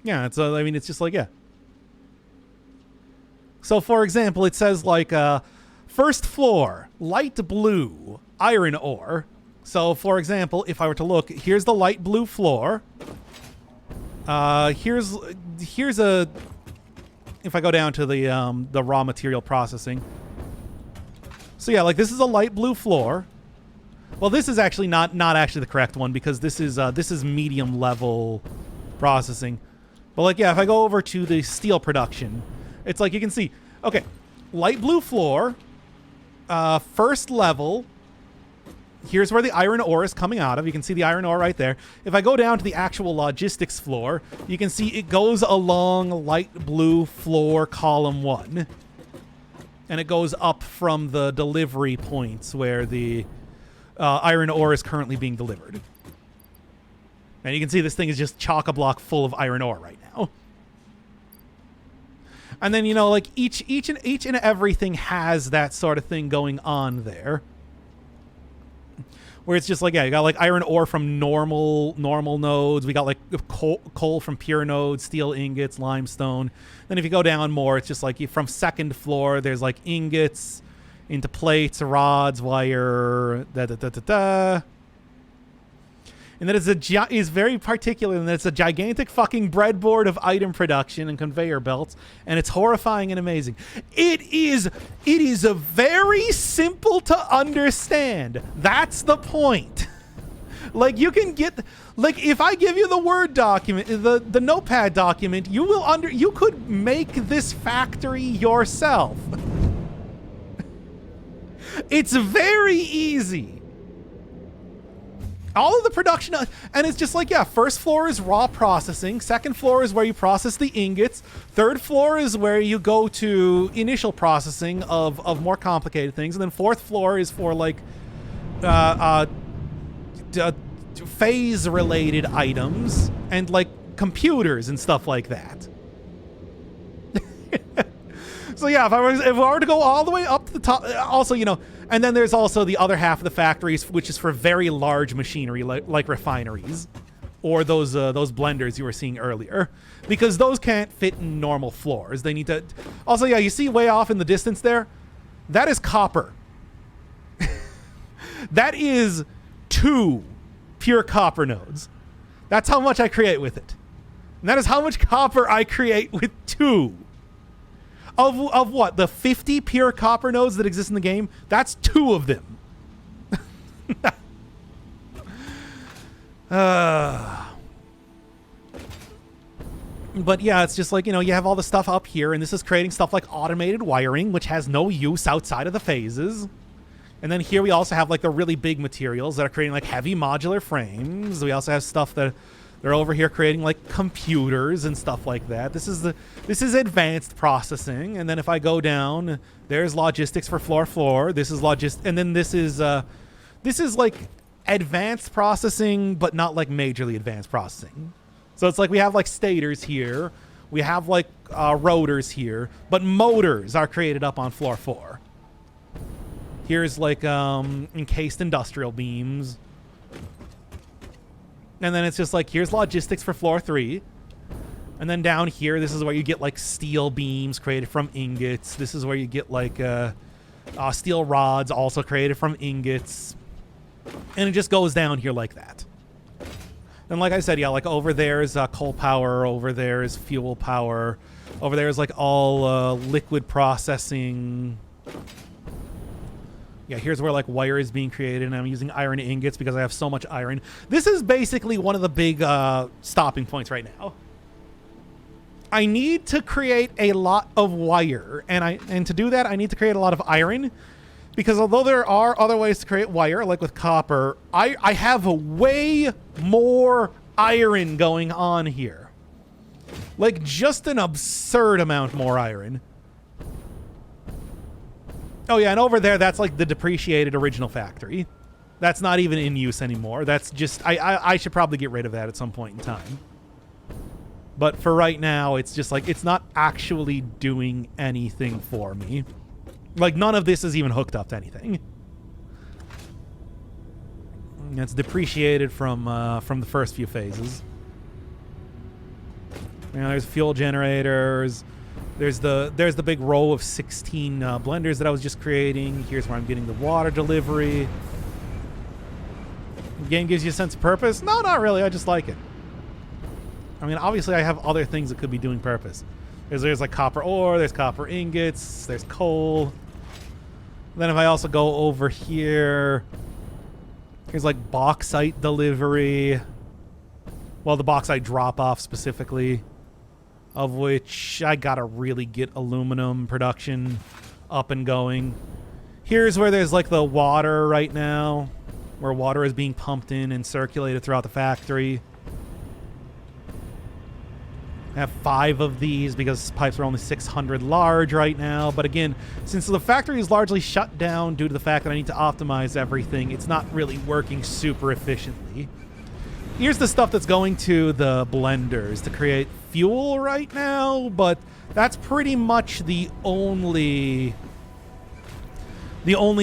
Yeah, it's I mean, it's just like, yeah. So, for example, it says like first floor, light blue, iron ore. So, for example, if I were to look, here's the light blue floor. Here's a... If I go down to the raw material processing. So yeah, like this is a light blue floor. Well, this is actually not actually the correct one because this is medium level processing. But like, yeah, if I go over to the steel production, It's like you can see, okay, light blue floor, first level. Here's where the iron ore is coming out of. You can see the iron ore right there. If I go down to the actual logistics floor, you can see it goes along light blue floor column 1. And it goes up from the delivery points where the iron ore is currently being delivered. And you can see this thing is just chock-a-block full of iron ore right now. And then, you know, like each and everything has that sort of thing going on there. Where it's just like, yeah, you got like iron ore from normal nodes. We got like coal from pure nodes, steel ingots, limestone. Then if you go down more, it's just like from second floor, there's like ingots into plates, rods, wire, And that is very particular, and that it's a gigantic fucking breadboard of item production and conveyor belts, and it's horrifying and amazing. It is a very simple to understand. That's the point. Like, you can get, like, if I give you the Word document, the Notepad document, you could make this factory yourself. It's very easy. All of the production, and it's just like, yeah, first floor is raw processing. Second floor is where you process the ingots. Third floor is where you go to initial processing of more complicated things. And then fourth floor is for like phase-related items and like computers and stuff like that. So yeah, if I were to go all the way up to the top, also, you know, and then there's also the other half of the factories, which is for very large machinery, like refineries, or those blenders you were seeing earlier, because those can't fit in normal floors. They need to. Also, yeah, you see way off in the distance there, that is copper. That is 2 pure copper nodes. That's how much I create with it, and that is how much copper I create with 2. Of what? The 50 pure copper nodes that exist in the game? That's 2 of them. But yeah, it's just like, you know, you have all the stuff up here, and this is creating stuff like automated wiring, which has no use outside of the phases. And then here we also have like the really big materials that are creating like heavy modular frames. We also have stuff that they're over here creating like computers and stuff like that. This is advanced processing. And then if I go down, there's logistics for floor 4. This is and then this is like advanced processing, but not like majorly advanced processing. So it's like we have like stators here, we have like rotors here, but motors are created up on floor 4. Here's like encased industrial beams. And then it's just like, here's logistics for floor 3. And then down here, this is where you get like steel beams created from ingots. This is where you get like steel rods also created from ingots. And it just goes down here like that. And like I said, yeah, like over there is coal power. Over there is fuel power. Over there is like all liquid processing. Yeah, here's where like wire is being created, and I'm using iron ingots because I have so much iron. This is basically one of the big stopping points right now. I need to create a lot of wire, and to do that, I need to create a lot of iron, because although there are other ways to create wire, like with copper, I have a way more iron going on here. Like, just an absurd amount more iron. Oh yeah, and over there, that's like the depreciated original factory. That's not even in use anymore. That's just, I should probably get rid of that at some point in time. But for right now, it's just like, it's not actually doing anything for me. Like, none of this is even hooked up to anything. It's depreciated from the first few phases. You know, there's fuel generators. There's the big row of 16 blenders that I was just creating. Here's where I'm getting the water delivery. The game gives you a sense of purpose? No, not really. I just like it. I mean, obviously I have other things that could be doing purpose. There's like copper ore, there's copper ingots, there's coal. Then if I also go over here, here's like bauxite delivery. Well, the bauxite drop-off specifically. of which I gotta really get aluminum production up and going. Here's where there's like the water right now, where water is being pumped in and circulated throughout the factory. I have 5 of these because pipes are only 600 large right now. But again, since the factory is largely shut down due to the fact that I need to optimize everything, it's not really working super efficiently. Here's the stuff that's going to the blenders to create fuel right now, but that's pretty much the only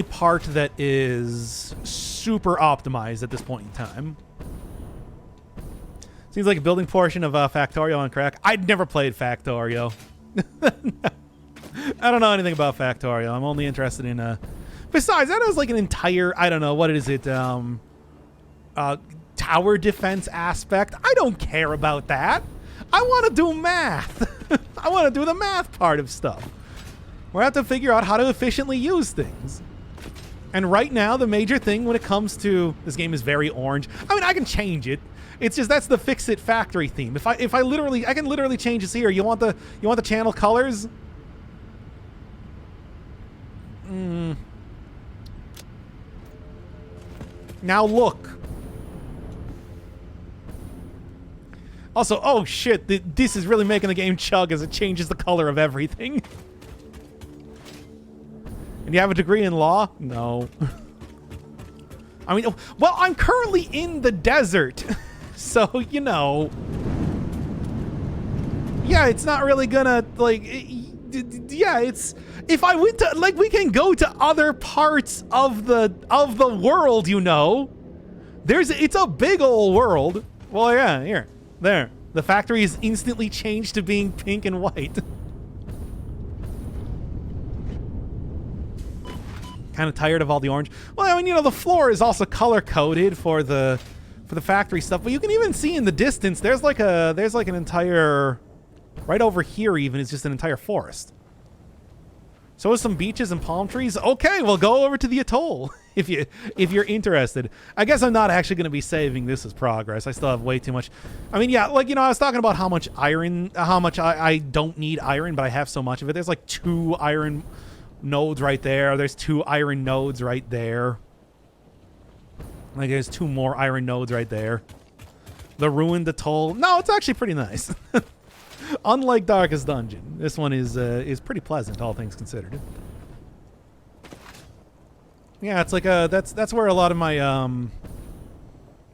part that is super optimized at this point in time. Seems like a building portion of Factorio on crack. I'd never played Factorio. I don't know anything about Factorio. I'm only interested in... Besides, that is like an entire... I don't know. What is it? Tower defense aspect. I don't care about that. I want to do math. I want to do the math part of stuff. We have to figure out how to efficiently use things. And right now, the major thing when it comes to... This game is very orange. I mean, I can change it. It's just that's the Fix-It Factory theme. If I literally, I can literally change this here. You want the channel colors? Now look. Also, oh shit, this is really making the game chug as it changes the color of everything. And you have a degree in law? No. I mean, well, I'm currently in the desert. So, you know. Yeah, it's not really gonna, like, yeah, it's... If I went to, like, we can go to other parts of the world, you know. It's a big old world. Well, yeah, here. There. The factory is instantly changed to being pink and white. Kind of tired of all the orange. Well, I mean, you know, the floor is also color-coded for the factory stuff, but you can even see in the distance there's like an entire... Right over here even is just an entire forest. So is some beaches and palm trees. Okay, we'll go over to the atoll if you're interested. I guess I'm not actually going to be saving this as progress. I still have way too much. I mean, yeah, like, you know, I was talking about how much iron, how much I don't need iron, but I have so much of it. There's like 2 iron nodes right there. There's 2 iron nodes right there. Like, there's 2 more iron nodes right there. The ruined atoll. No, it's actually pretty nice. Unlike Darkest Dungeon, this one is pretty pleasant, all things considered. Yeah, it's like that's where a lot of my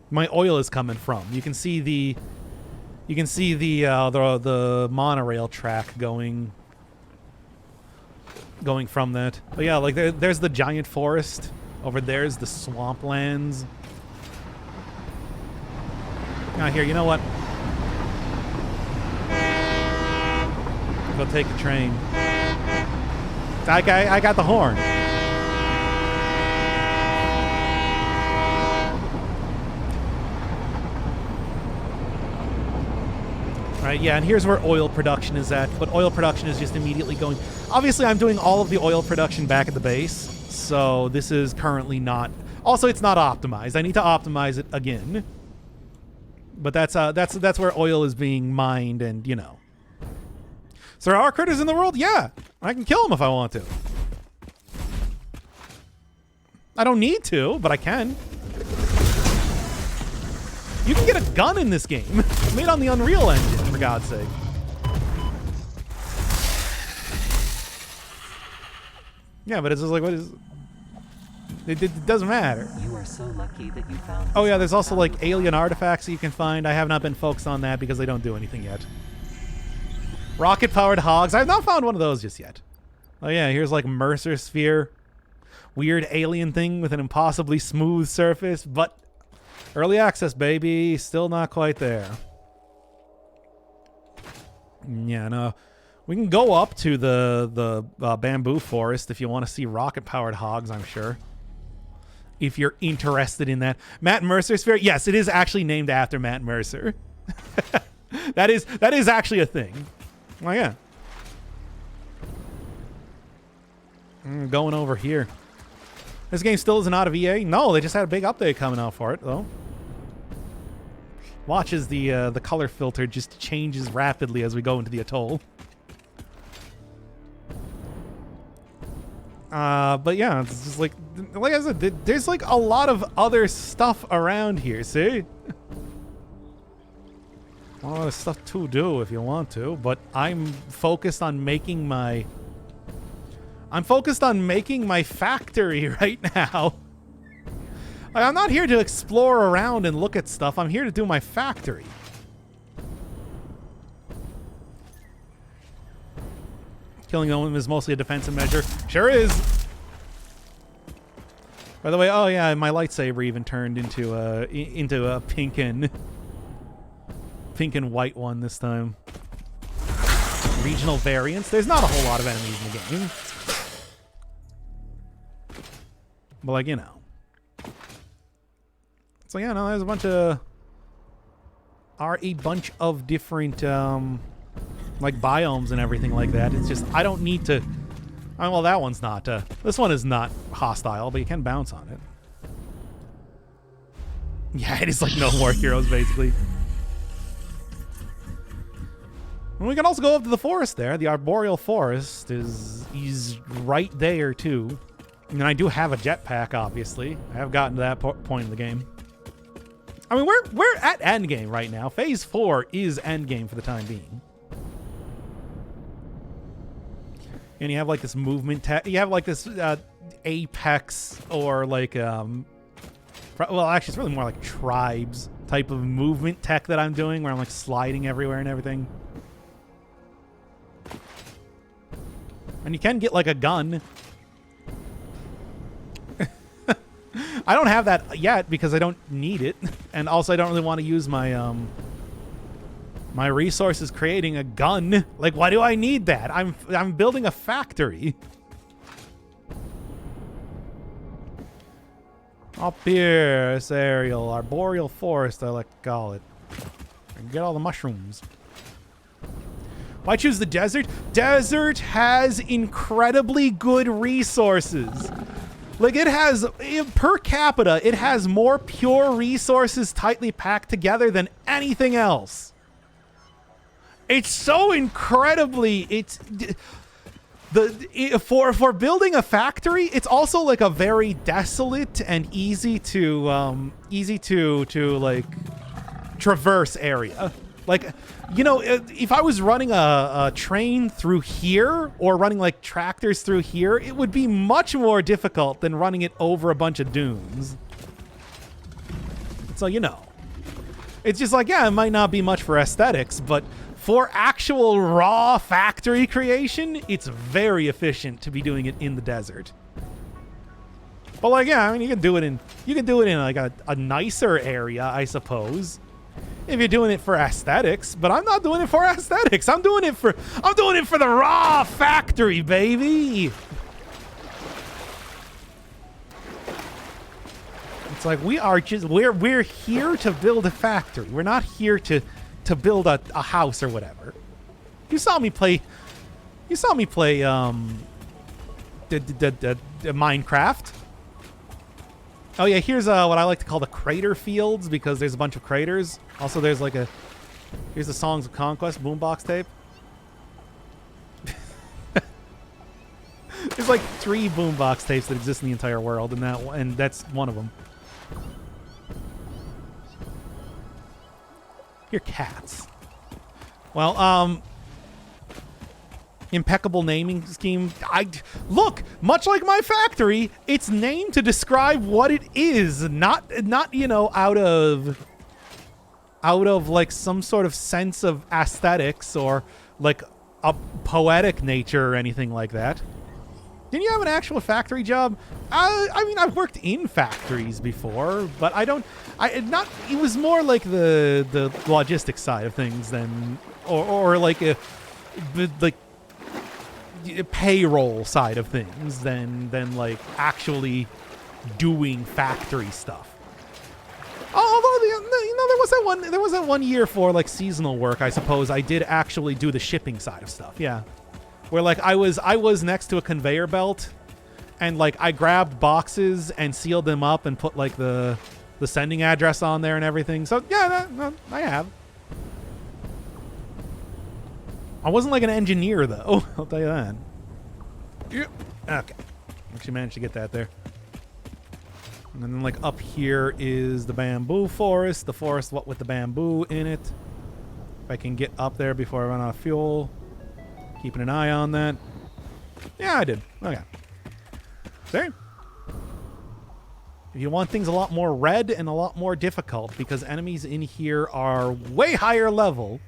my oil is coming from. You can see the monorail track going from that. But yeah, like there's the giant forest. Over there's the swamplands. Now here, you know what? Go take the train. I got the horn. Right, yeah, and here's where oil production is at, but oil production is just immediately going... Obviously, I'm doing all of the oil production back at the base, so this is currently not... Also, it's not optimized. I need to optimize it again. But that's where oil is being mined, and, you know. So there are critters in the world? Yeah. I can kill them if I want to. I don't need to, but I can. You can get a gun in this game. Made on the Unreal Engine, for God's sake. Yeah, but it's just like, what is... It doesn't matter. You are so lucky that you found... Oh yeah, there's also like alien artifacts that you can find. I have not been focused on that because they don't do anything yet. Rocket-powered hogs. I have not found one of those just yet. Oh yeah, here's like Mercer Sphere. Weird alien thing with an impossibly smooth surface, but early access, baby. Still not quite there. Yeah, no. We can go up to the bamboo forest if you want to see rocket-powered hogs, I'm sure. If you're interested in that. Matt Mercer Sphere? Yes, it is actually named after Matt Mercer. That is actually a thing. Oh, yeah. Going over here. This game still isn't out of EA? No, they just had a big update coming out for it, though. Watch as the color filter just changes rapidly as we go into the atoll. But yeah, it's just like I said, there's like a lot of other stuff around here. See, a lot of stuff to do if you want to, but I'm focused on making my factory right now. I'm not here to explore around and look at stuff. I'm here to do my factory. Killing them is mostly a defensive measure. Sure is. By the way, oh yeah, my lightsaber even turned into a pink and white one this time. Regional variants. There's not a whole lot of enemies in the game. But like, you know. So yeah, no, there's a bunch of different like biomes and everything like that. It's just I don't need to. Well, that one's not. This one is not hostile, but you can bounce on it. Yeah, it is like no more heroes basically. And we can also go up to the forest there. The arboreal forest is right there too. And I do have a jetpack, obviously. I have gotten to that point in the game. I mean, we're at endgame right now. Phase 4 is endgame for the time being. And you have like this movement tech. You have like this Apex or like well, actually, it's really more like Tribes type of movement tech that I'm doing, where I'm like sliding everywhere and everything. And you can get like a gun. I don't have that yet because I don't need it, and also I don't really want to use my my resources creating a gun. Like, why do I need that? I'm building a factory. Up here, this aerial arboreal forest, I like to call it. And get all the mushrooms. Why choose the desert? Desert has incredibly good resources. Like, it has, per capita, it has more pure resources tightly packed together than anything else. It's so incredibly, for building a factory, it's also like a very desolate and easy to like traverse area. Like, you know, if I was running a train through here or running like tractors through here, it would be much more difficult than running it over a bunch of dunes. So, you know, it's just like, yeah, it might not be much for aesthetics, but for actual raw factory creation, it's very efficient to be doing it in the desert. But like, yeah, I mean, you can do it in like a nicer area, I suppose, if you're doing it for aesthetics. But I'm not doing it for aesthetics. I'm doing it for the raw factory, baby. It's like we're here to build a factory. We're not here to build a house or whatever. You saw me play Minecraft. Oh yeah, here's what I like to call the crater fields, because there's a bunch of craters. Also, there's like here's the Songs of Conquest boombox tape. There's like 3 boombox tapes that exist in the entire world, and that's one of them. You're cats. Well, impeccable naming scheme. Look, much like my factory, it's named to describe what it is, not you know, out of like some sort of sense of aesthetics or like a poetic nature or anything like that. Didn't you have an actual factory job? I mean, I've worked in factories before, but it was more like the logistics side of things than, or like the payroll side of things than like actually doing factory stuff. Although, you know, there was that one year for like seasonal work, I suppose I did actually do the shipping side of stuff. Yeah. Where like I was next to a conveyor belt, and like I grabbed boxes and sealed them up and put like the the sending address on there and everything. So yeah, I have. I wasn't like an engineer though. I'll tell you that. Yeah. Okay. Actually managed to get that there. And then like up here is the bamboo forest. The forest what with the bamboo in it. If I can get up there before I run out of fuel. Keeping an eye on that. Yeah, I did. Okay. See? If you want things a lot more red and a lot more difficult, because enemies in here are way higher level,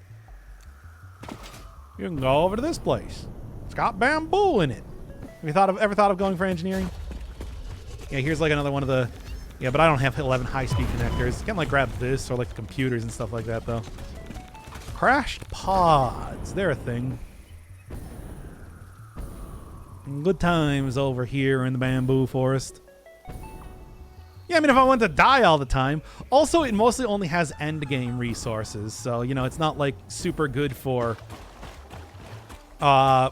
you can go over to this place. It's got bamboo in it. Have you ever thought of going for engineering? Yeah, here's like another one of the... Yeah, but I don't have 11 high-speed connectors. You can like grab this or like the computers and stuff like that, though. Crashed pods. They're a thing. Good times over here in the bamboo forest. Yeah, I mean, if I want to die all the time. Also, it mostly only has end-game resources. So, you know, it's not like super good for... iron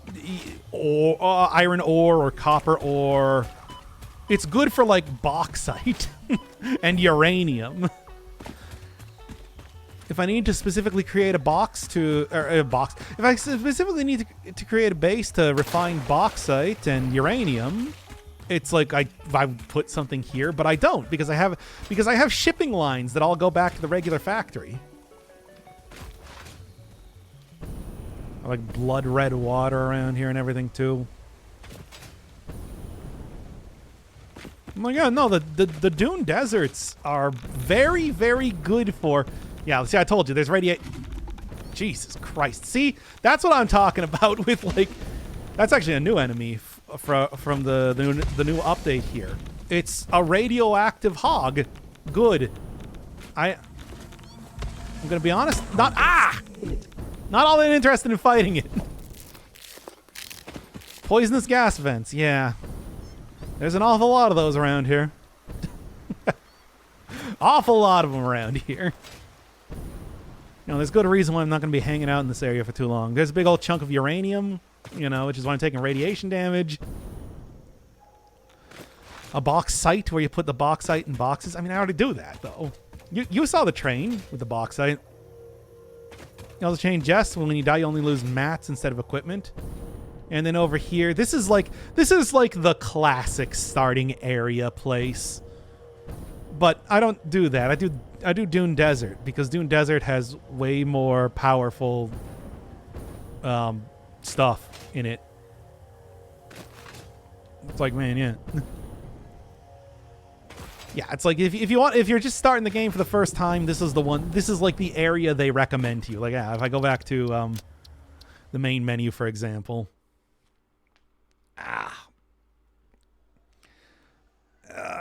ore or copper ore. It's good for like bauxite and uranium. If I need to specifically create if I specifically need to create a base to refine bauxite and uranium, it's like I put something here, but I don't because I have shipping lines that all go back to the regular factory. I like blood red water around here and everything too. I'm like, yeah, no, the dune deserts are very, very good for... Yeah, see, I told you, there's Jesus Christ. See, that's what I'm talking about with, like... That's actually a new enemy from the new update here. It's a radioactive hog. Good. I'm gonna be honest, not all that interested in fighting it. Poisonous gas vents, yeah. There's an awful lot of those around here. Awful lot of them around here. You know, there's good reason why I'm not going to be hanging out in this area for too long. There's a big old chunk of uranium, you know, which is why I'm taking radiation damage. A bauxite where you put the bauxite in boxes. I mean, I already do that, though. You saw the train with the bauxite. You know, the chain Jess, when you die, you only lose mats instead of equipment. And then over here, this is like the classic starting area place. But I don't do that. I do Dune Desert because Dune Desert has way more powerful stuff in it. It's like, man, yeah. Yeah, it's like if you're just starting the game for the first time, this is the one. This is like the area they recommend to you. Like, yeah, if I go back to the main menu, for example.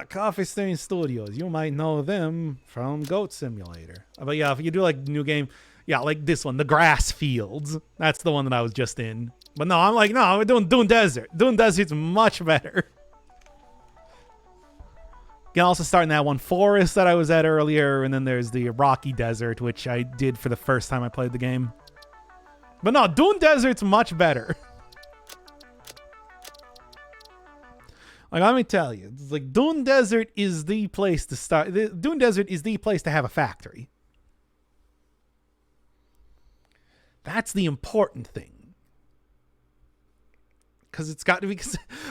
Coffee Stain Studios. You might know them from Goat Simulator. But yeah, if you do like new game, yeah, like this one, the grass fields. That's the one that I was just in. But no, I'm like, no, we're doing Dune Desert. Dune Desert's much better. You can also start in that one forest that I was at earlier, and then there's the Rocky Desert, which I did for the first time I played the game. But no, Dune Desert's much better. Like, let me tell you, it's like Dune Desert is the place to start. Dune Desert is the place to have a factory. That's the important thing. Because it's got to be,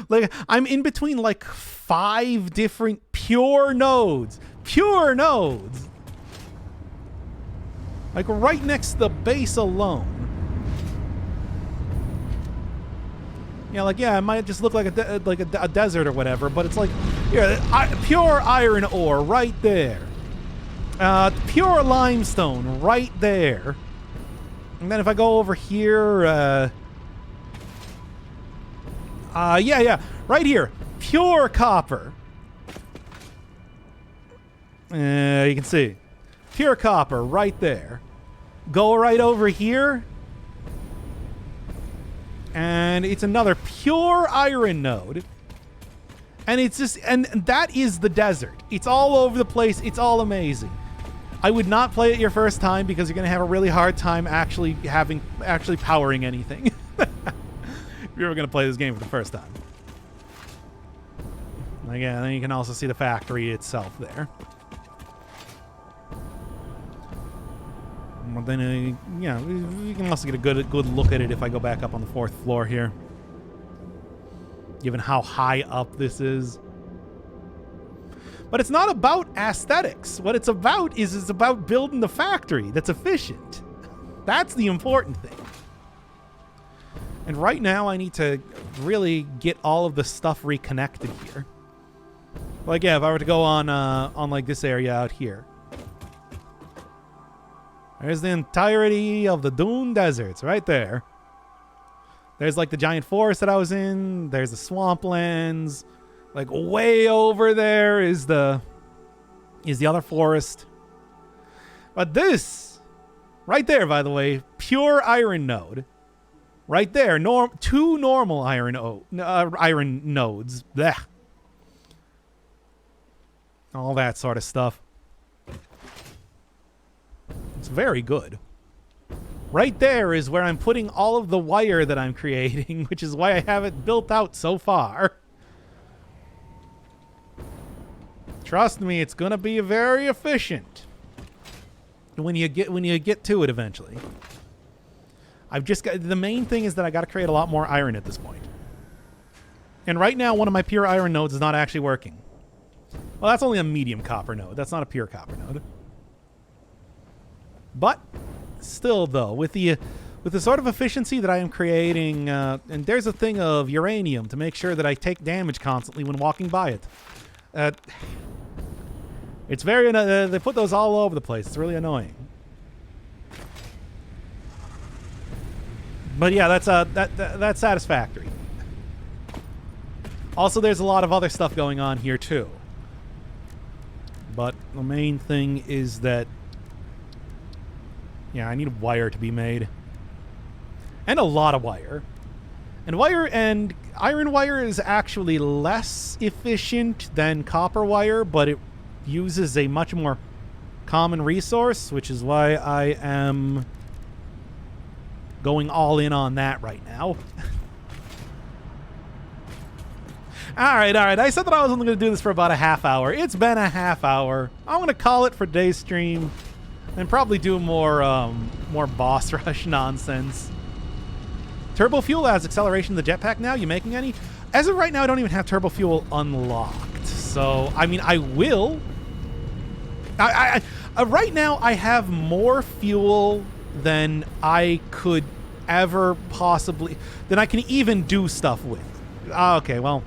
like, I'm in between like 5 different pure nodes. Pure nodes. Like right next to the base alone. Yeah, like, yeah, it might just look like a desert or whatever, but it's like, yeah, pure iron ore right there. Pure limestone right there. And then if I go over here, yeah, right here, pure copper. You can see, pure copper right there. Go right over here. And it's another pure iron node. And it's just, and that is the desert. It's all over the place. It's all amazing. I would not play it your first time because you're going to have a really hard time actually powering anything. If you're ever going to play this game for the first time. Again, then you can also see the factory itself there. But then, yeah, we can also get a good look at it if I go back up on the 4th floor here. Given how high up this is. But it's not about aesthetics. What it's about is it's about building the factory that's efficient. That's the important thing. And right now I need to really get all of the stuff reconnected here. Like, yeah, if I were to go on like this area out here. There's the entirety of the Dune Deserts right there. There's like the giant forest that I was in. There's the swamplands. Like way over there is the other forest. But this right there, by the way, pure iron node. Right there, two normal iron nodes. Blech. All that sort of stuff. It's very good. Right there is where I'm putting all of the wire that I'm creating, which is why I have it built out so far. Trust me, it's gonna be very efficient when you get to it eventually. I've just got the main thing is that I got to create a lot more iron at this point. And right now, one of my pure iron nodes is not actually working. Well, that's only a medium copper node. That's not a pure copper node. But still, though, with the sort of efficiency that I am creating, and there's a thing of uranium to make sure that I take damage constantly when walking by it. It's very they put those all over the place. It's really annoying. But yeah, that's satisfactory. Also, there's a lot of other stuff going on here too. But the main thing is that, yeah, I need wire to be made. And a lot of wire. And iron wire is actually less efficient than copper wire, but it uses a much more common resource, which is why I am going all in on that right now. All right. I said that I was only going to do this for about a half hour. It's been a half hour. I'm going to call it for today's stream and probably do more boss rush nonsense. Turbo fuel has acceleration in the jetpack now. You making any? As of right now, I don't even have turbo fuel unlocked. So, I mean, I will. Right now, I have more fuel than I could ever possibly, than I can even do stuff with. Okay, well,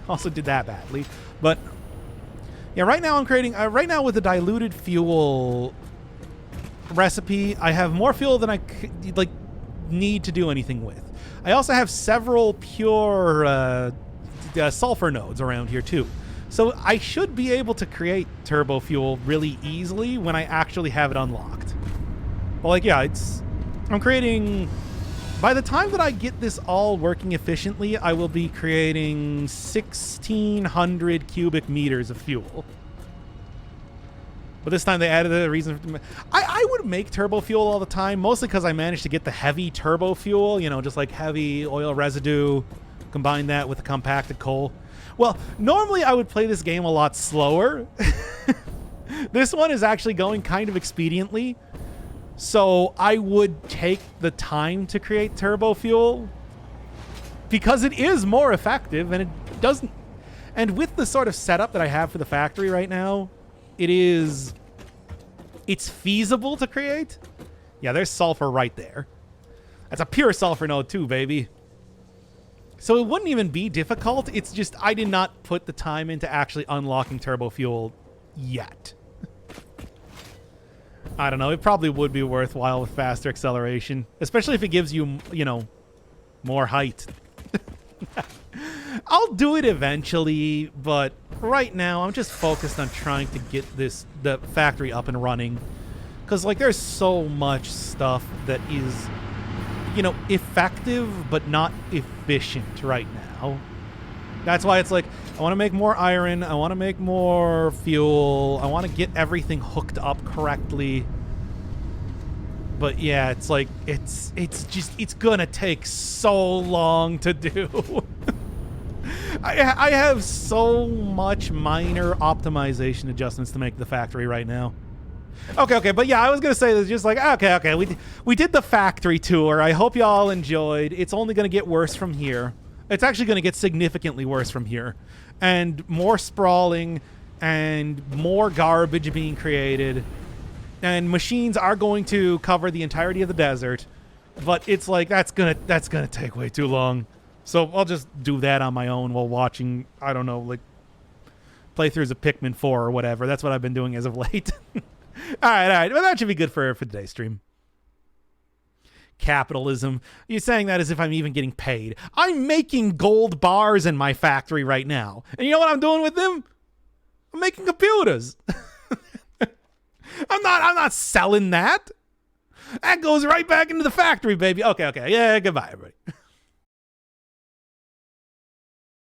also did that badly. But, yeah, right now I'm creating, right now with the diluted fuel recipe, I have more fuel than I need to do anything with. I also have several pure sulfur nodes around here too. So I should be able to create turbo fuel really easily when I actually have it unlocked. But like, yeah, I'm creating, by the time that I get this all working efficiently, I will be creating 1,600 cubic meters of fuel. But this time they added a reason. I would make turbo fuel all the time, mostly because I managed to get the heavy turbo fuel, you know, just like heavy oil residue, combine that with the compacted coal. Well, normally I would play this game a lot slower. This one is actually going kind of expediently. So I would take the time to create turbo fuel because it is more effective and it doesn't. And with the sort of setup that I have for the factory right now, it's feasible to create. Yeah, there's sulfur right there. That's a pure sulfur node too, baby. So it wouldn't even be difficult. It's just I did not put the time into actually unlocking turbo fuel yet. I don't know. It probably would be worthwhile with faster acceleration, especially if it gives you, you know, more height. I'll do it eventually, but right now I'm just focused on trying to get the factory up and running. Because, like, there's so much stuff that is, you know, effective but not efficient right now. That's why it's like, I want to make more iron, I want to make more fuel, I want to get everything hooked up correctly. But yeah, it's like, it's gonna take so long to do. I have so much minor optimization adjustments to make the factory right now. Okay, but yeah, I was gonna say this just like okay, we did the factory tour. I hope you all enjoyed. It's only gonna get worse from here. It's actually gonna get significantly worse from here, and more sprawling, and more garbage being created, and machines are going to cover the entirety of the desert. But it's like that's gonna take way too long. So I'll just do that on my own while watching. I don't know, like playthroughs of Pikmin 4 or whatever. That's what I've been doing as of late. All right. Well, that should be good for today's stream. Capitalism. You're saying that as if I'm even getting paid. I'm making gold bars in my factory right now. And you know what I'm doing with them? I'm making computers. I'm not selling that. That goes right back into the factory, baby. Okay. Yeah, goodbye, everybody.